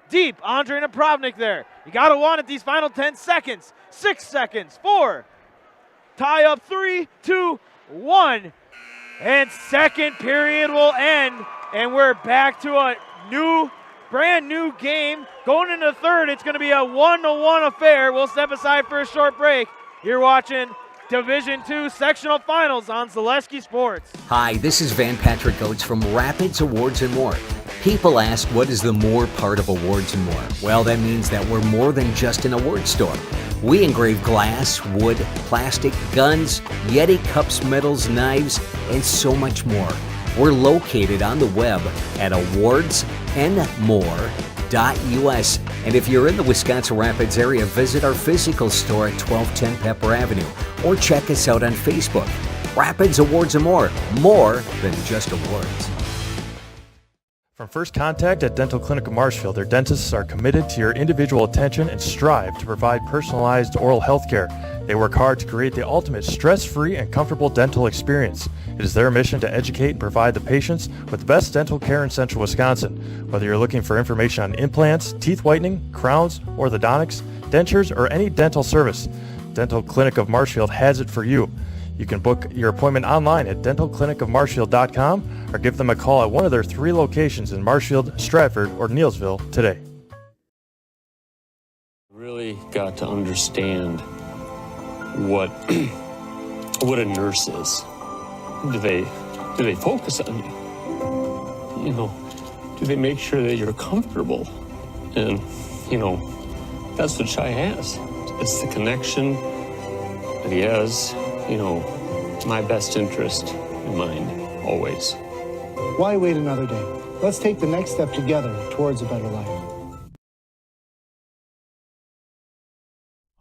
Deep, Andre Napravnik there. You gotta want it these final 10 seconds. 6 seconds, 4. Tie up 3, 2, 1. And second period will end, and we're back to a brand new game. Going into third, it's going to be a 1-1 affair. We'll step aside for a short break. You're watching Division II Sectional Finals on Zaleski Sports. Hi, this is Van Patrick Oates from Rapids Awards and More. People ask, what is the more part of Awards and More? Well, that means that we're more than just an award store. We engrave glass, wood, plastic, guns, Yeti cups, medals, knives, and so much more. We're located on the web at awardsandmore.us. And if you're in the Wisconsin Rapids area, visit our physical store at 1210 Pepper Avenue or check us out on Facebook. Rapids Awards and More than just awards. From first contact at Dental Clinic of Marshfield, their dentists are committed to your individual attention and strive to provide personalized oral health care. They work hard to create the ultimate stress-free and comfortable dental experience. It is their mission to educate and provide the patients with the best dental care in central Wisconsin. Whether you're looking for information on implants, teeth whitening, crowns, orthodontics, dentures, or any dental service, Dental Clinic of Marshfield has it for you. You can book your appointment online at dentalclinicofmarshfield.com or give them a call at one of their 3 locations in Marshfield, Stratford, or Neillsville today. Really got to understand what a nurse is. Do they focus on you? You know, do they make sure that you're comfortable? And, you know, that's what Shai has. It's the connection that he has. You know, my best interest in mind, always. Why wait another day? Let's take the next step together towards a better life.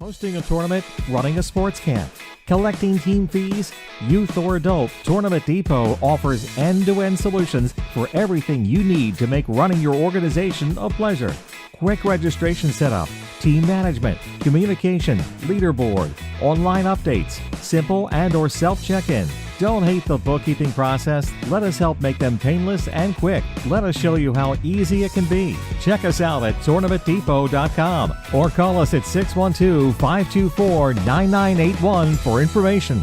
Hosting a tournament, running a sports camp, collecting team fees, youth or adult, Tournament Depot offers end-to-end solutions for everything you need to make running your organization a pleasure. Quick registration setup, team management, communication, leaderboard, online updates, simple and or self-check-in. Don't hate the bookkeeping process. Let us help make them painless and quick. Let us show you how easy it can be. Check us out at tournamentdepot.com or call us at 612-524-9981 for information.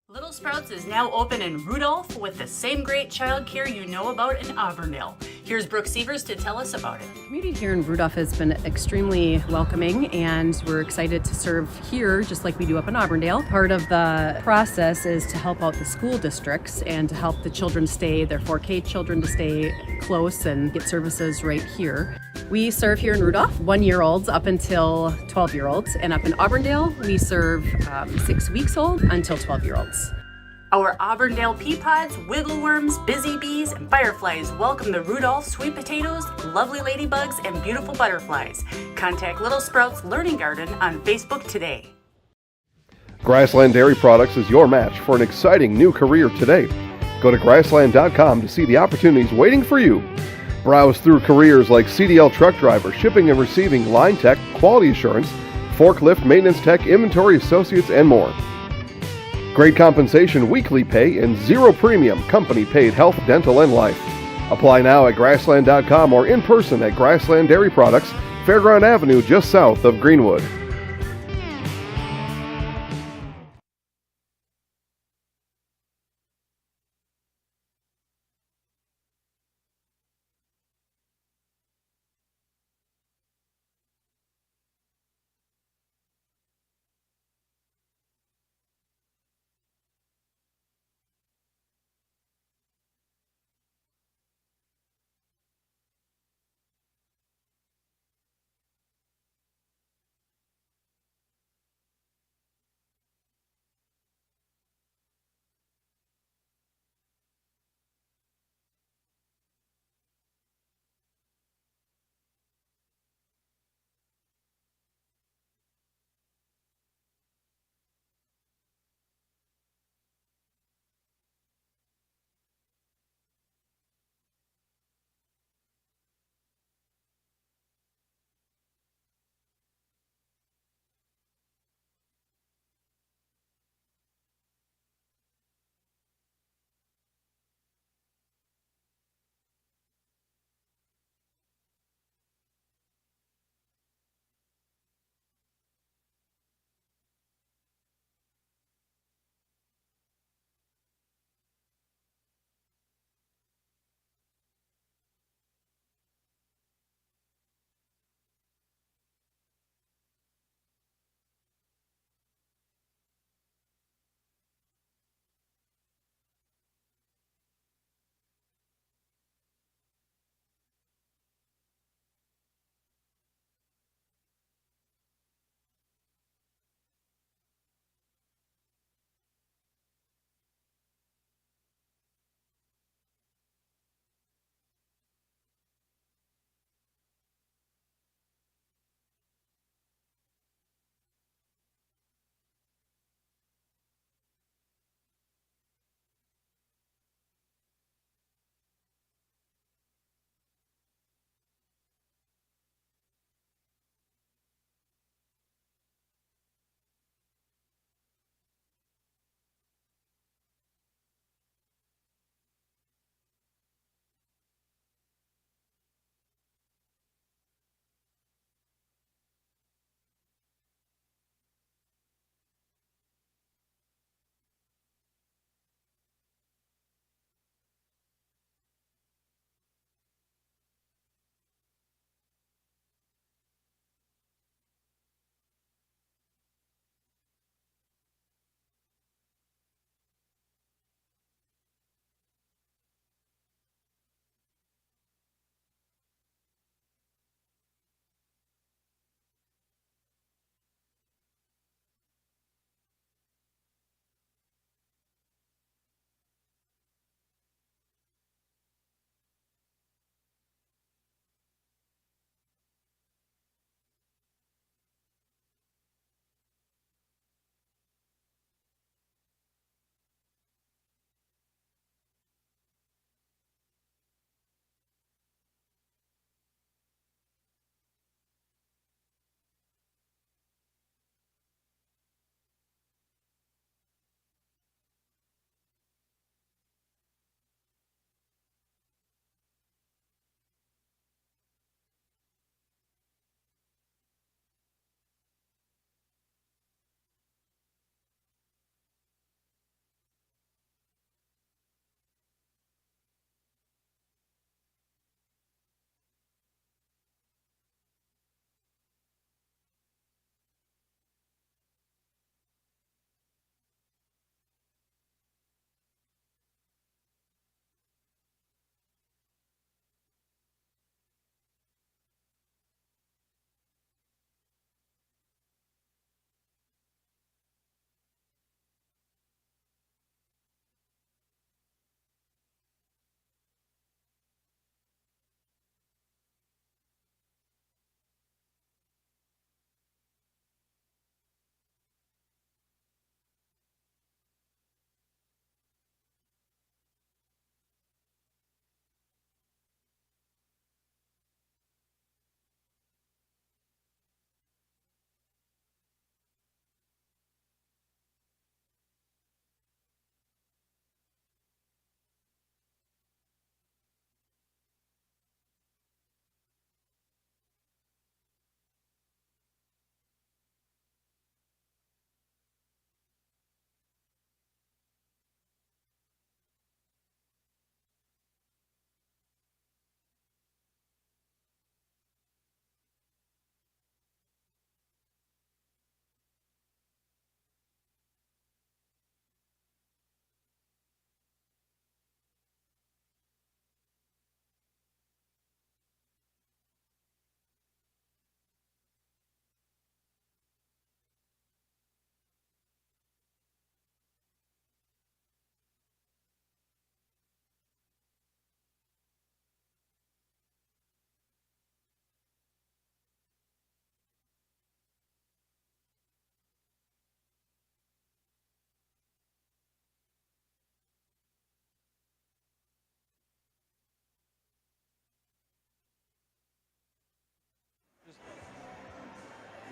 Little Sprouts is now open in Rudolph with the same great childcare you know about in Auburndale. Here's Brooke Sievers to tell us about it. The community here in Rudolph has been extremely welcoming, and we're excited to serve here just like we do up in Auburndale. Part of the process is to help out the school districts and to help the children stay, their 4K children to stay close and get services right here. We serve here in Rudolph 1-year-olds up until 12-year-olds, and up in Auburndale we serve 6 weeks old until 12-year-olds. Our Auburndale pea pods, wiggle worms, busy bees, and fireflies welcome the Rudolph sweet potatoes, lovely ladybugs, and beautiful butterflies. Contact Little Sprouts Learning Garden on Facebook today. Grassland Dairy Products is your match for an exciting new career today. Go to grassland.com to see the opportunities waiting for you. Browse through careers like CDL truck driver, shipping and receiving, line tech, quality assurance, forklift maintenance tech, inventory associates, and more. Great compensation, weekly pay, and zero premium company paid health, dental, and life. Apply now at grassland.com or in person at Grassland Dairy Products, Fairground Avenue, just south of Greenwood.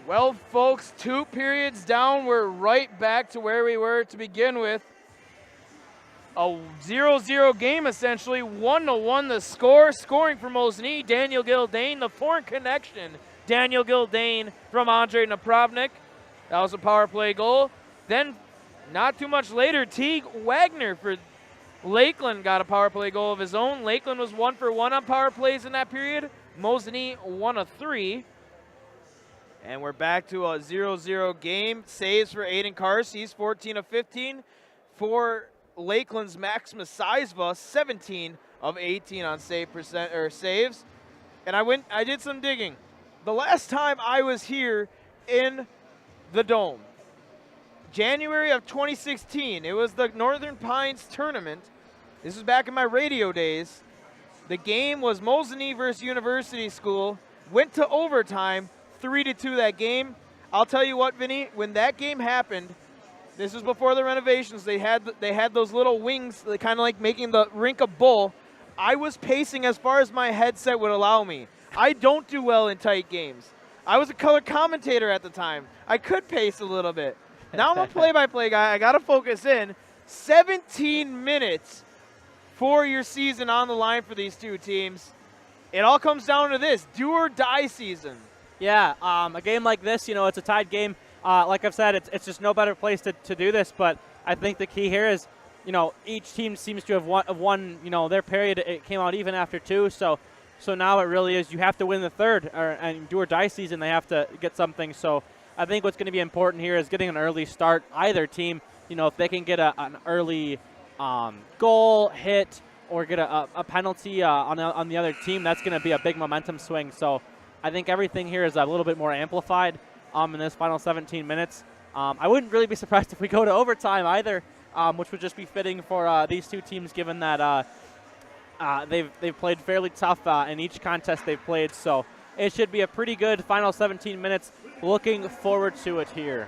Well, folks, 2 periods down. We're right back to where we were to begin with. A 0-0 game, essentially. 1-1 the score. Scoring for Mosinee, Daniel Gildane. The foreign connection, Daniel Gildane from Andre Napravnik. That was a power play goal. Then, not too much later, Teague Wagner for Lakeland got a power play goal of his own. Lakeland was 1 for 1 on power plays in that period. Mosinee 1 of 3. And we're back to a 0-0 game. Saves for Aiden Karst. He's 14 of 15. For Lakeland's Maximus Seisva, 17 of 18 on saves. And I did some digging. The last time I was here in the Dome, January of 2016, it was the Northern Pines tournament. This was back in my radio days. The game was Mosinee versus University School. Went to overtime, 3-2 that game. I'll tell you what, Vinny, when that game happened, this was before the renovations. They had those little wings, kind of like making the rink a bowl. I was pacing as far as my headset would allow me. I don't do well in tight games. I was a color commentator at the time. I could pace a little bit. Now I'm a play-by-play guy. I got to focus in. 17 minutes for your season on the line for these two teams. It all comes down to this, do or die season. Yeah, a game like this, it's a tied game. Like I've said, it's just no better place to do this, but I think the key here is, each team seems to have won their period. It came out even after 2, so now it really is you have to win the third, and do or die season, they have to get something. So I think what's going to be important here is getting an early start. Either team, if they can get an early goal, hit, or get a penalty on the other team, that's going to be a big momentum swing. So I think everything here is a little bit more amplified in this final 17 minutes. I wouldn't really be surprised if we go to overtime either, which would just be fitting for these two teams, given that they've played fairly tough in each contest they've played. So it should be a pretty good final 17 minutes. Looking forward to it here.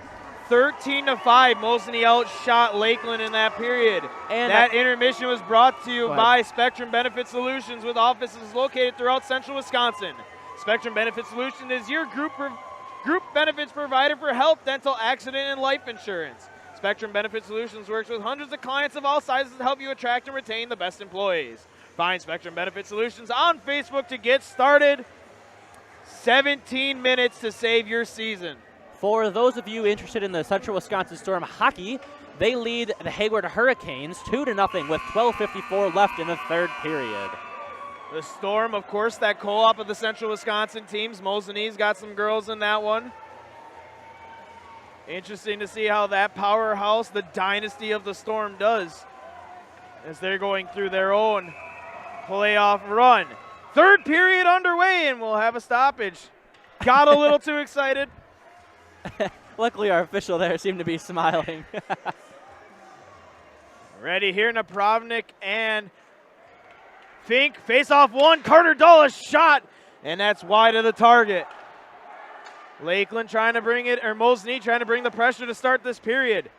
13-5, Mosinee outshot Lakeland in that period. And that intermission was brought to you by Spectrum Benefit Solutions, with offices located throughout central Wisconsin. Spectrum Benefit Solutions is your group benefits provider for health, dental, accident, and life insurance. Spectrum Benefit Solutions works with hundreds of clients of all sizes to help you attract and retain the best employees. Find Spectrum Benefit Solutions on Facebook to get started. 17 minutes to save your season. For those of you interested in the Central Wisconsin Storm hockey, they lead the Hayward Hurricanes 2-0 with 12:54 left in the third period. The Storm, of course, that co-op of the Central Wisconsin teams. Mosinee's got some girls in that one. Interesting to see how that powerhouse, the dynasty of the Storm, does as they're going through their own playoff run. Third period underway, and we'll have a stoppage. Got a little too excited. Luckily, our official there seemed to be smiling. Ready here, Napravnik and Fink. Face off one. Carter Dahl a shot, and that's wide of the target. Lakeland trying to bring it, or Mosinee trying to bring the pressure to start this period.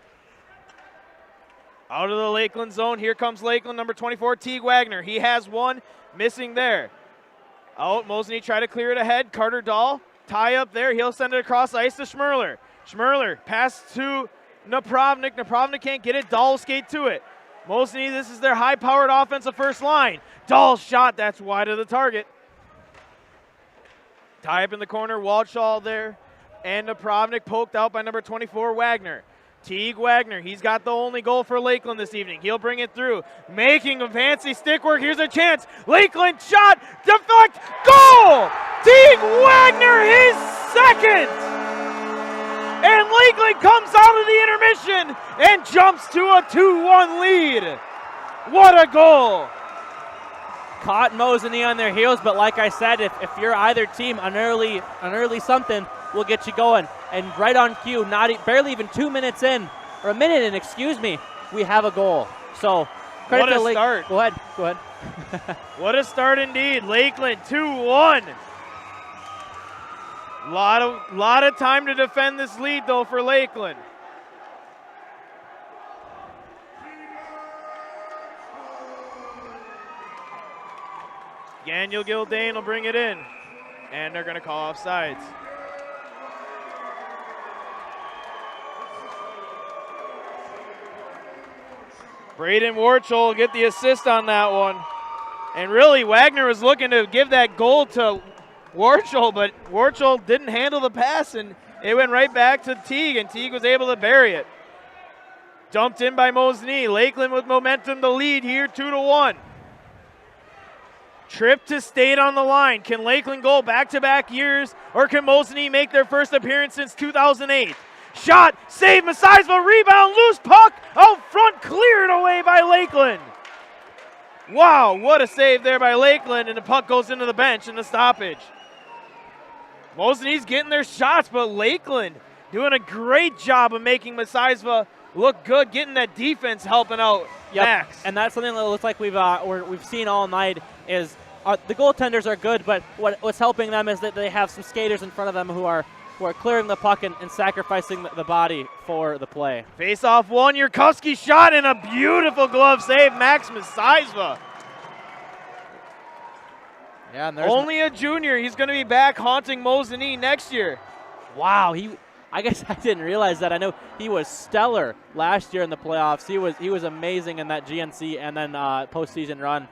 Out of the Lakeland zone, here comes Lakeland, number 24, Teague Wagner. He has one, missing there. Out, Mosinee try to clear it ahead. Carter Dahl, tie up there. He'll send it across ice to Schmerler. Schmerler, pass to Napravnik. Napravnik can't get it. Dahl skate to it. Mosinee, this is their high-powered offensive first line. Dahl shot, that's wide of the target. Tie up in the corner, Waldshaw there. And Napravnik poked out by number 24, Wagner. Teague Wagner, he's got the only goal for Lakeland this evening. He'll bring it through, making a fancy stick work. Here's a chance. Lakeland shot, deflect, goal! Teague Wagner, his second! And Lakeland comes out of the intermission and jumps to a 2-1 lead. What a goal! Caught Mosinee on their heels, but like I said, if you're either team, an early something will get you going. And right on cue, barely even 2 minutes in, or a minute in, excuse me, we have a goal. So credit what a to start. Go ahead. What a start indeed. Lakeland 2-1. Lot of time to defend this lead though for Lakeland. Daniel Gildane will bring it in, and they're going to call offsides. Braden Warchel will get the assist on that one. And really, Wagner was looking to give that goal to Warchel, but Warchel didn't handle the pass, and it went right back to Teague, and Teague was able to bury it. Dumped in by Mosinee. Lakeland with momentum to lead here, 2-1. Trip to State on the line. Can Lakeland go back-to-back years, or can Mosinee make their first appearance since 2008? Shot, save, Mosinee, rebound, loose puck, out front, cleared away by Lakeland. Wow, what a save there by Lakeland, and the puck goes into the bench in the stoppage. Mosinee's getting their shots, but Lakeland doing a great job of making Mosinee look good, getting that defense helping out Max. And that's something that looks like we've seen all night is the goaltenders are good, but what's helping them is that they have some skaters in front of them who are clearing the puck and sacrificing the body for the play. Face-off one, Yurkowski shot, and a beautiful glove save, Max Mosinee. Yeah, and there's only a junior. He's going to be back haunting Mosinee next year. Wow, I guess I didn't realize that. I know he was stellar last year in the playoffs. He was amazing in that GNC and then postseason run.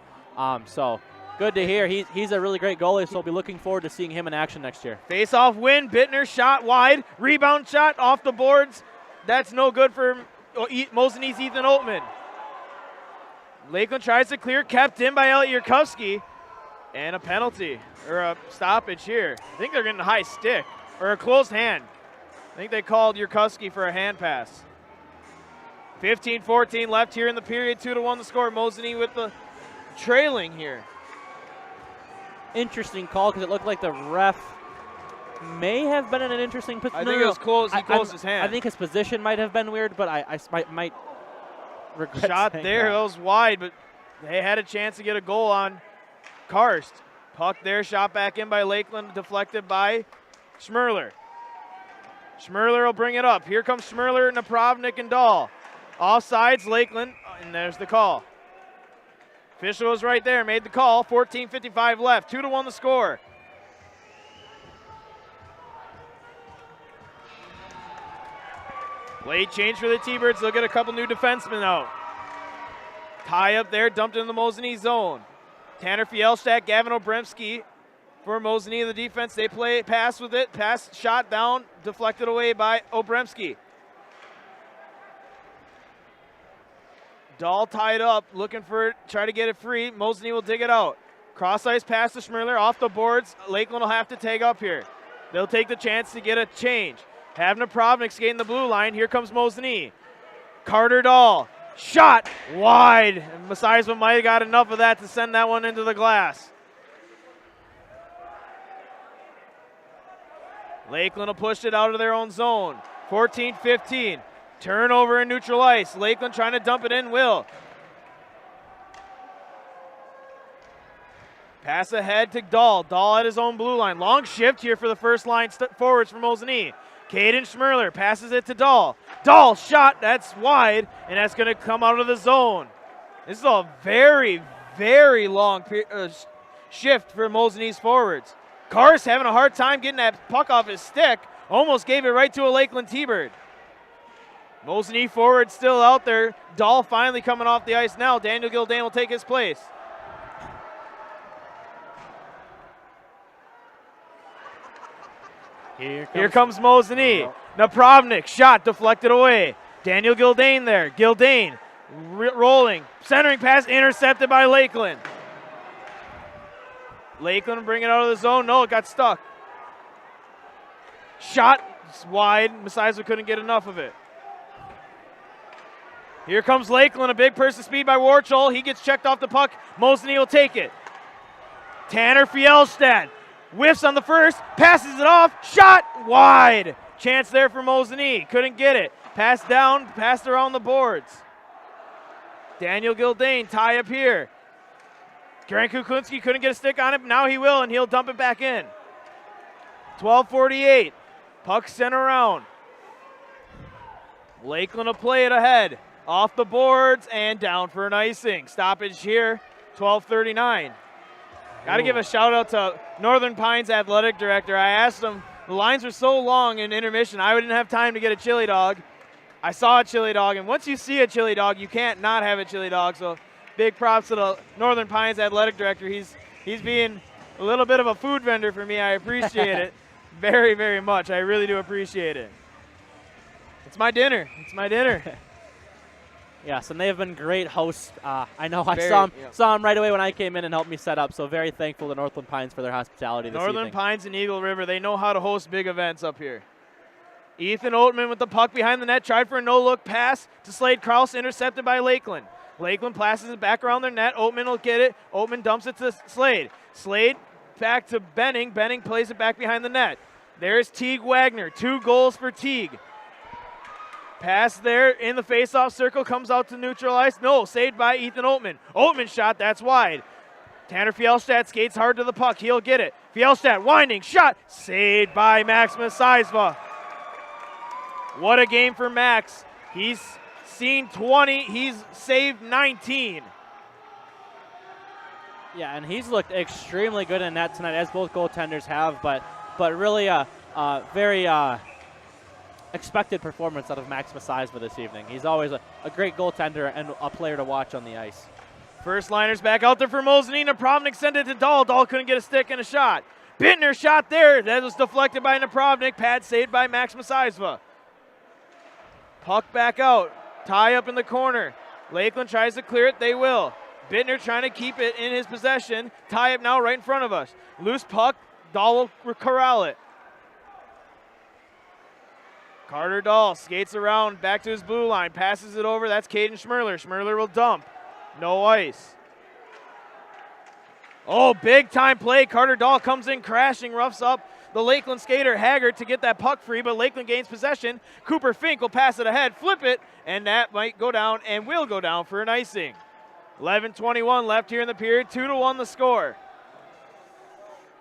So good to hear. He's a really great goalie, so we'll be looking forward to seeing him in action next year. Face-off win. Bittner shot wide. Rebound shot off the boards. That's no good for Mosinee's Ethan Oatman. Lakeland tries to clear, kept in by Elliot Yurkowski. And a penalty, or a stoppage here. I think they're getting a high stick, or a closed hand. I think they called Yurkowski for a hand pass. 15-14 left here in the period, 2-1 the score. Mosinee with the trailing here. Interesting call, because it looked like the ref may have been in an interesting position. I think it was closed. He closed his hand. I think his position might have been weird, but I might regret shot saying there, that. it was wide, but they had a chance to get a goal on Karst. Puck there, shot back in by Lakeland, deflected by Schmerler. Schmerler will bring it up. Here comes Schmerler, Napravnik, and Dahl. Offsides, Lakeland, and there's the call. Official was right there, made the call. 14:55 left, 2-1 the score. Late change for the T-Birds. They'll get a couple new defensemen out. Tie up there, dumped in the Mosinee zone. Tanner Fielstadt, Gavin Obremski for Mosinee, the defense. They play pass with it. Pass shot down, deflected away by Obremski. Dahl tied up, looking for it, try to get it free. Mosinee will dig it out. Cross ice pass to Schmerler, off the boards. Lakeland will have to take up here. They'll take the chance to get a change. Have Napravnik skating the blue line. Here comes Mosinee. Carter Dahl. Shot wide. Mosinee might have got enough of that to send that one into the glass. Lakeland will push it out of their own zone. 14-15. Turnover in neutral ice. Lakeland trying to dump it in. Will. Pass ahead to Dahl. Dahl at his own blue line. Long shift here for the first line forwards for Mosinee. Caden Schmerler passes it to Dahl. Dahl shot, that's wide, and that's going to come out of the zone. This is a very, very long shift for Mosinee's forwards. Karst having a hard time getting that puck off his stick. Almost gave it right to a Lakeland T-Bird. Mosinee forward still out there. Dahl finally coming off the ice now. Daniel Gildane will take his place. Here comes Mosinee. Napravnik, shot deflected away. Daniel Gildane there. Gildane rolling. Centering pass intercepted by Lakeland. Lakeland bring it out of the zone. No, it got stuck. Shot wide. Mosinee couldn't get enough of it. Here comes Lakeland. A big burst of speed by Warchol. He gets checked off the puck. Mosinee will take it. Tanner Fielstadt. Whiffs on the first, passes it off, shot wide. Chance there for Mosinee, couldn't get it. Pass down, passed around the boards. Daniel Gildane, tie up here. Grant Kuklinski couldn't get a stick on it, but now he will, and he'll dump it back in. 12:48, puck sent around. Lakeland will play it ahead. Off the boards and down for an icing. Stoppage here, 12:39. Got to give a shout out to Northern Pines athletic director. I asked him, the lines were so long in intermission, I didn't have time to get a chili dog. I saw a chili dog, and once you see a chili dog, you can't not have a chili dog. So big props to the Northern Pines athletic director. He's being a little bit of a food vendor for me. I appreciate it very, very much. I really do appreciate it. It's my dinner. It's my dinner. Yes, and they have been great hosts. I know Very, I saw them right away when I came in and helped me set up, so very thankful to Northland Pines for their hospitality this Northern evening. Pines and Eagle River, they know how to host big events up here. Ethan Oatman with the puck behind the net, tried for a no-look pass to Slade Kraus, intercepted by Lakeland. Lakeland passes it back around their net. Oatman will get it. Oatman dumps it to Slade. Slade back to Benning. Benning plays it back behind the net. There's Teague Wagner. 2 goals for Teague. Pass there in the face-off circle, comes out to neutral ice. No, saved by Ethan Oatman. Oatman shot, that's wide. Tanner Fjellstad skates hard to the puck. He'll get it. Fjellstad winding, shot, saved by Maximus Seisva. What a game for Max. He's seen 20, he's saved 19. Yeah, and he's looked extremely good in net tonight, as both goaltenders have, but really a very expected performance out of Maximus Seisva this evening. He's always a great goaltender and a player to watch on the ice. First liners back out there for Mosinee. Napravnik sent it to Dahl. Dahl couldn't get a stick and a shot. Bittner shot there. That was deflected by Napravnik. Pad saved by Maximus Seisva. Puck back out. Tie up in the corner. Lakeland tries to clear it. They will. Bittner trying to keep it in his possession. Tie up now right in front of us. Loose puck. Dahl will corral it. Carter Dahl skates around back to his blue line. Passes it over. That's Caden Schmerler. Schmerler will dump. No ice. Oh, big time play. Carter Dahl comes in crashing, roughs up the Lakeland skater Haggard to get that puck free, but Lakeland gains possession. Cooper Fink will pass it ahead, flip it, and that might go down and will go down for an icing. 11:21 left here in the period. 2-1 the score.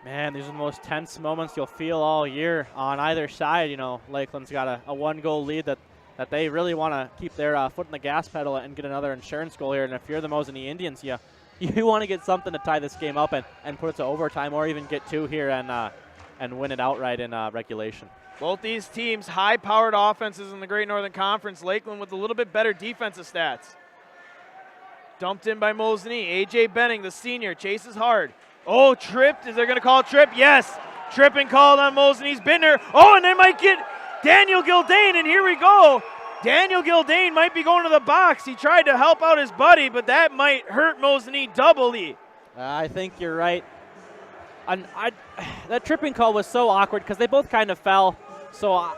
Man, these are the most tense moments you'll feel all year on either side. You know, Lakeland's got a 1-goal lead that they really want to keep their foot in the gas pedal and get another insurance goal here. And if you're the Mosinee Indians, you want to get something to tie this game up and put it to overtime, or even get 2 here and win it outright in regulation. Both these teams, high-powered offenses in the Great Northern Conference. Lakeland with a little bit better defensive stats. Dumped in by Mosinee. A.J. Benning, the senior, chases hard. Oh, tripped. Is they going to call a trip? Yes. Tripping called on Mosinee's Bittner. Oh, and they might get Daniel Gildane, and here we go. Daniel Gildane might be going to the box. He tried to help out his buddy, but that might hurt Mosinee doubly. I think you're right. That tripping call was so awkward because they both kind of fell. So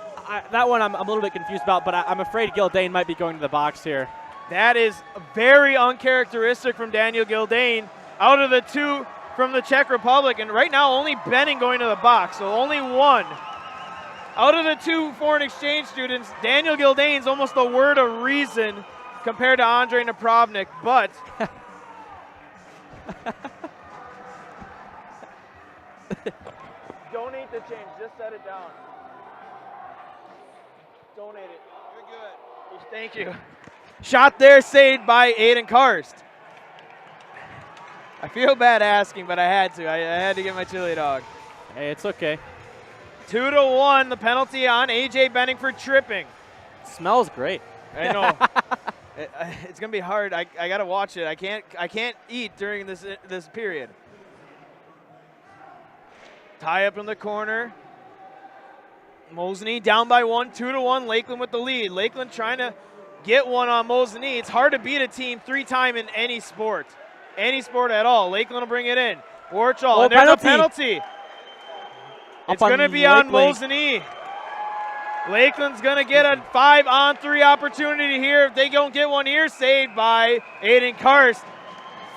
that one I'm a little bit confused about, but I'm afraid Gildane might be going to the box here. That is very uncharacteristic from Daniel Gildane. Out of the 2 from the Czech Republic, and right now only Benning going to the box, so only 1. Out of the 2 foreign exchange students, Daniel Gildane's almost a word of reason compared to Andre Napravnik, but donate the change, just set it down. Donate it. You're good. Thank you. Shot there, saved by Aiden Karst. I feel bad asking, but I had to. I had to get my chili dog. Hey, it's okay. 2-1, the penalty on A.J. Benning for tripping. It smells great. I know. It's gonna be hard. I gotta watch it. I can't eat during this period. Tie up in the corner. Mosinee down by 1, 2-1. Lakeland with the lead. Lakeland trying to get one on Mosinee. It's hard to beat a team 3 times in any sport. Any sport at all. Lakeland will bring it in. Warchal, and there's a penalty. It's going to be on Mosinee. Lakeland's going to get a 5-on-3 opportunity here. If they don't get one here, saved by Aiden Karst.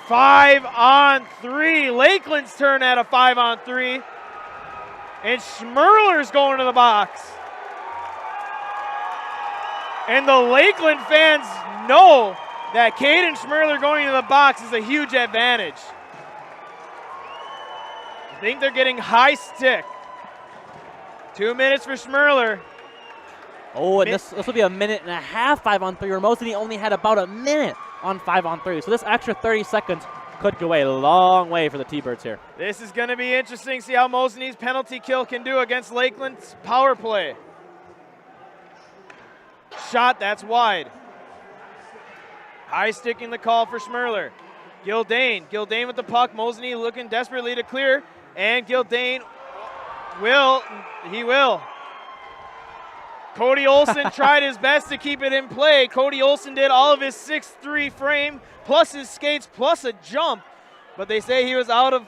5-on-3. Lakeland's turn at a 5-on-3. And Schmerler's going to the box. And the Lakeland fans know that Caden Schmerler going to the box is a huge advantage. I think they're getting high stick. 2 minutes for Schmerler. Oh, and this will be a minute and a half 5-on-3, where Mosinee only had about a minute on 5-on-3. So this extra 30 seconds could go a long way for the T-Birds here. This is going to be interesting. See how Mosinee's penalty kill can do against Lakeland's power play. shot, that's wide. High sticking the call for Schmerler. Gildane with the puck. Mosinee looking desperately to clear, and Gildane will. Cody Olson tried his best to keep it in play. Cody Olson did all of his 6'3" frame, plus his skates, plus a jump, but they say he was out of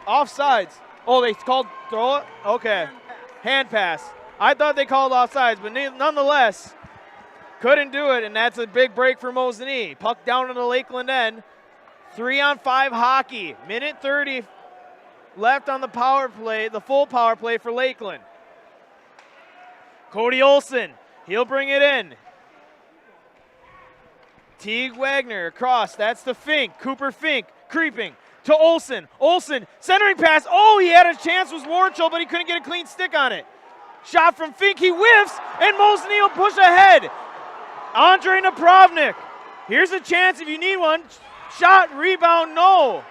offsides. Oh, they called throw it? Okay. Hand pass. I thought they called offsides, but nonetheless, couldn't do it, and that's a big break for Mosinee. Puck down in the Lakeland end. 3-on-5 hockey. Minute 30 left on the power play, the full power play for Lakeland. Cody Olson, he'll bring it in. Teague Wagner across, that's the Fink. Cooper Fink creeping to Olson. Olson, centering pass. Oh, he had a chance with Warchel, but he couldn't get a clean stick on it. Shot from Fink, he whiffs, and Mosinee will push ahead. Andre Napravnik, here's a chance if you need one. Shot, rebound, no.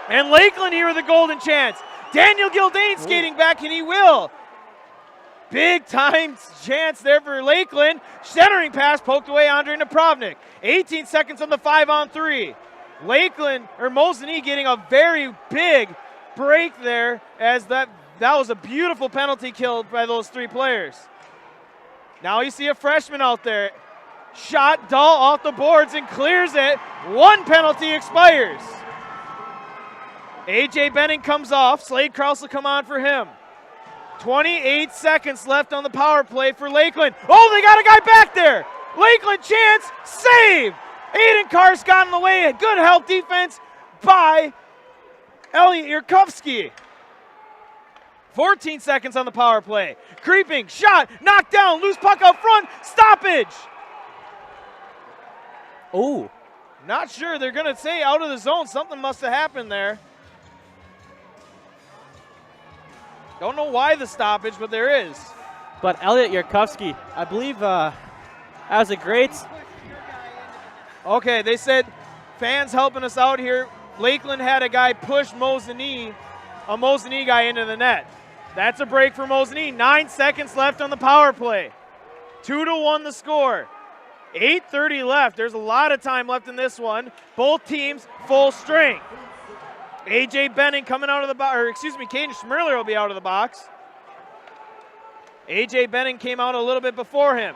And Lakeland here with a golden chance. Daniel Gildane skating back, and he will. Big time chance there for Lakeland. Centering pass poked away Andre Napravnik. 18 seconds on the 5-on-3. Mosinee getting a very big break there, as that was a beautiful penalty kill by those three players. Now you see a freshman out there. Shot dull off the boards and clears it. One penalty expires. A.J. Benning comes off. Slade Krause will come on for him. 28 seconds left on the power play for Lakeland. Oh, they got a guy back there. Lakeland chance, save. Aiden Karst got in the way. Good help defense by Elliot Yurkovsky. 14 seconds on the power play. Creeping, shot, knocked down, loose puck up front, stoppage. Oh. Not sure, they're gonna say out of the zone. Something must have happened there. Don't know why the stoppage, but there is. But Elliot Yurkovsky, I believe that was a great. Okay, they said fans helping us out here. Lakeland had a guy push Mosinee, a Mosinee guy into the net. That's a break for Mosinee. 9 seconds left on the power play. 2-1 the score. 8:30 left. There's a lot of time left in this one. Both teams full strength. A.J. Benning coming out of the box, or excuse me, Caden Schmerler will be out of the box. A.J. Benning came out a little bit before him.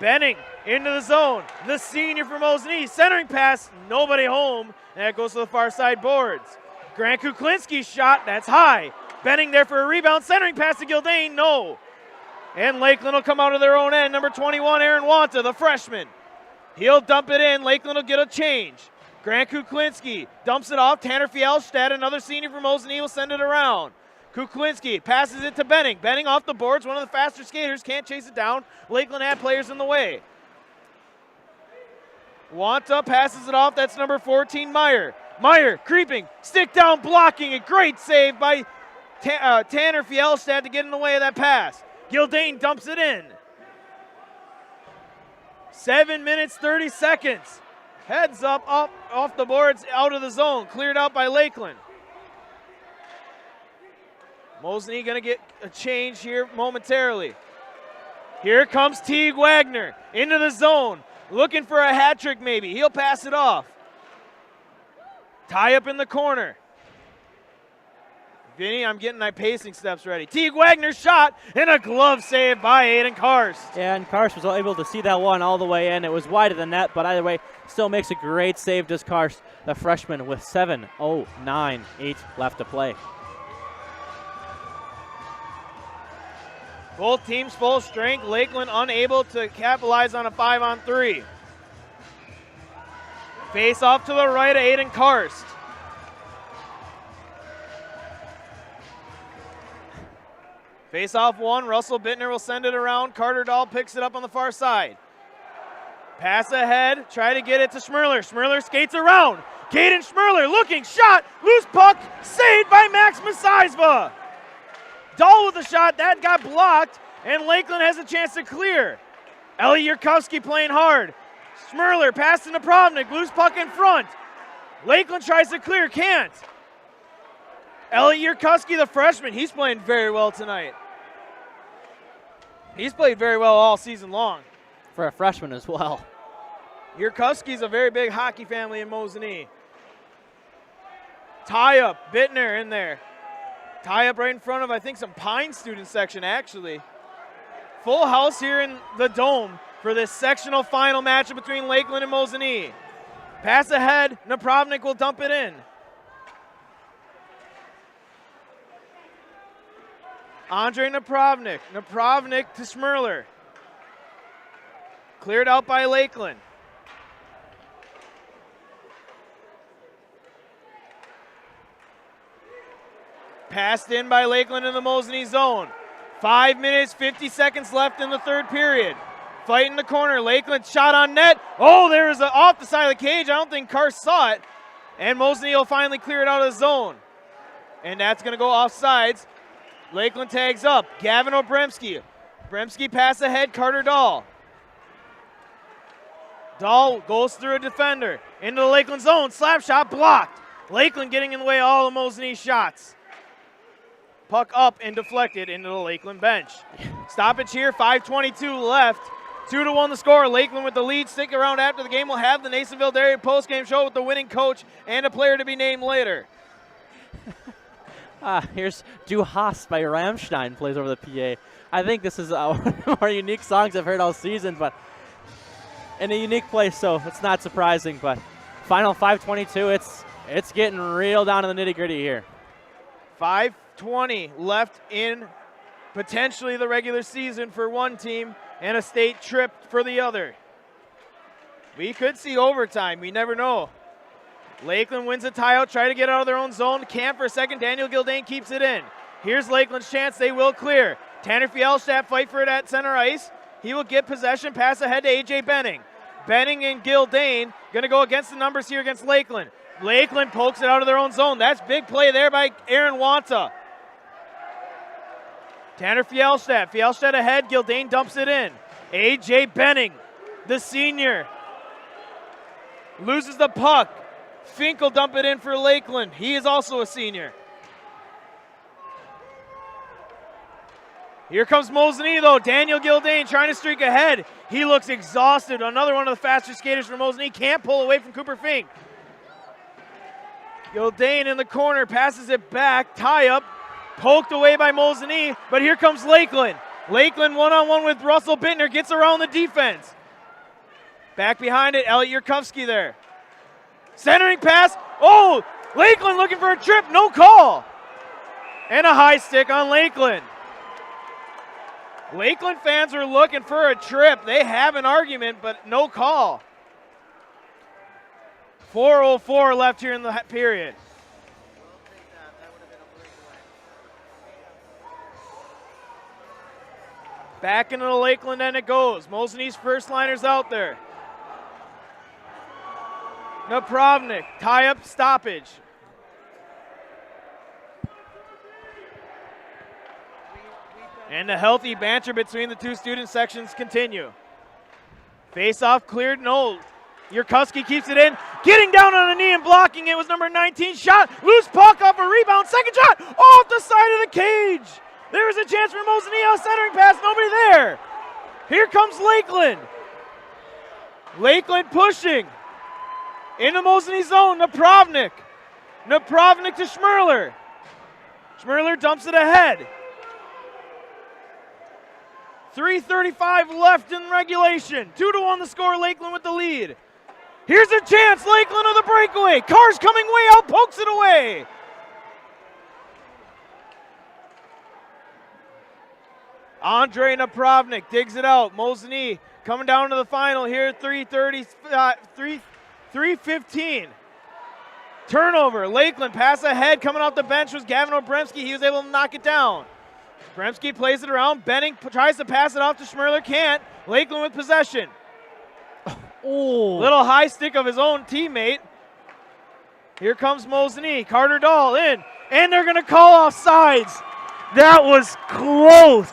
Benning into the zone. The senior from Mosinee. Centering pass, nobody home. And that goes to the far side boards. Grant Kuklinski's shot, that's high. Benning there for a rebound. Centering pass to Gildane, no. And Lakeland will come out of their own end. Number 21, Aaron Wanta, the freshman. He'll dump it in. Lakeland will get a change. Grant Kuklinski dumps it off. Tanner Fjellstad, another senior from Mosinee, will send it around. Kuklinski passes it to Benning. Benning off the boards, one of the faster skaters, can't chase it down. Lakeland had players in the way. Wanta passes it off, that's number 14, Meyer. Meyer creeping, stick down, blocking, a great save by Tanner Fjellstad to get in the way of that pass. Gildane dumps it in. 7 minutes, 30 seconds. Heads up, off the boards, out of the zone. Cleared out by Lakeland. Mosinee going to get a change here momentarily. Here comes Teague Wagner into the zone. Looking for a hat trick maybe. He'll pass it off. Tie up in the corner. Vinny, I'm getting my pacing steps ready. Teague Wagner's shot and a glove save by Aiden Karst. Yeah, and Karst was able to see that one all the way in. It was wide of the net, but either way, still makes a great save, does Karst, the freshman, with 7:09.8 left to play. Both teams full strength. Lakeland unable to capitalize on a 5-on-3. Face off to the right of Aiden Karst. Face off one, Russell Bittner will send it around. Carter Dahl picks it up on the far side. Pass ahead, try to get it to Schmerler. Schmerler skates around. Caden Schmerler looking, shot, loose puck, saved by Max Masizva. Dahl with a shot, that got blocked, and Lakeland has a chance to clear. Ellie Yurkovsky playing hard. Schmerler passing to Napravnik, loose puck in front. Lakeland tries to clear, can't. Ellie Yurkovsky, the freshman, he's playing very well tonight. He's played very well all season long. For a freshman as well. Yurkowski's a very big hockey family in Mosinee. Tie up, Bittner in there. Tie up right in front of, I think, some Pine student section, actually. Full house here in the Dome for this sectional final matchup between Lakeland and Mosinee. Pass ahead, Napravnik will dump it in. Andre Napravnik. Napravnik to Schmerler. Cleared out by Lakeland. Passed in by Lakeland in the Mosinee zone. 5 minutes, 50 seconds left in the third period. Fight in the corner. Lakeland shot on net. Oh, there was off the side of the cage. I don't think Carr saw it. And Mosinee will finally clear it out of the zone. And that's going to go offsides. Lakeland tags up. Gavin Obremski. Obremski pass ahead. Carter Dahl. Dahl goes through a defender. Into the Lakeland zone. Slap shot blocked. Lakeland getting in the way of all the Mosinee shots. Puck up and deflected into the Lakeland bench. Stoppage here, 5:22 left. 2-1 the score. Lakeland with the lead. Stick around after the game. We'll have the Nasonville Dairy postgame show with the winning coach and a player to be named later. Here's Du Hast by Rammstein plays over the PA. I think this is one of the more unique songs I've heard all season, but in a unique place, so it's not surprising. But final 5:22, it's getting real down to the nitty-gritty here. 5:20 left in potentially the regular season for one team and a state trip for the other. We could see overtime. We never know. Lakeland wins a tie-out, try to get out of their own zone. Camp for a second. Daniel Gildane keeps it in. Here's Lakeland's chance. They will clear. Tanner Fjellstadt fight for it at center ice. He will get possession. Pass ahead to A.J. Benning. Benning and Gildane going to go against the numbers here against Lakeland. Lakeland pokes it out of their own zone. That's big play there by Aaron Wanta. Tanner Fjellstadt. Fjellstadt ahead. Gildane dumps it in. A.J. Benning, the senior, loses the puck. Fink will dump it in for Lakeland. He is also a senior. Here comes Mosinee, though. Daniel Gildane trying to streak ahead. He looks exhausted. Another one of the faster skaters for Mosinee. Can't pull away from Cooper Fink. Gildane in the corner, passes it back. Tie up, poked away by Mosinee, but here comes Lakeland. Lakeland one-on-one with Russell Bittner, gets around the defense. Back behind it, Elliot Yurkowski there. Centering pass. Oh, Lakeland looking for a trip, no call. And a high stick on Lakeland. Lakeland fans are looking for a trip. They have an argument, but no call. 4:04 left here in the period. Back into the Lakeland end it goes. Mosinee's first liner's out there. Napravnik, tie up, stoppage. And the healthy banter between the two student sections continue. Face off cleared, no. Yurkowski keeps it in. Getting down on a knee and blocking it was number 19. Shot, loose puck off a rebound. Second shot, off the side of the cage. There is a chance for Mosinee, a centering pass, nobody there. Here comes Lakeland. Lakeland pushing. In the Mosinee zone, Napravnik. Napravnik to Schmerler. Schmerler dumps it ahead. 3:35 left in regulation. 2-1 the score, Lakeland with the lead. Here's a chance, Lakeland on the breakaway. Carr's coming way out, pokes it away. Andre Napravnik digs it out. Mosinee coming down to the final here, 3:15. Turnover, Lakeland pass ahead, coming off the bench was Gavin Obremski. He was able to knock it down. Obremski plays it around. Benning tries to pass it off to Schmerler, can't. Lakeland with possession. Oh. Little high stick of his own teammate. Here comes Mosinee. Carter Dahl in, and they're going to call offsides. That was close.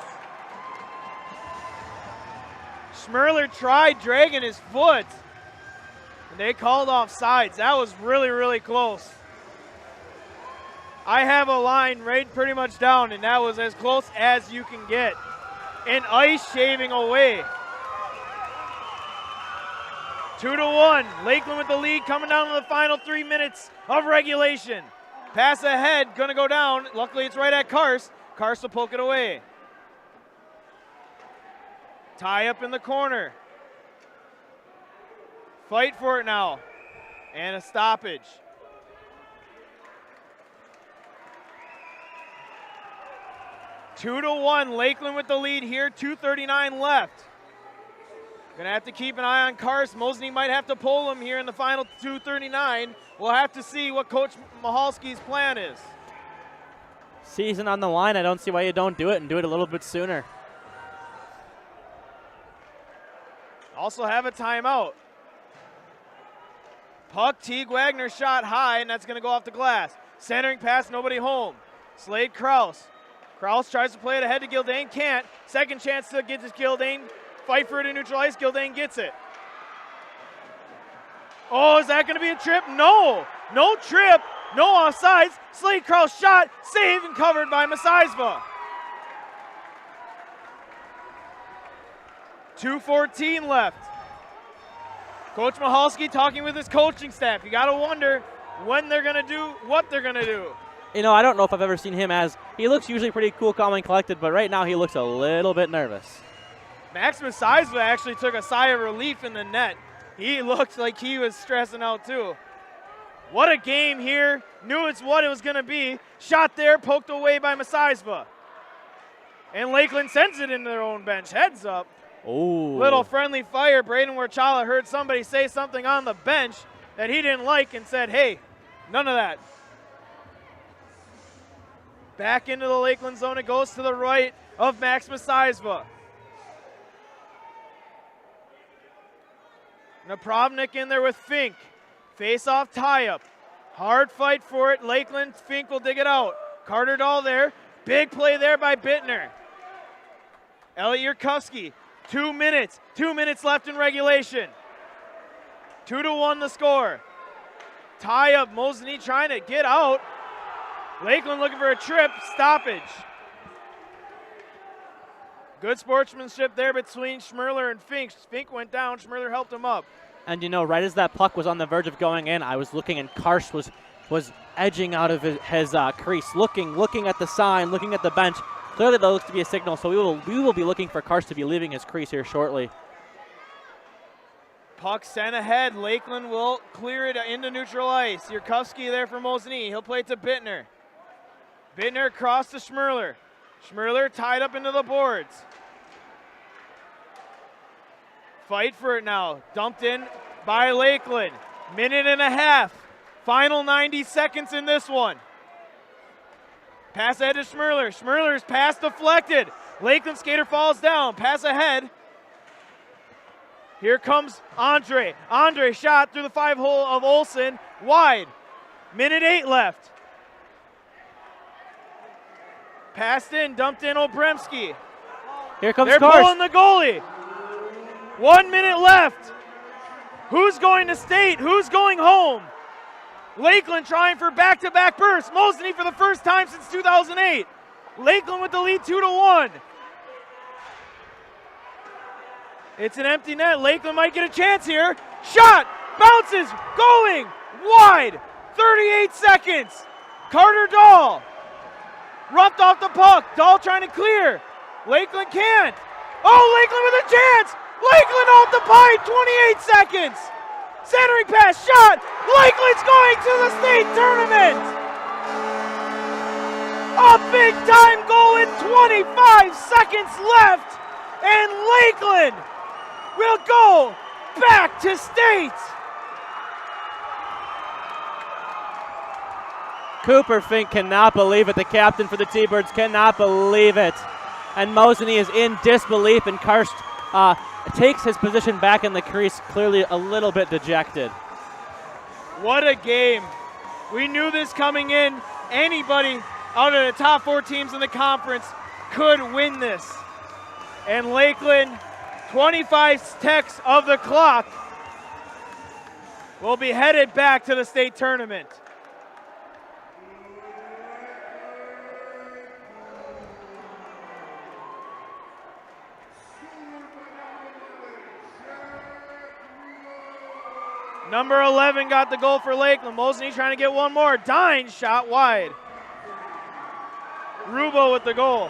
Schmerler tried dragging his foot, and they called offsides. That was really, really close. I have a line right pretty much down, and that was as close as you can get. and ice shaving away. 2-1. Lakeland with the lead coming down to the final 3 minutes of regulation. Pass ahead, gonna go down. Luckily it's right at Karst. Karst will poke it away. Tie up in the corner. Fight for it now. And a stoppage. Two to one, Lakeland with the lead here, 2:39 left. Gonna have to keep an eye on Karst. Mosinee might have to pull him here in the final 2:39. We'll have to see what Coach Mahalski's plan is. Season on the line, I don't see why you don't do it and do it a little bit sooner. Also have a timeout. Puck, Teague Wagner shot high, and that's gonna go off the glass. Centering pass, nobody home. Slade Kraus. Kraus tries to play it ahead to Gildane, can't. Second chance to get to Gildane. Fight for it in neutral ice, Gildane gets it. Oh, is that gonna be a trip? No, no trip, no offsides. Slade Kraus shot, saved and covered by Masaisva. 2:14 left. Coach Mahalski talking with his coaching staff. You gotta wonder when they're gonna do what they're gonna do. You know, I don't know if I've ever seen him as, he looks usually pretty cool, calm, and collected, but right now he looks a little bit nervous. Max Masaisva actually took a sigh of relief in the net. He looked like he was stressing out too. What a game here. Knew it's what it was gonna be. Shot there, poked away by Masaisva. And Lakeland sends it into their own bench. Heads up. Ooh. Little friendly fire. Braden Warchala heard somebody say something on the bench that he didn't like and said, hey, none of that. Back into the Lakeland zone. It goes to the right of Max Masaisva. Napravnik in there with Fink. Face-off tie-up. Hard fight for it. Lakeland, Fink will dig it out. Carter Dahl there. Big play there by Bittner. Elliot Yurkowski. 2 minutes. 2 minutes left in regulation. 2-1 the score. Tie-up. Mosinee trying to get out. Lakeland looking for a trip. Stoppage. Good sportsmanship there between Schmerler and Fink. Fink went down. Schmerler helped him up. And you know, right as that puck was on the verge of going in, I was looking, and Karst was edging out of his crease, looking at the sign, looking at the bench. Clearly that looks to be a signal, so we will be looking for Karst to be leaving his crease here shortly. Puck sent ahead. Lakeland will clear it into neutral ice. Yurkowski there for Mosinee. He'll play it to Bittner. Bittner across to Schmerler. Schmerler tied up into the boards. Fight for it now. Dumped in by Lakeland. Minute and a half. Final 90 seconds in this one. Pass ahead to Schmerler. Schmerler's pass deflected. Lakeland skater falls down. Pass ahead. Here comes Andre. Andre shot through the 5-hole of Olsen. Wide. Minute 8 left. Passed in, dumped in Obremski. Here comes They're Karst. pulling the goalie. 1 minute left. Who's going to state? Who's going home? Lakeland trying for back-to-back bursts. Mosinee for the first time since 2008. Lakeland with the lead 2-1. It's an empty net. Lakeland might get a chance here. Shot, bounces, going, wide. 38 seconds. Carter Dahl. Roughed off the puck. Dahl trying to clear. Lakeland can't. Oh, Lakeland with a chance. Lakeland off the pipe. 28 seconds. Centering pass, shot. Lakeland's going to the state tournament. A big time goal in 25 seconds left. And Lakeland will go back to state. Cooper Fink cannot believe it. The captain for the T-Birds cannot believe it. And Mosinee is in disbelief, and Karst takes his position back in the crease, clearly a little bit dejected. What a game. We knew this coming in. Anybody out of the top 4 teams in the conference could win this. And Lakeland, 25 ticks of the clock, will be headed back to the state tournament. Number 11 got the goal for Lakeland. Mosinee trying to get one more. Dines shot wide. Rubo with the goal.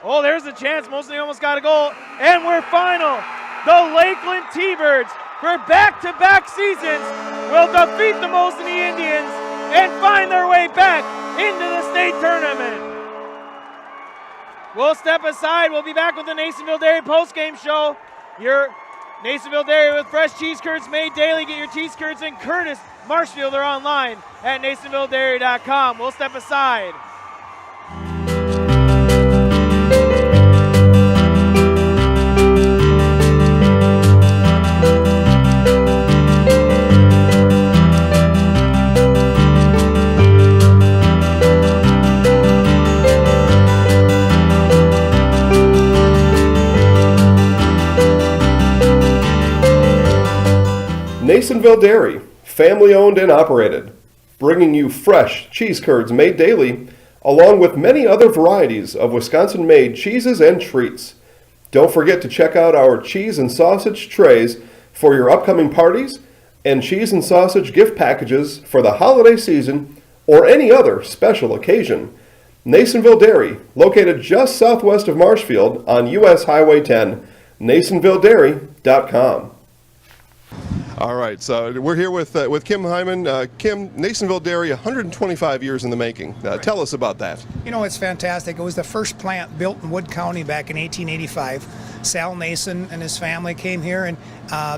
Oh, there's a chance. Mosinee almost got a goal. And we're final. The Lakeland T-Birds, for back-to-back seasons, will defeat the Mosinee Indians and find their way back into the state tournament. We'll step aside. We'll be back with the Nasonville Dairy postgame show. Your Nasonville Dairy with fresh cheese curds made daily. Get your cheese curds in Curtis, Marshfield, or online at NasonvilleDairy.com. We'll step aside. Nasonville Dairy, family owned and operated, bringing you fresh cheese curds made daily, along with many other varieties of Wisconsin-made cheeses and treats. Don't forget to check out our cheese and sausage trays for your upcoming parties and cheese and sausage gift packages for the holiday season or any other special occasion. Nasonville Dairy, located just southwest of Marshfield on US Highway 10, NasonvilleDairy.com. All right, so we're here with Kim Hyman. Kim, Nasonville Dairy, 125 years in the making. Tell us about that. You know, it's fantastic. It was the first plant built in Wood County back in 1885. Sal Nason and his family came here, and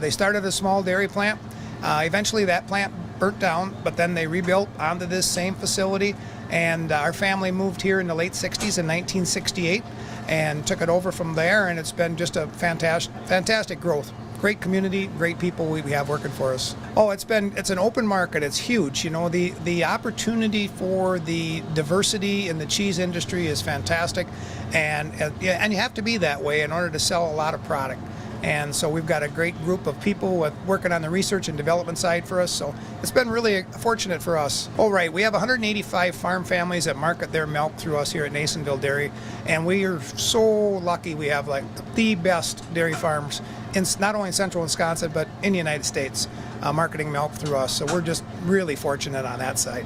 they started a small dairy plant. Eventually that plant burnt down, but then they rebuilt onto this same facility, and our family moved here in the late 60s in 1968 and took it over from there, and it's been just a fantastic growth. Great community, great people we have working for us. Oh, it's an open market. It's huge. You know, the opportunity for the diversity in the cheese industry is fantastic, and you have to be that way in order to sell a lot of product. And so we've got a great group of people working on the research and development side for us. So it's been really fortunate for us. Oh, right. We have 185 farm families that market their milk through us here at Nasonville Dairy. And we are so lucky we have like the best dairy farms in not only in central Wisconsin, but in the United States, marketing milk through us. So we're just really fortunate on that side.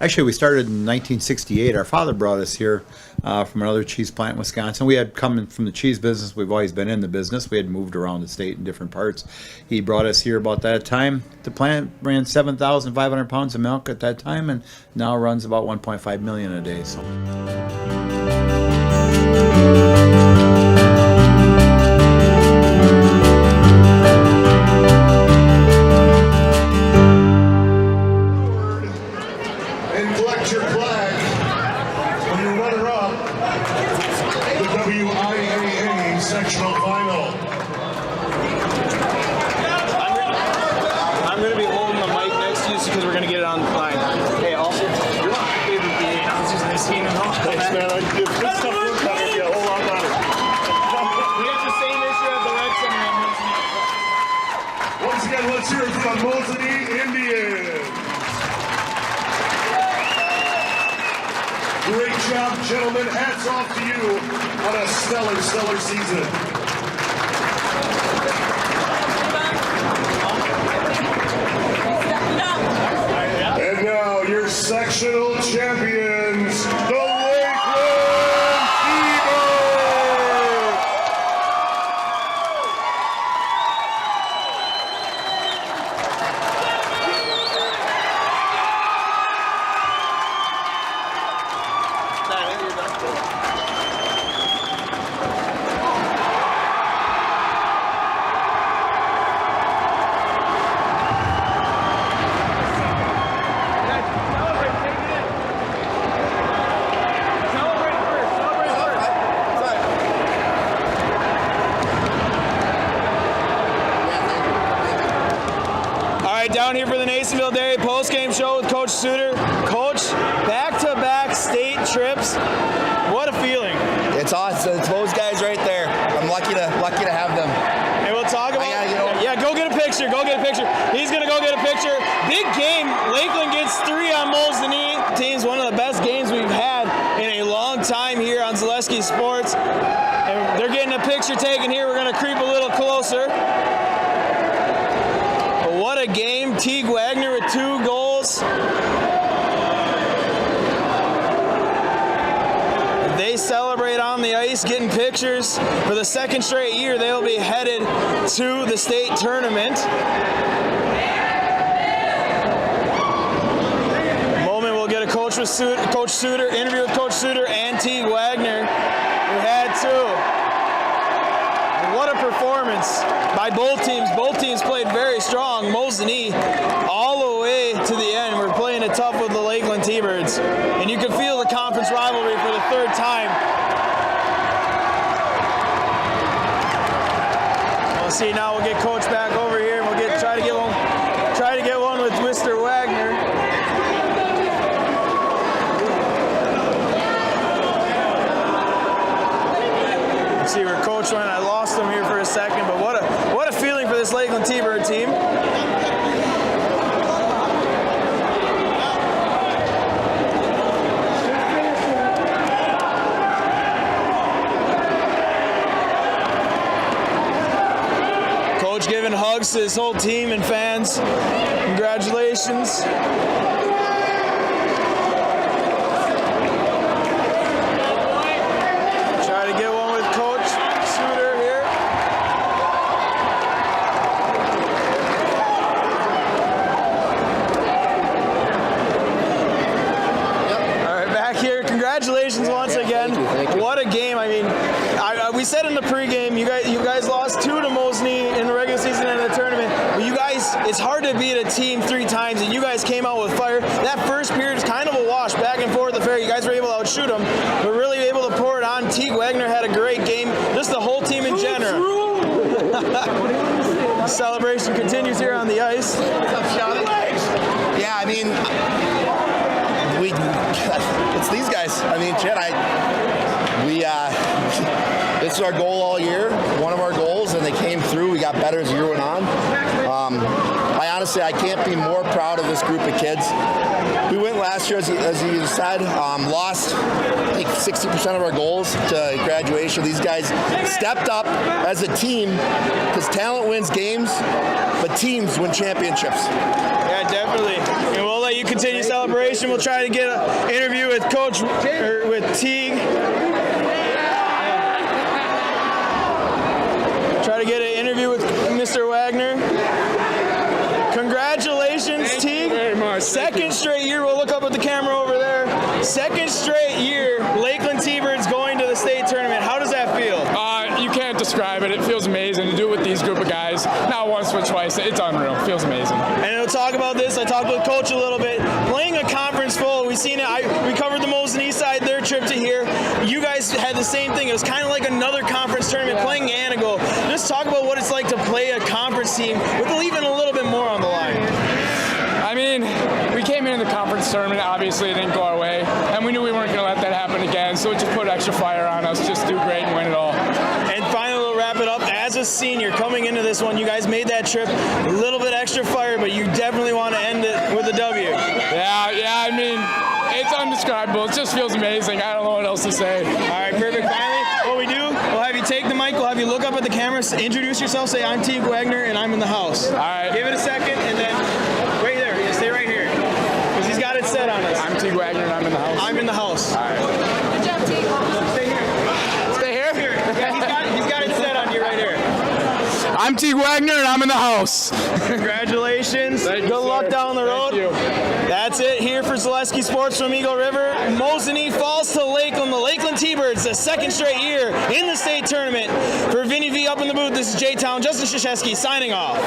Actually, we started in 1968. Our father brought us here from another cheese plant in Wisconsin. We had come from the cheese business. We've always been in the business. We had moved around the state in different parts. He brought us here about that time. The plant ran 7,500 pounds of milk at that time, and now runs about 1.5 million a day. So. Your flag when you runner-up the WIAA sectional final. I'm going to be holding the mic next to you because we're going to get it on the line. Hey, also, you're my favorite BA announcers I've seen in all. Thanks, man. If this stuff looks like it'd be a whole lot better. We have the same issue at the Red Center at Mosinee. Once again, let's hear it from Mosinee Indians. Great job, gentlemen. Hats off to you on a stellar season. And now your sectional champions, the Lakeland T-Birds. Down here for the Nasonville Dairy postgame show with Coach Suter. Coach, back-to-back state trips. What a feeling. It's awesome. It's those guys right there. I'm lucky to have them. And we'll talk about yeah, go get a picture. Go get a picture. He's going to go get a picture. Big game. Lakeland gets 3 on Mosinee. Team's one of the best games we've had in a long time here on Zaleski Sports. And they're getting a picture taken here. We're going to creep a little closer. ice getting pictures. For the second straight year, they'll be headed to the state tournament. Moment we'll get a Coach Suter, interview with Coach Suter and Teague Wagner. We had to. What a performance by both teams. Both teams played very strong. Mosinee all the way to the end. We're playing it tough with the Lakeland T-Birds. And you can feel the conference rivalry for the third time. We'll see now. We'll get Coach back over here and we'll try to get one with Mr. Wagner. Let's see where Coach went. I lost him here for a second, but what a feeling for this Lakeland T-Bird team. Coach giving hugs to his whole team and fans. Congratulations. Try to get one with Coach Suter here. All right, back here. Congratulations once again. Thank you. What a game. I mean, we said in the pregame, you guys lost 2 to Mosinee in the regular season and in the tournament. But you guys, it's hard to beat a team 3 times, and you guys came out with fire. That first period is kind of a wash, back and forth affair. You guys were able to outshoot them, but really able to pour it on. Teague Wagner had a great game. Just the whole team in general. The celebration continues here on the ice. Yeah, I mean, it's these guys. I mean, Chad, this is our goal all year, one of our goals, and they came through. We got better as the year went on. I can't be more proud of this group of kids. We went last year, as you said, lost, I think, 60% of our goals to graduation. These guys stepped up as a team, because talent wins games, but teams win championships. Yeah, definitely. And we'll let you continue celebration. We'll try to get an interview with with Teague. Try to get an interview with Mr. Wagner. Congratulations, Teague. Very much. Second straight year. We'll look up at the camera over there. Second straight year, Lakeland T-Birds going to the state tournament. How does that feel? You can't describe it. It feels amazing to do it with these group of guys. Not once, but twice. It's unreal. It feels amazing. And we'll talk about this. I talked with Coach a little bit. Playing a conference full, we've seen it. We covered the Mosinee side, their trip to here. You guys had the same thing. It was kind of like another conference tournament, playing Anago. Just talk about what it's like to play a conference team with leaving a little bit more on the line. I mean, we came in the conference tournament. Obviously, it didn't go our way, and we knew we weren't going to let that happen again. So it just put extra fire on us. Just do great and win it all. And finally, we'll wrap it up. As a senior coming into this one, you guys made that trip a little bit extra fire, but you definitely want to end it with a W. Yeah. I mean, it's undescribable. It just feels amazing. I don't know what else to say. All right, perfect. Finally, what we do, we'll have you take the mic. We'll have you look up at the camera, introduce yourself, say, "I'm Teague Wagner, and I'm in the house." All right. Give it a second, and then right there. You stay right here, because he's got it set on us. I'm Teague Wagner, and I'm in the house. I'm in the house. All right. Good job, Teague. Stay here. Stay here? Yeah, he's got it set on you right here. I'm Teague Wagner, and I'm in the house. Congratulations. Good luck down the road. Thank you. That's it here for Zaleski Sports from Eagle River. Mosinee falls to Lakeland. The Lakeland T-Birds, the second straight year in the state tournament. For Vinny V up in the booth, this is J-Town. Justin Krzyzewski signing off.